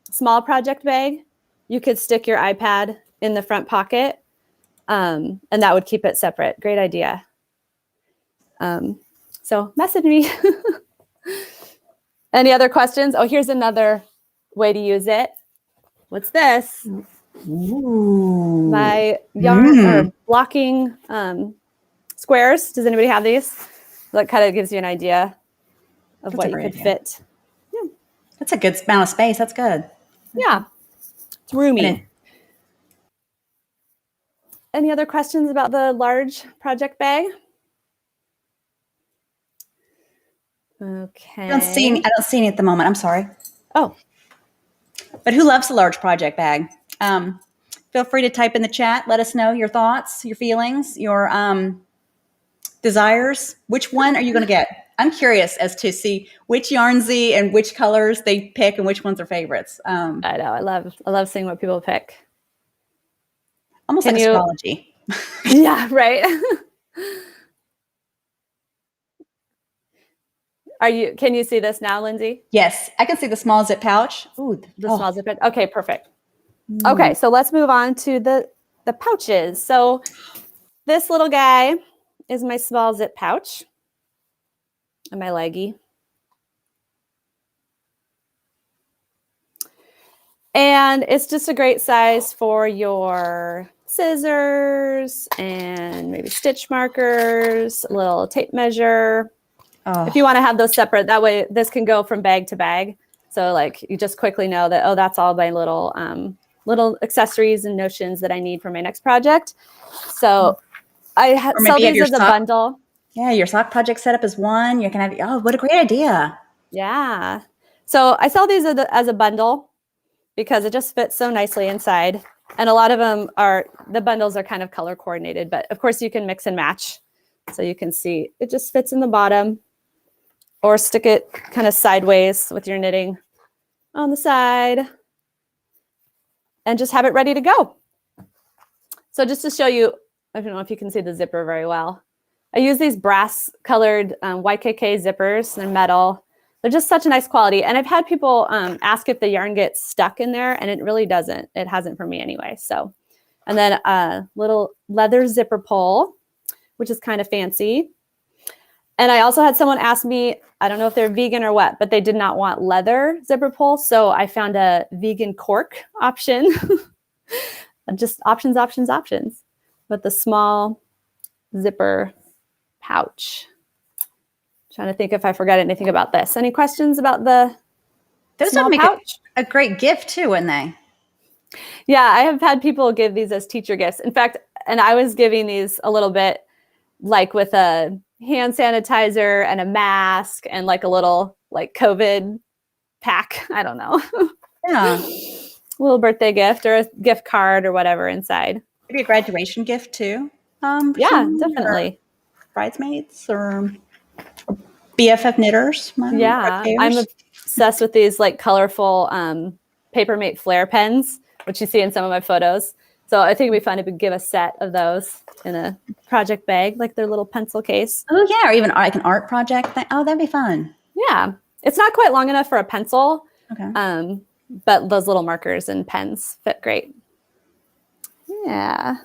small project bag, you could stick your iPad in the front pocket, and that would keep it separate. Great idea. So message me. Any other questions? Oh, here's another way to use it. What's this? Ooh. My yarn or blocking squares. Does anybody have these? That kind of gives you an idea of what you could fit. Yeah. That's a good amount of space. That's good. Yeah. It's roomy. Any other questions about the large project bag? Okay. I don't see any at the moment. I'm sorry. Oh. But who loves the large project bag? Feel free to type in the chat. Let us know your thoughts, your feelings, your desires. Which one are you going to get? I'm curious as to see which Yarnsie and which colors they pick and which ones are favorites. I know. I love seeing what people pick. Almost like astrology. Yeah, right. Can you see this now, Lindsay? Yes, I can see the small zip pouch. Ooh, the small zip pouch. Okay, perfect. Okay, so let's move on to the pouches. So this little guy is my small zip pouch and my leggy. And it's just a great size for your scissors and maybe stitch markers, a little tape measure. Oh, If you want to have those separate, that way this can go from bag to bag. So like you just quickly know that, oh, that's all my little little accessories and notions that I need for my next project. So I Or sell maybe you have these your as a sock- bundle. yeah, your sock project set up as one. You can have, oh, what a great idea. Yeah. So I sell these as a bundle because it just fits so nicely inside. And a lot of them the bundles are kind of color coordinated, but of course you can mix and match. So you can see it just fits in the bottom, or stick it kind of sideways with your knitting on the side and just have it ready to go. So just to show you, I don't know if you can see the zipper very well. I use these brass colored YKK zippers. They're metal. They're just such a nice quality. And I've had people ask if the yarn gets stuck in there, and it really doesn't. It hasn't for me anyway. So, and then a little leather zipper pull, which is kind of fancy. And I also had someone ask me, I don't know if they're vegan or what, but they did not want leather zipper pull. So I found a vegan cork option. Just options, options, options. With the small zipper pouch. Trying to think if I forgot anything about this. Any questions about the Those small would make pouch? a great gift too, wouldn't they? Yeah, I have had people give these as teacher gifts. In fact, and I was giving these a little bit like with a hand sanitizer and a mask and like a little like COVID pack. I don't know. Yeah. Little birthday gift or a gift card or whatever inside. Maybe a graduation gift too. Yeah, Or definitely. bridesmaids or BFF knitters. Yeah, I'm obsessed with these like colorful Papermate flare pens, which you see in some of my photos. So I think it'd be fun to give a set of those in a project bag, like their little pencil case. Oh yeah, or even like an art project. Oh, that'd be fun. Yeah, it's not quite long enough for a pencil, Okay. but those little markers and pens fit great. Yeah.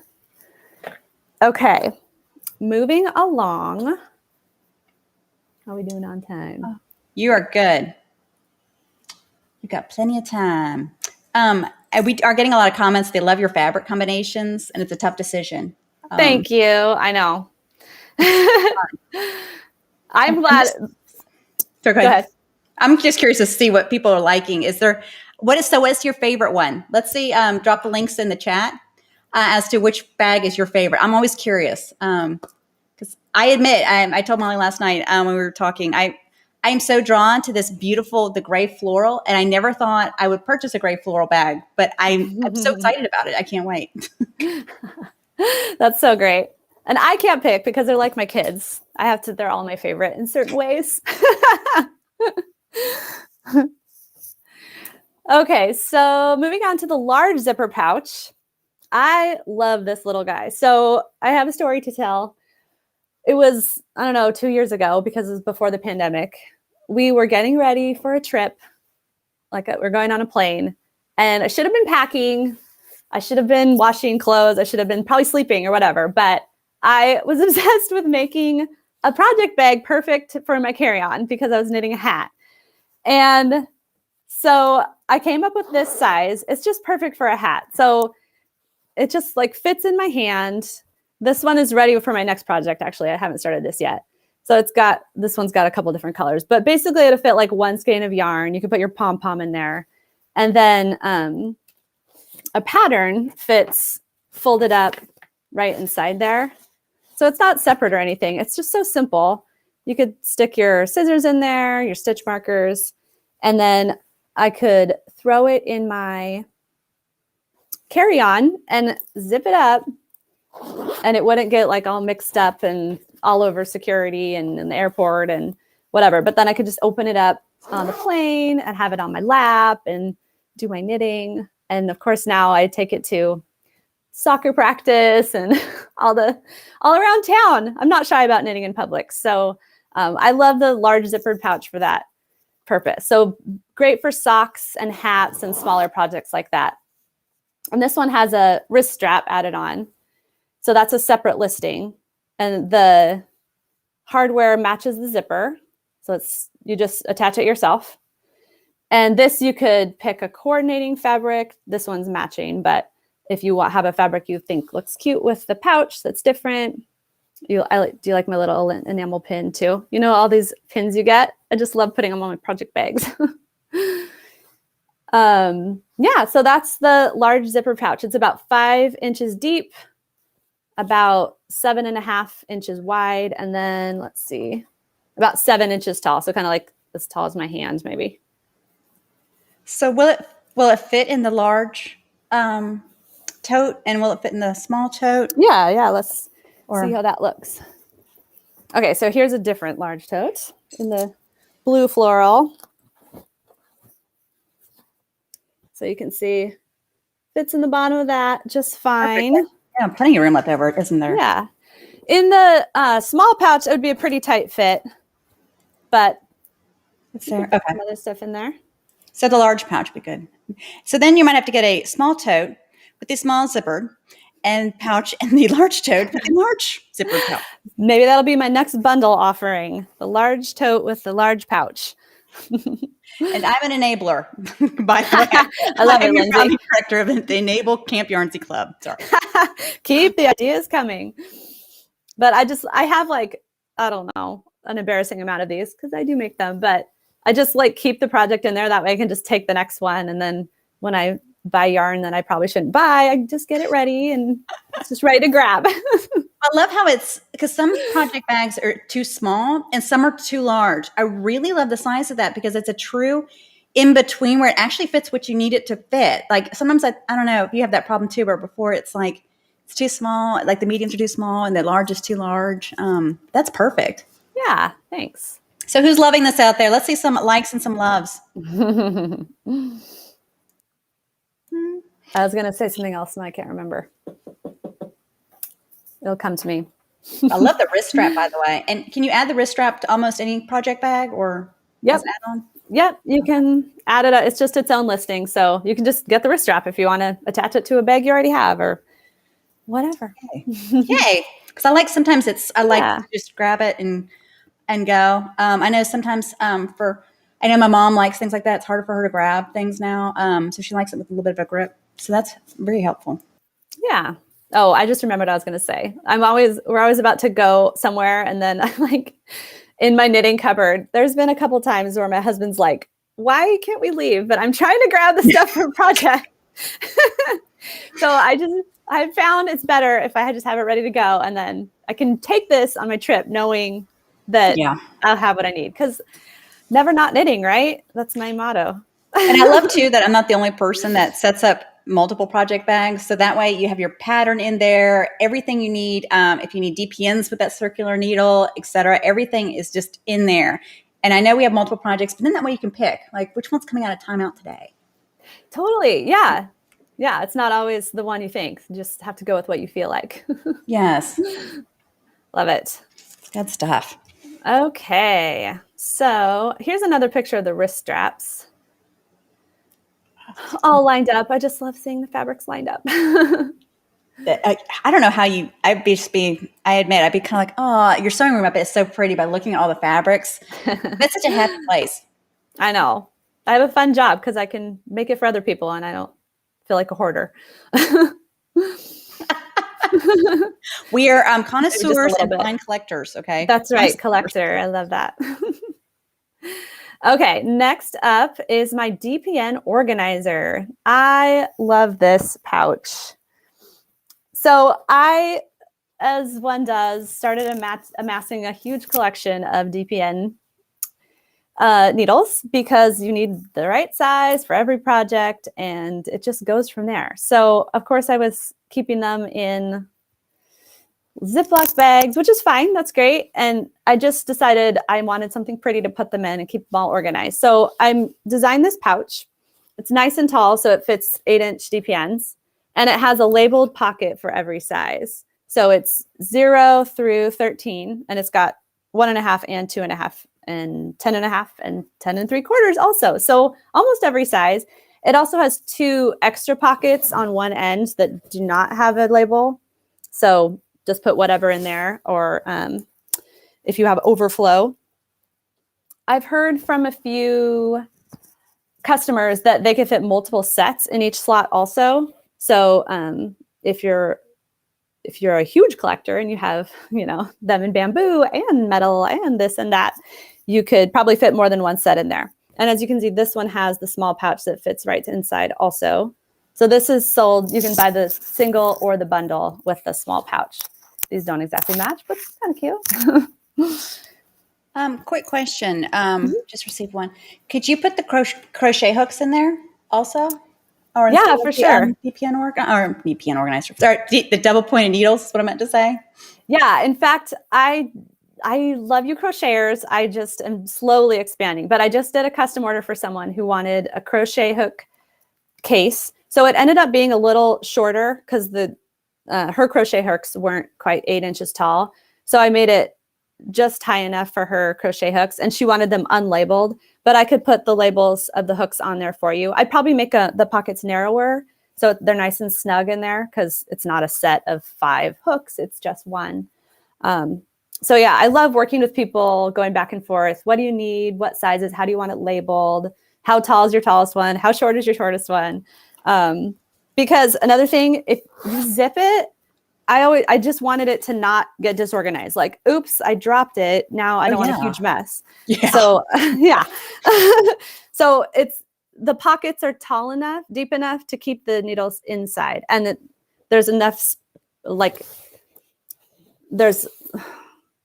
Okay, moving along. How are we doing on time? You are good. You've got plenty of time. And we are getting a lot of comments. They love your fabric combinations, and it's a tough decision. Thank you. I know. I'm glad. Go Go ahead. I'm just curious to see what people are liking. What's your favorite one? Let's see. Drop the links in the chat as to which bag is your favorite. I'm always curious because I admit, I told Molly last night when we were talking, I am so drawn to the gray floral, and I never thought I would purchase a gray floral bag, but I'm so excited about it. I can't wait. That's so great. And I can't pick because they're like my kids. They're all my favorite in certain ways. Okay, so moving on to the large zipper pouch. I love this little guy. So I have a story to tell. It was, I don't know, 2 years ago, because it was before the pandemic. We were getting ready for a trip, we're going on a plane, and I should have been packing. I should have been washing clothes. I should have been probably sleeping or whatever, but I was obsessed with making a project bag perfect for my carry-on because I was knitting a hat. And so I came up with this size. It's just perfect for a hat. So it just like fits in my hand. This one is ready for my next project. Actually, I haven't started this yet. So this one's got a couple different colors, but basically it'll fit like one skein of yarn. You can put your pom-pom in there. And then a pattern fits folded up right inside there. So it's not separate or anything. It's just so simple. You could stick your scissors in there, your stitch markers, and then I could throw it in my carry-on and zip it up, and it wouldn't get like all mixed up and all over security and in the airport and whatever. But then I could just open it up on the plane and have it on my lap and do my knitting. And of course, now I take it to soccer practice and all around town. I'm not shy about knitting in public. So I love the large zippered pouch for that purpose. So great for socks and hats and smaller projects like that. And this one has a wrist strap added on. So that's a separate listing. And the hardware matches the zipper. So you just attach it yourself. And this, you could pick a coordinating fabric. This one's matching, but if you have a fabric you think looks cute with the pouch that's different. Do you like my little enamel pin too? You know, all these pins you get? I just love putting them on my project bags. Yeah, so that's the large zipper pouch. It's about 5 inches deep, about 7.5 inches wide, and then let's see, about 7 inches tall. So kind of like as tall as my hand, maybe. So will it fit in the large tote, and will it fit in the small tote? Yeah. Let's see how that looks. Okay, so here's a different large tote in the blue floral. So you can see fits in the bottom of that just fine. Perfect. Yeah, plenty of room left over, isn't there? Yeah. In the small pouch, it would be a pretty tight fit, but It's there. put Okay. some other stuff in there. So the large pouch would be good. So then you might have to get a small tote with the small zipper and pouch, and the large tote with the large zipper pouch. Maybe that'll be my next bundle offering, the large tote with the large pouch. And I'm an enabler, by the way. I love it, I'm your Lindsay. founding director of the Enable Camp Yarnsie Club. Sorry. Keep the ideas coming. But I have like, I don't know, an embarrassing amount of these because I do make them, but I just like keep the project in there. That way I can just take the next one. And then when I buy yarn that I probably shouldn't buy, I just get it ready and it's just ready to grab. I love how it's, because some project bags are too small and some are too large. I really love the size of that because it's a true in between where it actually fits what you need it to fit. Like sometimes I don't know if you have that problem too, where before it's like, it's too small, like the mediums are too small and the large is too large. That's perfect. Yeah, thanks. So who's loving this out there? Let's see some likes and some loves. I was going to say something else and I can't remember. It'll come to me. I love the wrist strap, by the way. And can you add the wrist strap to almost any project bag or Yep. as an add-on? Yep, you can add it. It's just its own listing. So you can just get the wrist strap if you want to attach it to a bag you already have or whatever. Yay. Because I like sometimes I like Yeah. to just grab it and go. I know sometimes I know my mom likes things like that. It's harder for her to grab things now. So she likes it with a little bit of a grip. So that's very helpful. Yeah. Oh, I just remembered what I was going to say. We're always about to go somewhere. And then I'm like in my knitting cupboard, there's been a couple times where my husband's like, why can't we leave? But I'm trying to grab the stuff for a project. So I found it's better if I just have it ready to go. And then I can take this on my trip knowing that I'll have what I need. Because never not knitting, right? That's my motto. And I love too that I'm not the only person that sets up multiple project bags. So that way you have your pattern in there, everything you need. If you need DPNs with that circular needle, etc., everything is just in there. And I know we have multiple projects, but then that way you can pick like which one's coming out of timeout today. Totally. Yeah. Yeah. It's not always the one you think. You just have to go with what you feel like. Yes. Love it. Good stuff. Okay. So here's another picture of the wrist straps. All lined up. I just love seeing the fabrics lined up. I don't know how I admit, I'd be kind of like, oh, your sewing room, I bet is so pretty by looking at all the fabrics. That's such a happy place. I know. I have a fun job because I can make it for other people and I don't feel like a hoarder. We are connoisseurs little and bit. fine collectors, okay? That's right, collector. I love that. Okay, next up is my DPN organizer. I love this pouch. So I, as one does, started amassing a huge collection of DPN needles because you need the right size for every project and it just goes from there. So of course I was keeping them in Ziploc bags, which is fine. That's great. And I just decided I wanted something pretty to put them in and keep them all organized. So I designed this pouch. It's nice and tall, so it fits 8-inch DPNs. And it has a labeled pocket for every size. So it's 0 through 13. And it's got 1.5 and 2.5 and 10.5 and 10 3/4 also. So almost every size. It also has 2 extra pockets on one end that do not have a label. So just put whatever in there, or if you have overflow. I've heard from a few customers that they could fit multiple sets in each slot also. So if you're a huge collector and you have, them in bamboo and metal and this and that, you could probably fit more than one set in there. And as you can see, this one has the small pouch that fits right inside also. So this is sold, you can buy the single or the bundle with the small pouch. These don't exactly match, but it's kind of cute. Quick question. Just received one. Could you put the crochet hooks in there also? Or Yeah, for sure. DPN organizer. Sorry, the double pointed needles is what I meant to say. Yeah, in fact, I love you crocheters. I just am slowly expanding, but I just did a custom order for someone who wanted a crochet hook case. So it ended up being a little shorter because her crochet hooks weren't quite 8 inches tall. So I made it just high enough for her crochet hooks, and she wanted them unlabeled, but I could put the labels of the hooks on there for you. I'd probably make the pockets narrower so they're nice and snug in there because it's not a set of 5 hooks, it's just one. So yeah, I love working with people, going back and forth. What do you need? What sizes? How do you want it labeled? How tall is your tallest one? How short is your shortest one? Because another thing, if you zip it, I just wanted it to not get disorganized. Like, oops, I dropped it. Now I don't want a huge mess. Yeah. So yeah. So the pockets are tall enough, deep enough to keep the needles inside. And there's enough, there's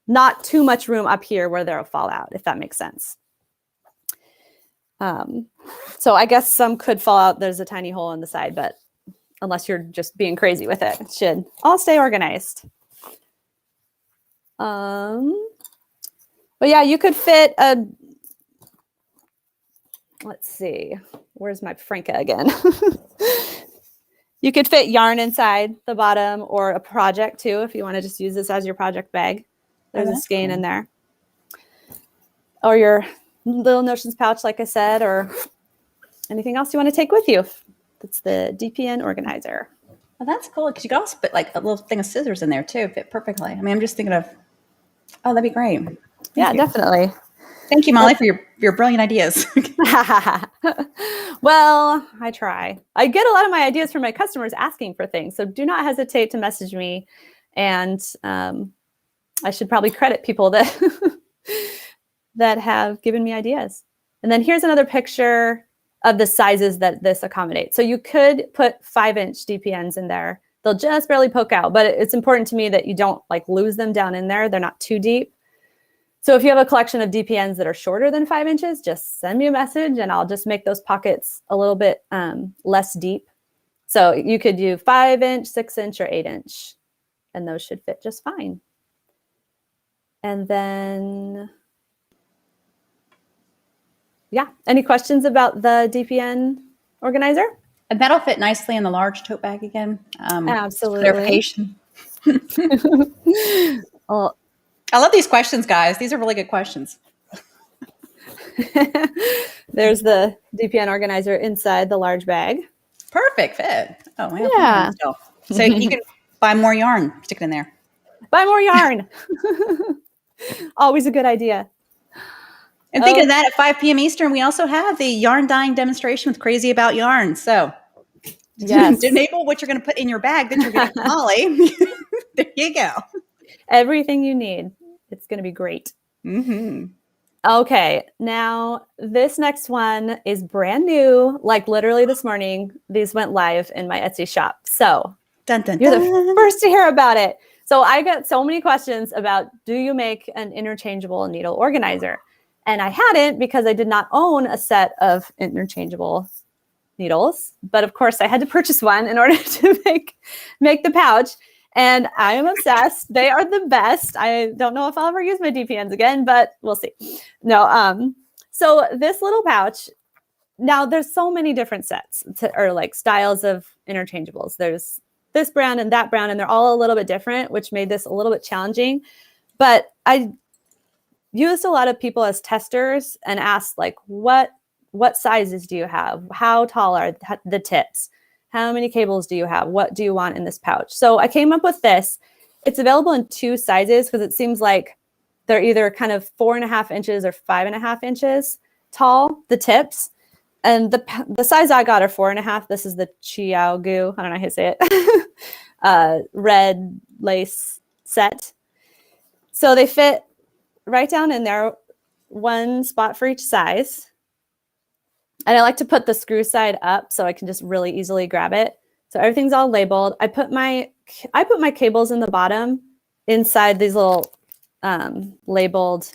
not too much room up here where they'll fall out, if that makes sense. So I guess some could fall out. There's a tiny hole in the side, but unless you're just being crazy with it, it should all stay organized. But yeah, you could fit let's see, where's my Franca again? You could fit yarn inside the bottom or a project too, if you want to just use this as your project bag. There's a skein in there. Or your little notions pouch, like I said, or anything else you want to take with you. That's the DPN organizer. Well, that's cool because you could also put like a little thing of scissors in there too, fit perfectly. I mean, I'm just thinking of, that'd be great. Thank you. Definitely. Thank you, Molly, for your brilliant ideas. Well, I try. I get a lot of my ideas from my customers asking for things, so do not hesitate to message me. And I should probably credit people that that have given me ideas. And then here's another picture of the sizes that this accommodates. So you could put 5-inch DPNs in there. They'll just barely poke out, but it's important to me that you don't lose them down in there. They're not too deep. So if you have a collection of DPNs that are shorter than 5 inches, just send me a message and I'll just make those pockets a little bit less deep. So you could do 5-inch, 6-inch, or 8-inch, and those should fit just fine. And then, yeah, any questions about the DPN organizer? And that'll fit nicely in the large tote bag again. Absolutely. Clarification. Well, I love these questions, guys. These are really good questions. There's the DPN organizer inside the large bag. Perfect fit. Oh, yeah. So you can buy more yarn, stick it in there. Buy more yarn. Always a good idea. And thinking of that, at 5 p.m. Eastern, we also have the yarn dyeing demonstration with Crazy About Yarn. So yes. To enable what you're going to put in your bag that you're getting from Molly, there you go. Everything you need. It's going to be great. Mm-hmm. Okay, now this next one is brand new. Like literally this morning, these went live in my Etsy shop. So dun, dun, you're dun. the first to hear about it. So I got so many questions about, do you make an interchangeable needle organizer? And I hadn't because I did not own a set of interchangeable needles. But of course, I had to purchase one in order to make the pouch. And I am obsessed. They are the best. I don't know if I'll ever use my DPNs again, but we'll see. No, so this little pouch, now there's so many different sets or styles of interchangeables. There's this brand and that brand, and they're all a little bit different, which made this a little bit challenging. But I used a lot of people as testers and asked what sizes do you have? How tall are the tips? How many cables do you have? What do you want in this pouch? So I came up with this. It's available in 2 sizes because it seems like they're either kind of 4.5 inches or 5.5 inches tall, the tips. And the size I got are 4.5. This is the Chiaogu. I don't know how to say it. Red lace set. So they fit right down in there, one spot for each size. And I like to put the screw side up so I can just really easily grab it. So everything's all labeled. I put my cables in the bottom inside these little labeled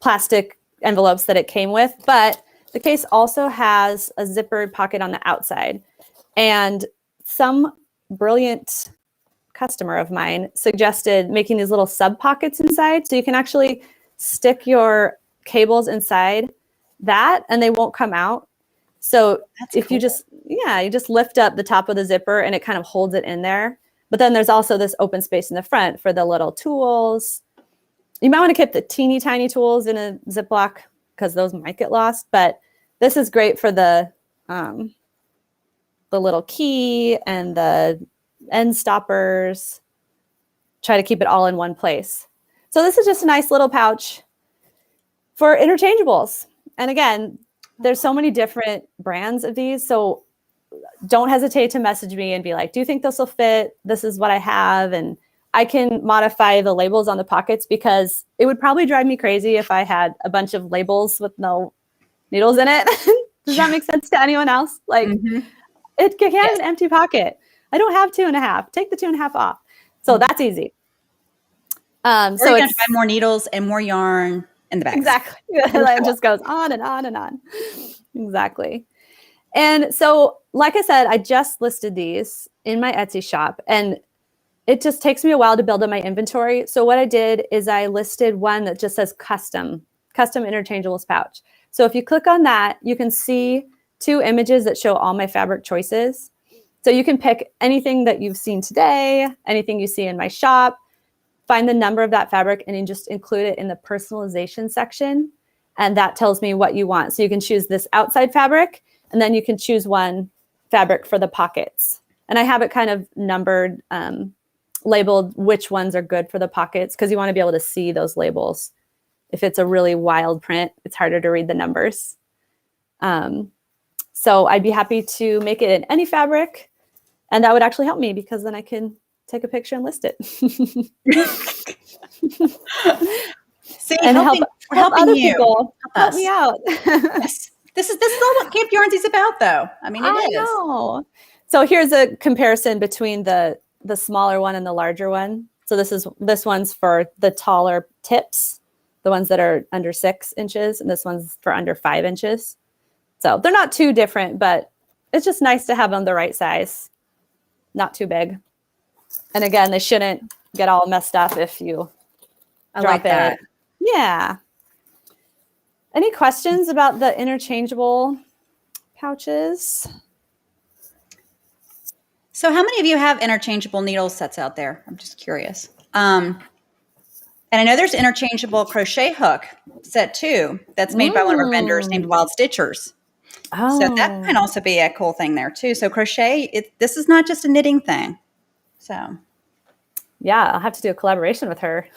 plastic envelopes that it came with, but the case also has a zippered pocket on the outside. And some brilliant customer of mine suggested making these little sub pockets inside, so you can actually stick your cables inside that and they won't come out. So if you just lift up the top of the zipper and it kind of holds it in there. But then there's also this open space in the front for the little tools. You might want to keep the teeny tiny tools in a Ziploc because those might get lost. But this is great for the little key and the end stoppers. Try to keep it all in one place. So this is just a nice little pouch for interchangeables. And again, there's so many different brands of these. So don't hesitate to message me and be like, do you think this will fit? This is what I have. And I can modify the labels on the pockets because it would probably drive me crazy if I had a bunch of labels with no needles in it. Does that make sense to anyone else? Like it can have an empty pocket. I don't have 2.5. Take the 2.5 off. So that's easy. So you're going to buy more needles and more yarn in the back. Exactly. It just goes on and on and on. Exactly. And so, like I said, I just listed these in my Etsy shop, and it just takes me a while to build up my inventory. So what I did is I listed one that just says custom interchangeables pouch. So if you click on that, you can see 2 images that show all my fabric choices. So you can pick anything that you've seen today, anything you see in my shop, find the number of that fabric, and then just include it in the personalization section. And that tells me what you want. So you can choose this outside fabric, and then you can choose one fabric for the pockets. And I have it kind of numbered, labeled which ones are good for the pockets, because you want to be able to see those labels. If it's a really wild print, it's harder to read the numbers. So I'd be happy to make it in any fabric, and that would actually help me because then I can take a picture and list it. See, and help other you. people. Help me out. Yes. This is all what Camp Yarnsie's about, though. I mean, it is. Know. So here's a comparison between the smaller one and the larger one. So this one's for the taller tips, the ones that are under 6 inches, and this one's for under 5 inches. So they're not too different, but it's just nice to have them the right size, not too big. And again, they shouldn't get all messed up if you drop it. Yeah. Any questions about the interchangeable pouches? So how many of you have interchangeable needle sets out there? I'm just curious. And I know there's interchangeable crochet hook set too. That's made by one of our vendors named Wild Stitchers. Oh. So that might also be a cool thing there too. So crochet, this is not just a knitting thing. So yeah, I'll have to do a collaboration with her.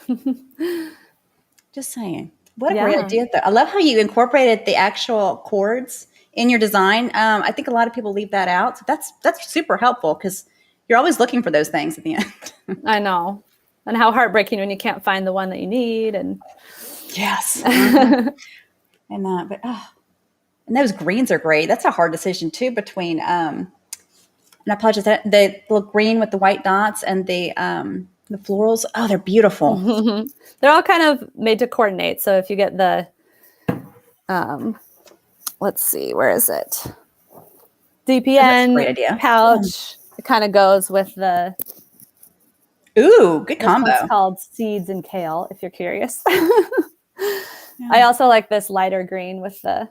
Just saying. What a great idea, though. I love how you incorporated the actual cords in your design. I think a lot of people leave that out. So that's super helpful because you're always looking for those things at the end. I know. And how heartbreaking when you can't find the one that you need. And yes. And those greens are great. That's a hard decision too between and I apologize, the little green with the white dots and the florals. Oh, they're beautiful. They're all kind of made to coordinate. So if you get the, let's see, where is it? DPN pouch. It kind of goes with the. Ooh, good combo. It's called Seeds and Kale, if you're curious. I also like this lighter green with the.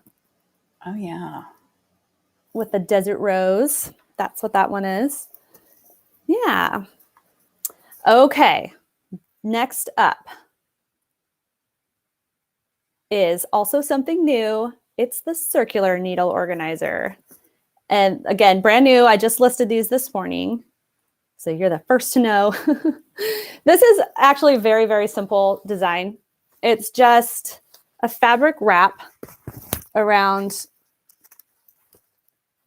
Oh yeah. With the desert rose. That's what that one is. Yeah. Okay. Next up is also something new. It's the circular needle organizer. And again, brand new. I just listed these this morning. So you're the first to know. This is actually a very, very simple design. It's just a fabric wrap around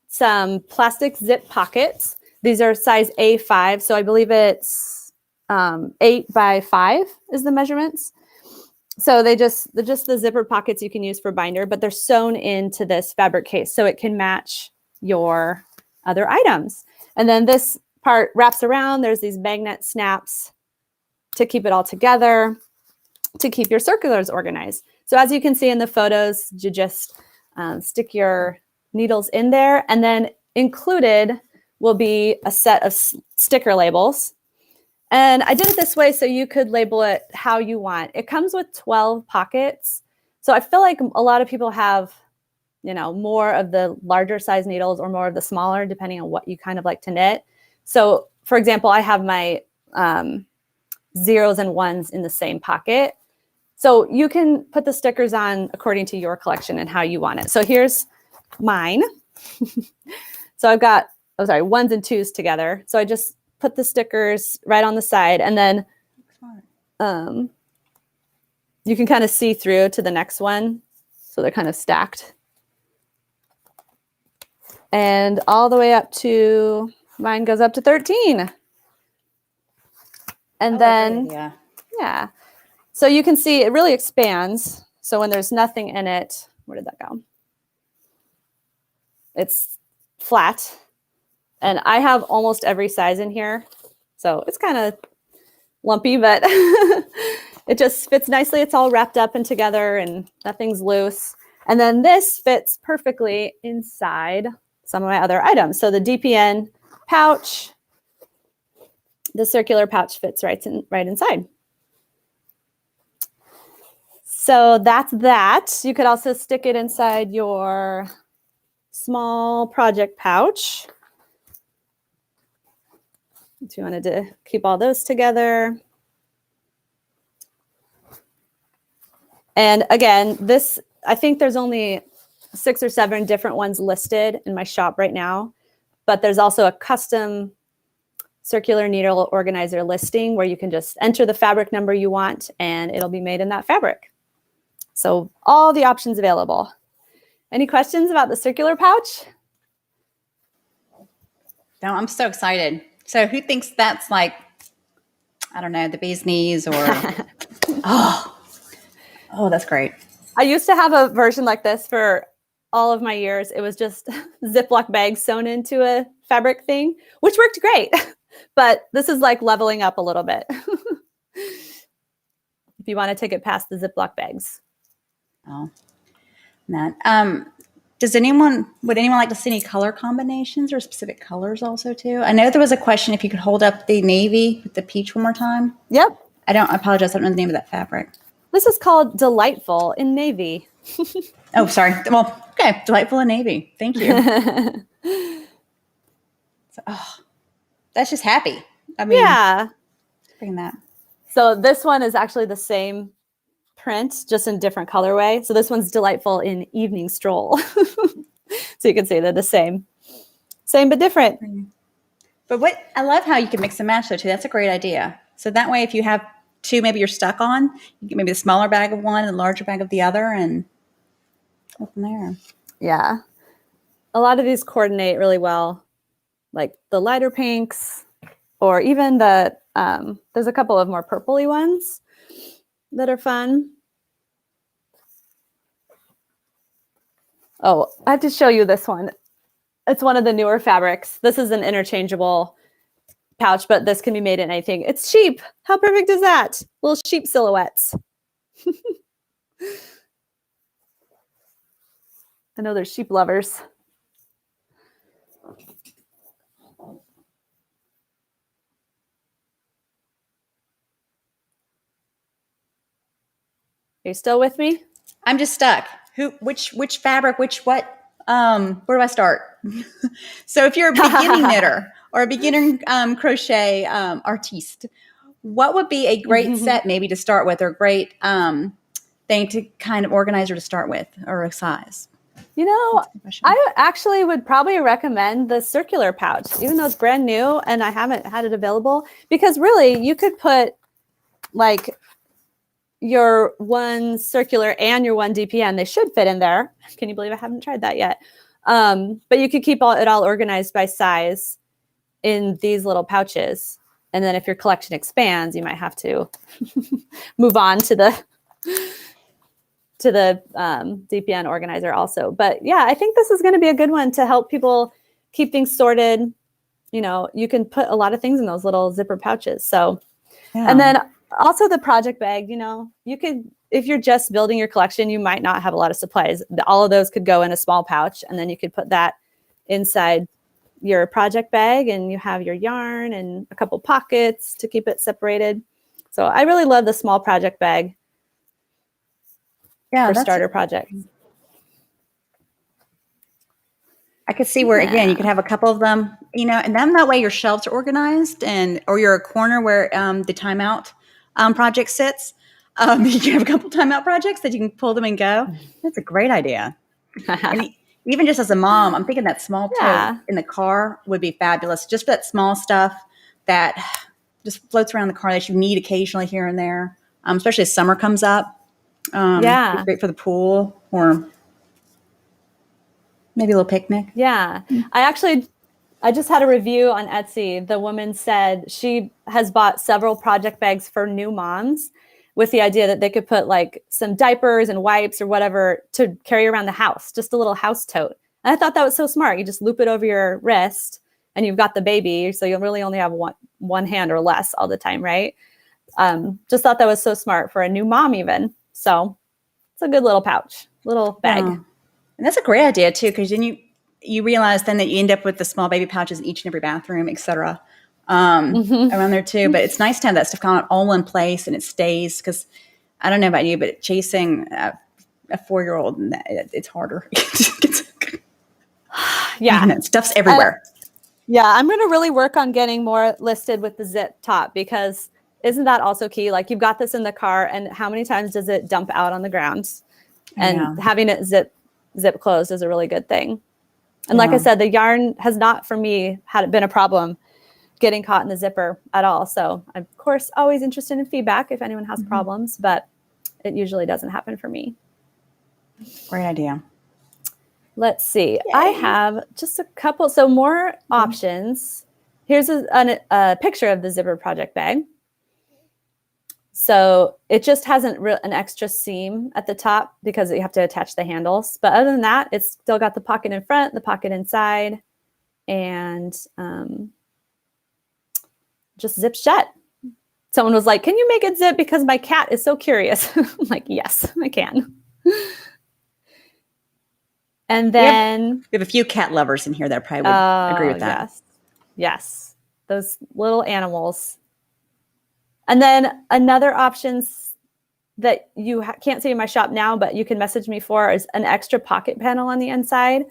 some plastic zip pockets. These are size A5, so I believe it's 8x5 is the measurements. So they're just the zipper pockets you can use for binder, but they're sewn into this fabric case so it can match your other items. And then this part wraps around. There's these magnet snaps to keep it all together, to keep your circulars organized. So as you can see in the photos, you just stick your needles in there, and then included will be a set of sticker labels. And I did it this way so you could label it how you want. It comes with 12 pockets. So I feel like a lot of people have, you know, more of the larger size needles or more of the smaller, depending on what you kind of like to knit. So for example, I have my zeros and ones in the same pocket. So you can put the stickers on according to your collection and how you want it. So here's mine. So I've got, ones and twos together. So I just put the stickers right on the side, and then you can kind of see through to the next one. So they're kind of stacked. And all the way up to, mine goes up to 13. And then, yeah. So you can see it really expands. So when there's nothing in it, where did that go? It's flat. And I have almost every size in here. So it's kind of lumpy, but it just fits nicely. It's all wrapped up and together and nothing's loose. And then this fits perfectly inside some of my other items. So the DPN pouch, the circular pouch fits right inside. So that's that. You could also stick it inside your small project pouch if you wanted to keep all those together. And again, this, I think there's only 6 or 7 different ones listed in my shop right now, but there's also a custom circular needle organizer listing where you can just enter the fabric number you want and it'll be made in that fabric. So all the options available. Any questions about the circular pouch? No, I'm so excited. So who thinks that's like, I don't know, the bee's knees or, oh, that's great. I used to have a version like this for all of my years. It was just Ziploc bags sewn into a fabric thing, which worked great. But this is like leveling up a little bit. If you want to take it past the Ziploc bags. Oh, that. Would anyone like to see any color combinations or specific colors also too? I know there was a question if you could hold up the navy with the peach one more time. Yep. I apologize. I don't know the name of that fabric. This is called Delightful in Navy. Oh, sorry. Well, okay. Delightful in navy. Thank you. That's just happy. I mean, yeah. Bring that. So this one is actually the same print, just in different colorway. So this one's Delightful in Evening Stroll. So you can see they're the same but different. But what I love how you can mix and match though too. That's a great idea. So that way, if you have 2, maybe you're stuck on, you get maybe the smaller bag of one and the larger bag of the other, and go from there. Yeah, a lot of these coordinate really well, like the lighter pinks, or even the there's a couple of more purpley ones that are fun. Oh, I have to show you this one. It's one of the newer fabrics. This is an interchangeable pouch, but this can be made in anything. It's sheep. How perfect is that? Little sheep silhouettes. I know there's sheep lovers. Are you still with me? I'm just stuck. Which fabric, what, where do I start? So if you're a beginning knitter or a beginner crochet artiste, what would be a great set maybe to start with, or a great thing to kind of organizer to start with, or a size? You know, I actually would probably recommend the circular pouch, even though it's brand new and I haven't had it available, because really you could put like your one circular and your one DPN, they should fit in there. Can you believe I haven't tried that yet? But you could keep it all organized by size in these little pouches. And then if your collection expands, you might have to move on to the DPN organizer also. But yeah, I think this is going to be a good one to help people keep things sorted. You know, you can put a lot of things in those little zipper pouches. So, Yeah. and then also the project bag, you know, you could, if you're just building your collection, you might not have a lot of supplies. All of those could go in a small pouch, and then you could put that inside your project bag, and you have your yarn and a couple pockets to keep it separated. So I really love the small project bag for starter projects. I could see where, again, you could have a couple of them, you know, and then that way your shelves are organized, or you're a corner where the timeout project sits. You can have a couple timeout projects that you can pull them and go. That's a great idea. And even just as a mom, I'm thinking that small tote in the car would be fabulous. Just that small stuff that just floats around the car that you need occasionally here and there, especially as summer comes up. It's great for the pool or maybe a little picnic. Yeah. I just had a review on Etsy. The woman said she has bought several project bags for new moms with the idea that they could put like some diapers and wipes or whatever to carry around the house, just a little house tote. And I thought that was so smart. You just loop it over your wrist and you've got the baby. So you'll really only have one hand or less all the time, right? Just thought that was so smart for a new mom even. So it's a good little pouch, little bag. Yeah. And that's a great idea too, because then you realize then that you end up with the small baby pouches in each and every bathroom, et cetera, around there too. But it's nice to have that stuff kind of all in place and it stays, because I don't know about you, but chasing a 4-year-old, it's harder. Yeah. Stuff's everywhere. Yeah, I'm going to really work on getting more listed with the zip top, because isn't that also key? Like you've got this in the car, and how many times does it dump out on the ground? And having it zip closed is a really good thing. And like I said, the yarn has not, for me, been a problem getting caught in the zipper at all. So I'm, of course, always interested in feedback if anyone has problems, but it usually doesn't happen for me. Great idea. Let's see. Yay. I have just a couple, so more options. Here's a picture of the zipper project bag. So it just has an extra seam at the top because you have to attach the handles. But other than that, it's still got the pocket in front, the pocket inside, and just zips shut. Someone was like, can you make it zip because my cat is so curious? I'm like, yes, I can. And then we have a few cat lovers in here that probably would agree with that. Yes. Those little animals. And then another options that you can't see in my shop now, but you can message me for, is an extra pocket panel on the inside.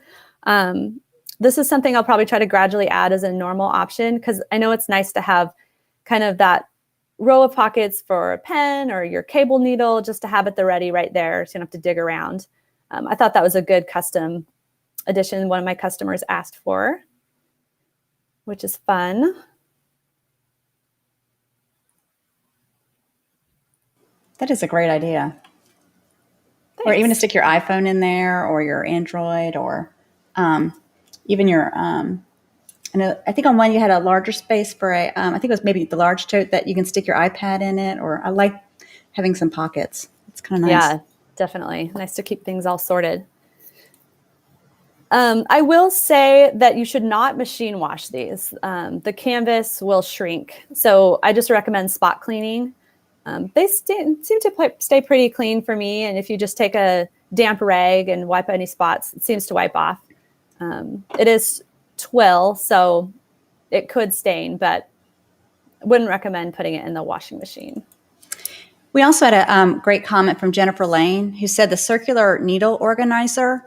This is something I'll probably try to gradually add as a normal option, because I know it's nice to have kind of that row of pockets for a pen or your cable needle, just to have it the ready right there, so you don't have to dig around. I thought that was a good custom addition one of my customers asked for, which is fun. That is a great idea. Thanks. Or even to stick your iPhone in there, or your Android, or even your, I think on one you had a larger space for I think it was maybe the large tote that you can stick your iPad in it, or I like having some pockets. It's kind of nice. Yeah, definitely. Nice to keep things all sorted. I will say that you should not machine wash these. The canvas will shrink. So I just recommend spot cleaning. They seem to stay pretty clean for me. And if you just take a damp rag and wipe any spots, it seems to wipe off. It is twill, so it could stain, but wouldn't recommend putting it in the washing machine. We also had a great comment from Jennifer Lane, who said the circular needle organizer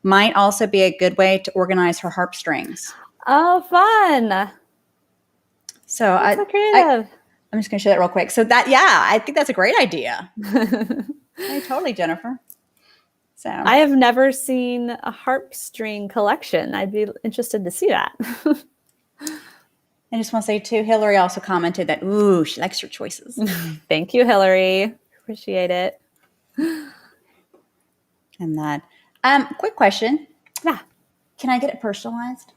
might also be a good way to organize her harp strings. Oh, fun. So that's so creative. I'm just going to show that real quick. So I think that's a great idea. Hey, totally, Jennifer. So I have never seen a harp string collection. I'd be interested to see that. I just want to say too, Hillary also commented that, ooh, she likes your choices. Thank you, Hillary. Appreciate it. And that. Quick question. Yeah. Can I get it personalized?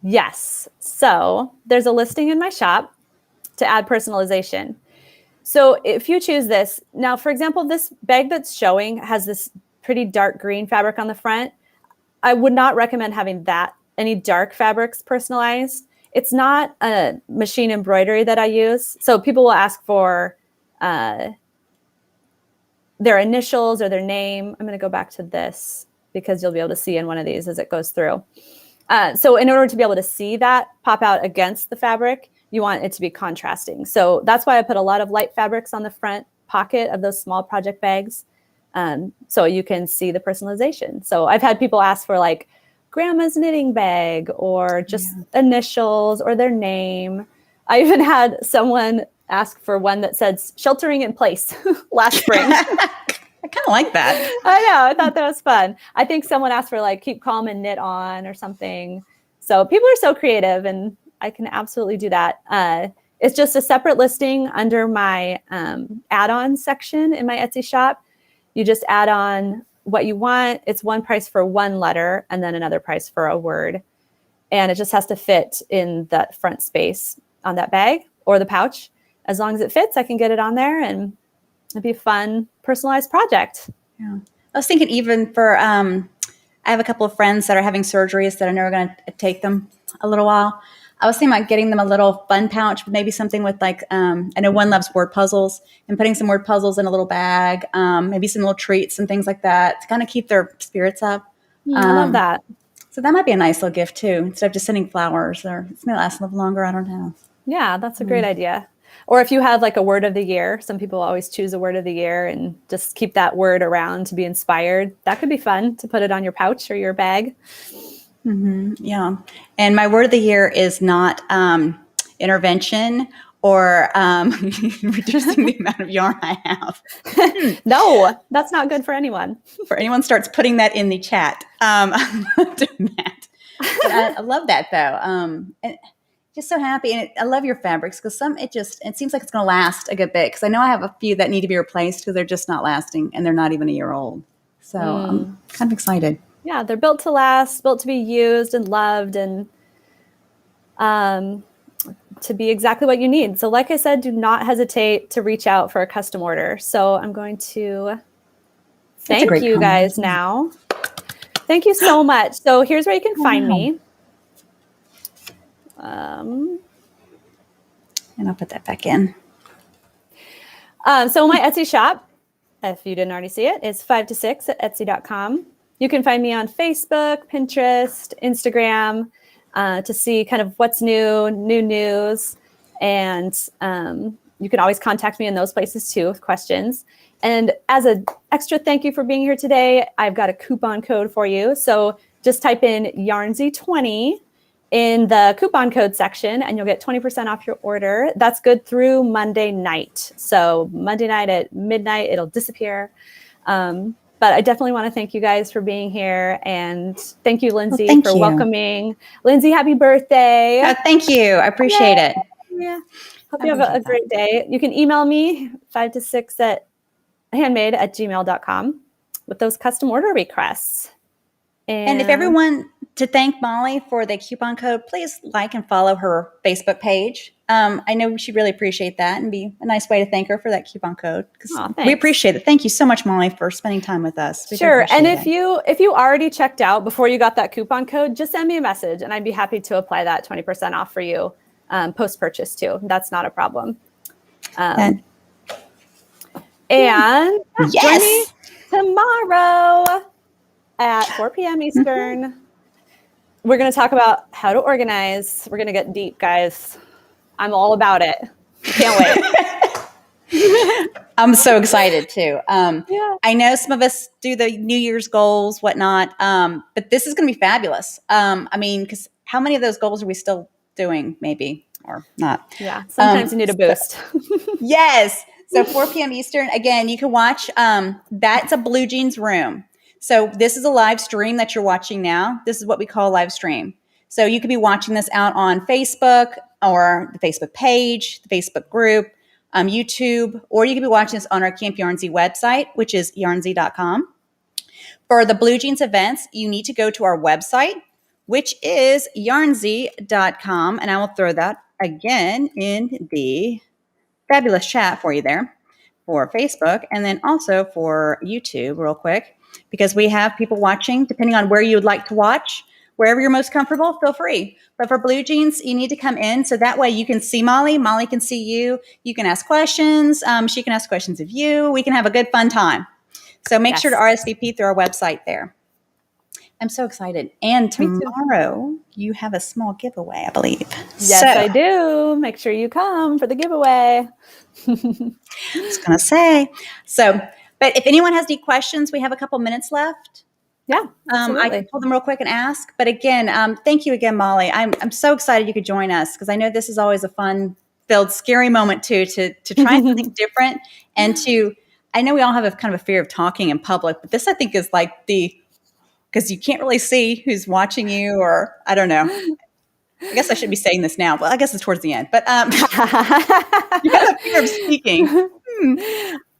Yes. So there's a listing in my shop to add personalization. So if you choose this, now, for example, this bag that's showing has this pretty dark green fabric on the front. I would not recommend having any dark fabrics personalized. It's not a machine embroidery that I use. So people will ask for their initials or their name. I'm going to go back to this because you'll be able to see in one of these as it goes through. So in order to be able to see that pop out against the fabric, you want it to be contrasting. So that's why I put a lot of light fabrics on the front pocket of those small project bags. So you can see the personalization. So I've had people ask for like grandma's knitting bag or just initials or their name. I even had someone ask for one that says sheltering in place last spring. I kind of like that. I know. I thought that was fun. I think someone asked for like keep calm and knit on or something. So people are so creative, and I can absolutely do that. It's just a separate listing under my add-on section in my Etsy shop. You just add on what you want. It's one price for one letter and then another price for a word. And it just has to fit in that front space on that bag or the pouch. As long as it fits, I can get it on there, and it'd be a fun, personalized project. Yeah. I was thinking even for, I have a couple of friends that are having surgeries that I know are going to take them a little while. I was thinking about getting them a little fun pouch, maybe something with like, I know one loves word puzzles, and putting some word puzzles in a little bag, maybe some little treats and things like that to kind of keep their spirits up. I love that. So that might be a nice little gift too, instead of just sending flowers, or it's going to last a little longer. I don't know. Yeah, that's a great idea. Or if you have like a word of the year, some people always choose a word of the year and just keep that word around to be inspired. That could be fun to put it on your pouch or your bag. Mm-hmm. Yeah. And my word of the year is not intervention or reducing the amount of yarn I have. No, that's not good for anyone. For anyone starts putting that in the chat, I'm not doing that. But I love that though. And just so happy. And I love your fabrics because it seems like it's going to last a good bit. Because I know I have a few that need to be replaced because they're just not lasting and they're not even a year old. So I'm kind of excited. Yeah, they're built to last, built to be used and loved, and to be exactly what you need. So like I said, do not hesitate to reach out for a custom order. So I'm going to thank you guys now. Thank you so much. So here's where you can find me. And I'll put that back in. So my Etsy shop, if you didn't already see it, is 5to6 at etsy.com. You can find me on Facebook, Pinterest, Instagram to see kind of what's new news. And you can always contact me in those places too with questions. And as an extra thank you for being here today, I've got a coupon code for you. So just type in Yarnsie20 in the coupon code section and you'll get 20% off your order. That's good through Monday night. So Monday night at midnight, it'll disappear. But I definitely want to thank you guys for being here. And thank you, Lindsay, for welcoming. Lindsay, happy birthday. Thank you. I appreciate it. Yeah. Hope you have a great day. You can email me 5to6 at handmade@gmail.com with those custom order requests. And if everyone, to thank Molly for the coupon code, please like and follow her Facebook page. I know she'd really appreciate that and be a nice way to thank her for that coupon code. We appreciate it. Thank you so much, Molly, for spending time with us. Sure. And if you already checked out before you got that coupon code, just send me a message and I'd be happy to apply that 20% off for you post-purchase too. That's not a problem. And join me tomorrow at 4 p.m. Eastern. We're going to talk about how to organize. We're going to get deep, guys. I'm all about it. Can't wait. I'm so excited too. I know some of us do the New Year's goals, whatnot, but this is going to be fabulous. I mean, because how many of those goals are we still doing, maybe, or not? Yeah, sometimes you need a boost. Yes. So 4 p.m. Eastern. Again, you can watch. That's a Blue Jeans room. So this is a live stream that you're watching now. This is what we call a live stream. So you could be watching this out on Facebook or the Facebook page, the Facebook group. YouTube, or you could be watching this on our Camp Yarnsie website, which is yarnsie.com. For the Blue Jeans events, you need to go to our website, which is yarnsie.com. And I will throw that again in the fabulous chat for you there for Facebook, and then also for YouTube real quick, because we have people watching depending on where you would like to watch. Wherever you're most comfortable, feel free. But for Blue Jeans, you need to come in so that way you can see Molly. Molly can see you. You can ask questions. She can ask questions of you. We can have a good, fun time. So make sure to RSVP through our website there. I'm so excited. And tomorrow you have a small giveaway, I believe. Yes, I do. Make sure you come for the giveaway. I was going to say. So, but if anyone has any questions, we have a couple minutes left. Yeah, I can pull them real quick and ask. But again, thank you again, Molly. I'm so excited you could join us, because I know this is always a fun-filled, scary moment too, to try something different, and I know we all have a kind of a fear of talking in public, but this I think is like because you can't really see who's watching you, or I don't know. I guess I should be saying this now. Well, I guess it's towards the end, but you have a fear of speaking.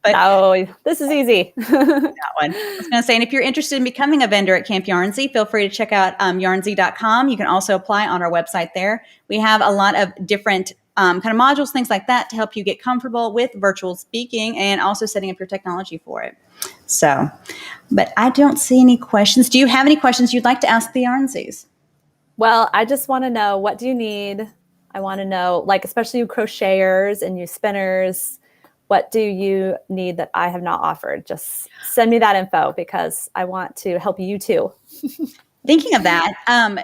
But no, this is easy. That one. I was going to say, and if you're interested in becoming a vendor at Camp Yarnsie, feel free to check out yarnsie.com. You can also apply on our website there. We have a lot of different kind of modules, things like that, to help you get comfortable with virtual speaking and also setting up your technology for it. So, but I don't see any questions. Do you have any questions you'd like to ask the Yarnsies? Well, I just want to know, what do you need? I want to know, like, especially you crocheters and you spinners, what do you need that I have not offered? Just send me that info, because I want to help you too. Thinking of that,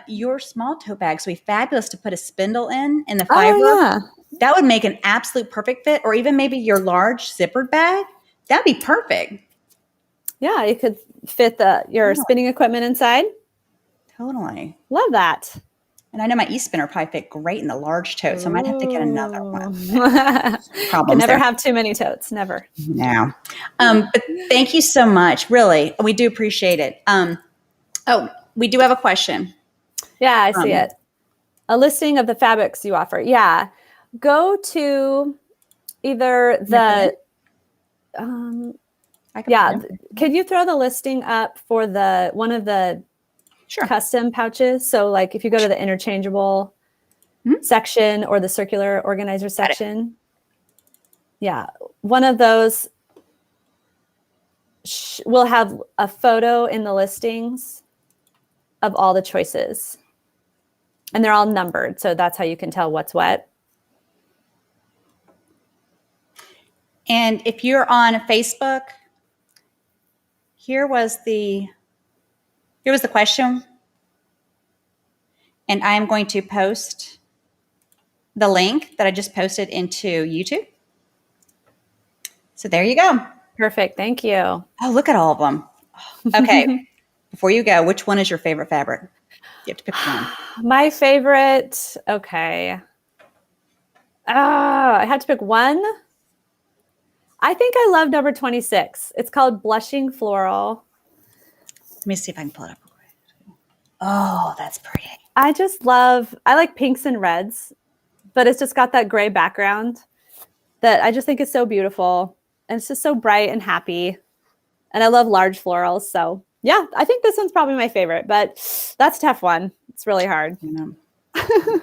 your small tote bags would be fabulous to put a spindle in the fiber. Oh, yeah. That would make an absolute perfect fit. Or even maybe your large zippered bag. That'd be perfect. Yeah, you could fit your spinning equipment inside. Totally. Love that. And I know my e-spinner probably fit great in the large tote, so I might have to get another one. Can never have too many totes. Never. No. But thank you so much. Really, we do appreciate it. We do have a question. Yeah, I see it. A listing of the fabrics you offer. Yeah. Go to either the could you throw the listing up for one of the custom pouches? So like if you go to the interchangeable section or the circular organizer section, one of those will have a photo in the listings of all the choices, and they're all numbered. So that's how you can tell what's what. And if you're on Facebook, here was the question. And I'm going to post the link that I just posted into YouTube. So there you go. Perfect. Thank you. Oh, look at all of them. Okay. Before you go, which one is your favorite fabric? You have to pick one. My favorite. Okay. I had to pick one. I think I love number 26. It's called Blushing Floral. Let me see if I can pull it up. Oh, that's pretty. I like pinks and reds, but it's just got that gray background that I just think is so beautiful. And it's just so bright and happy. And I love large florals. So yeah, I think this one's probably my favorite, but that's a tough one. It's really hard. I was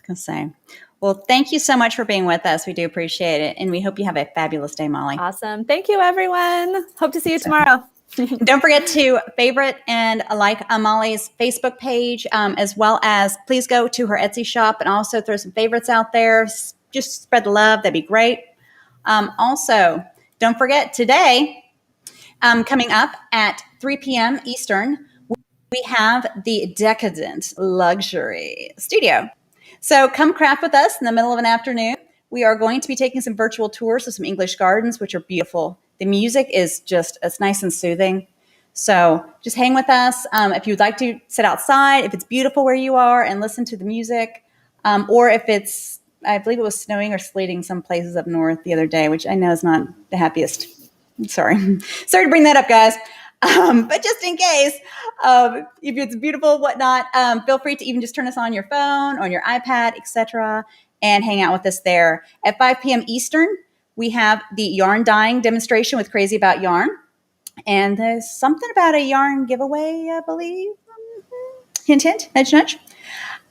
going to say. Well, thank you so much for being with us. We do appreciate it. And we hope you have a fabulous day, Molly. Awesome. Thank you, everyone. Hope to see you tomorrow. Don't forget to favorite and like Molly's Facebook page, as well as please go to her Etsy shop and also throw some favorites out there. Just spread the love. That'd be great. Also, don't forget today, coming up at 3 p.m. Eastern, we have the Decadent Luxury Studio. So come craft with us in the middle of an afternoon. We are going to be taking some virtual tours of some English gardens, which are beautiful. The music is it's nice and soothing. So just hang with us. If you'd like to sit outside, if it's beautiful where you are and listen to the music, or if I believe it was snowing or sleeting some places up north the other day, which I know is not the happiest. Sorry to bring that up, guys. But just in case, if it's beautiful, whatnot, feel free to even just turn us on your phone, on your iPad, etc. and hang out with us there. At 5 p.m. Eastern, we have the yarn dyeing demonstration with Crazy About Yarn. And there's something about a yarn giveaway, I believe. Hint, hint, nudge, nudge.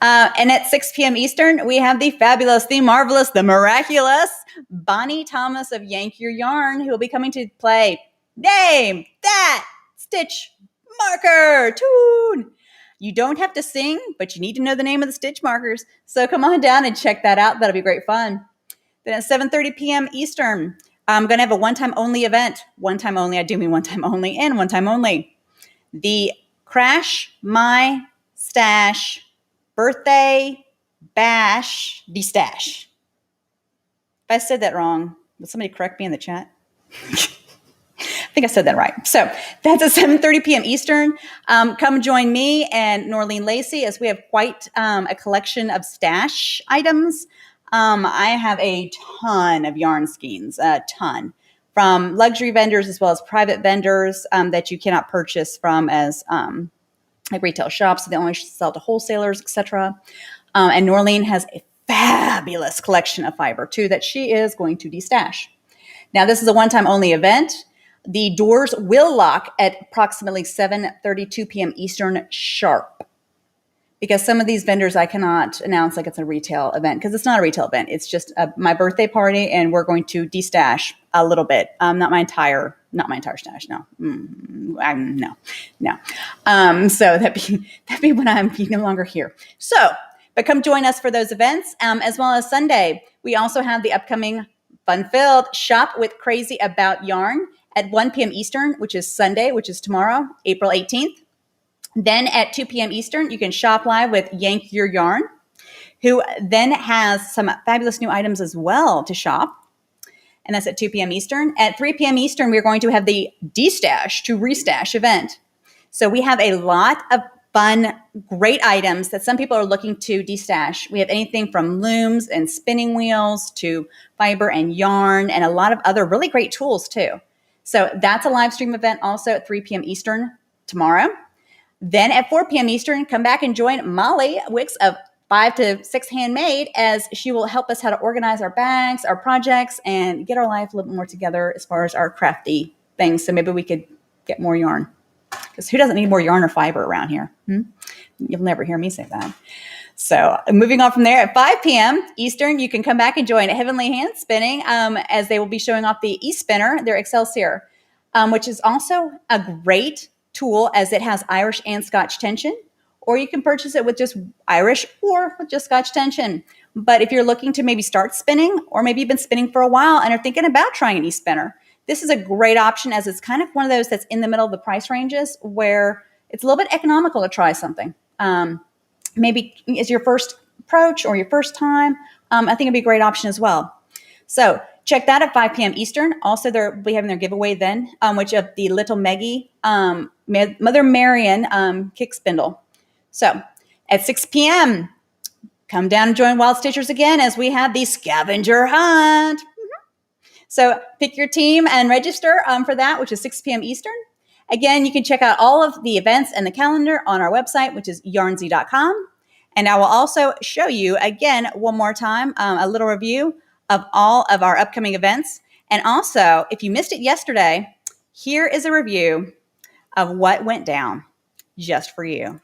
And at 6 p.m. Eastern, we have the fabulous, the marvelous, the miraculous Bonnie Thomas of Yank Your Yarn, who will be coming to play Name That Stitch Marker Tune. You don't have to sing, but you need to know the name of the stitch markers. So come on down and check that out. That'll be great fun. Then at 7:30 p.m. Eastern, I'm going to have a one-time only event. One-time only, I do mean one-time only and one-time only. The Crash My Stash Birthday Bash Destash. If I said that wrong, will somebody correct me in the chat? I think I said that right. So that's at 7:30 p.m. Eastern. Come join me and Norlene Lacey as we have quite a collection of stash items. I have a ton of yarn skeins, a ton, from luxury vendors as well as private vendors that you cannot purchase from as like retail shops. They only sell to wholesalers, etc. And Norlene has a fabulous collection of fiber too that she is going to destash. Now, this is a one-time only event. The doors will lock at approximately 7:32 p.m. Eastern sharp. Because some of these vendors I cannot announce like it's a retail event because it's not a retail event. It's just my birthday party, and we're going to destash a little bit. Not my entire stash. No, no. So that'd be when I'm no longer here. So, but come join us for those events, as well as Sunday. We also have the upcoming fun-filled Shop with Crazy About Yarn at 1 p.m. Eastern, which is Sunday, which is tomorrow, April 18th. Then at 2 p.m. Eastern, you can shop live with Yank Your Yarn, who then has some fabulous new items as well to shop. And that's at 2 p.m. Eastern. At 3 p.m. Eastern, we're going to have the Destash to Restash event. So we have a lot of fun, great items that some people are looking to destash. We have anything from looms and spinning wheels to fiber and yarn and a lot of other really great tools too. So that's a live stream event also at 3 p.m. Eastern tomorrow. Then at 4 p.m. Eastern, come back and join Molly Wicks of 5 to 6 Handmade as she will help us how to organize our bags, our projects, and get our life a little more together as far as our crafty things. So maybe we could get more yarn. Because who doesn't need more yarn or fiber around here? You'll never hear me say that. So moving on from there, at 5 p.m. Eastern, you can come back and join Heavenly Handspinning as they will be showing off the e-spinner, their Excelsior, which is also a great tool as it has Irish and Scotch tension, or you can purchase it with just Irish or with just Scotch tension. But if you're looking to maybe start spinning, or maybe you've been spinning for a while and are thinking about trying an e-spinner, this is a great option as it's kind of one of those that's in the middle of the price ranges where it's a little bit economical to try something. Maybe it's your first approach or your first time. I think it'd be a great option as well. So check that at 5 p.m. Eastern. Also, they'll be having their giveaway then, which of the Little Meggie Mother Marian kick spindle. So at 6 p.m., come down and join Wild Stitchers again as we have the scavenger hunt. So pick your team and register for that, which is 6 p.m. Eastern. Again, you can check out all of the events and the calendar on our website, which is yarnsie.com. And I will also show you again one more time a little review of all of our upcoming events. And also, if you missed it yesterday, here is a review of what went down just for you.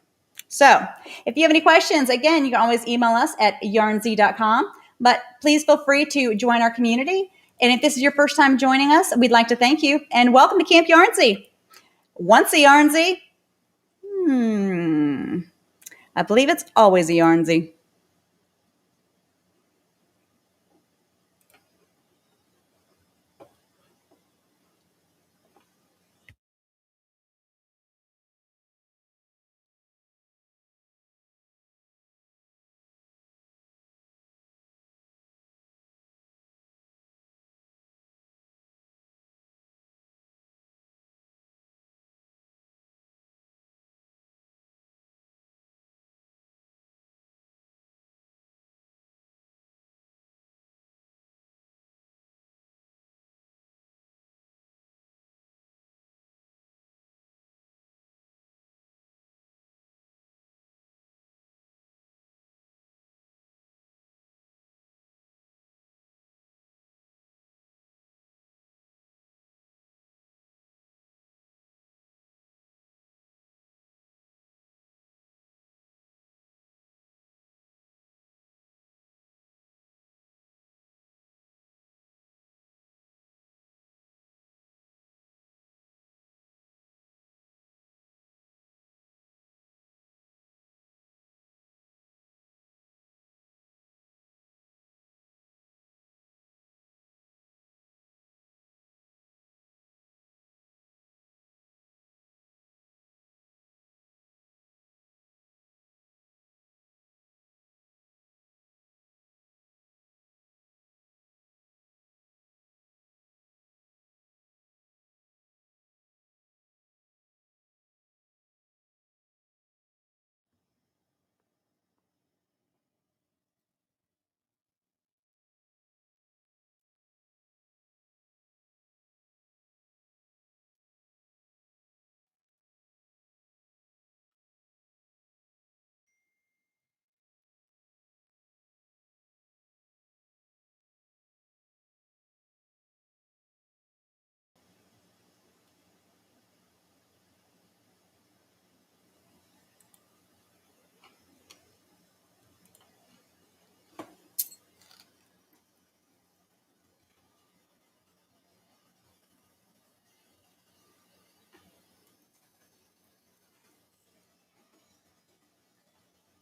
So if you have any questions, again, you can always email us at yarnsie.com. But please feel free to join our community. And if this is your first time joining us, we'd like to thank you and welcome to Camp Yarnsie. Once a Yarnsie, I believe it's always a Yarnsie.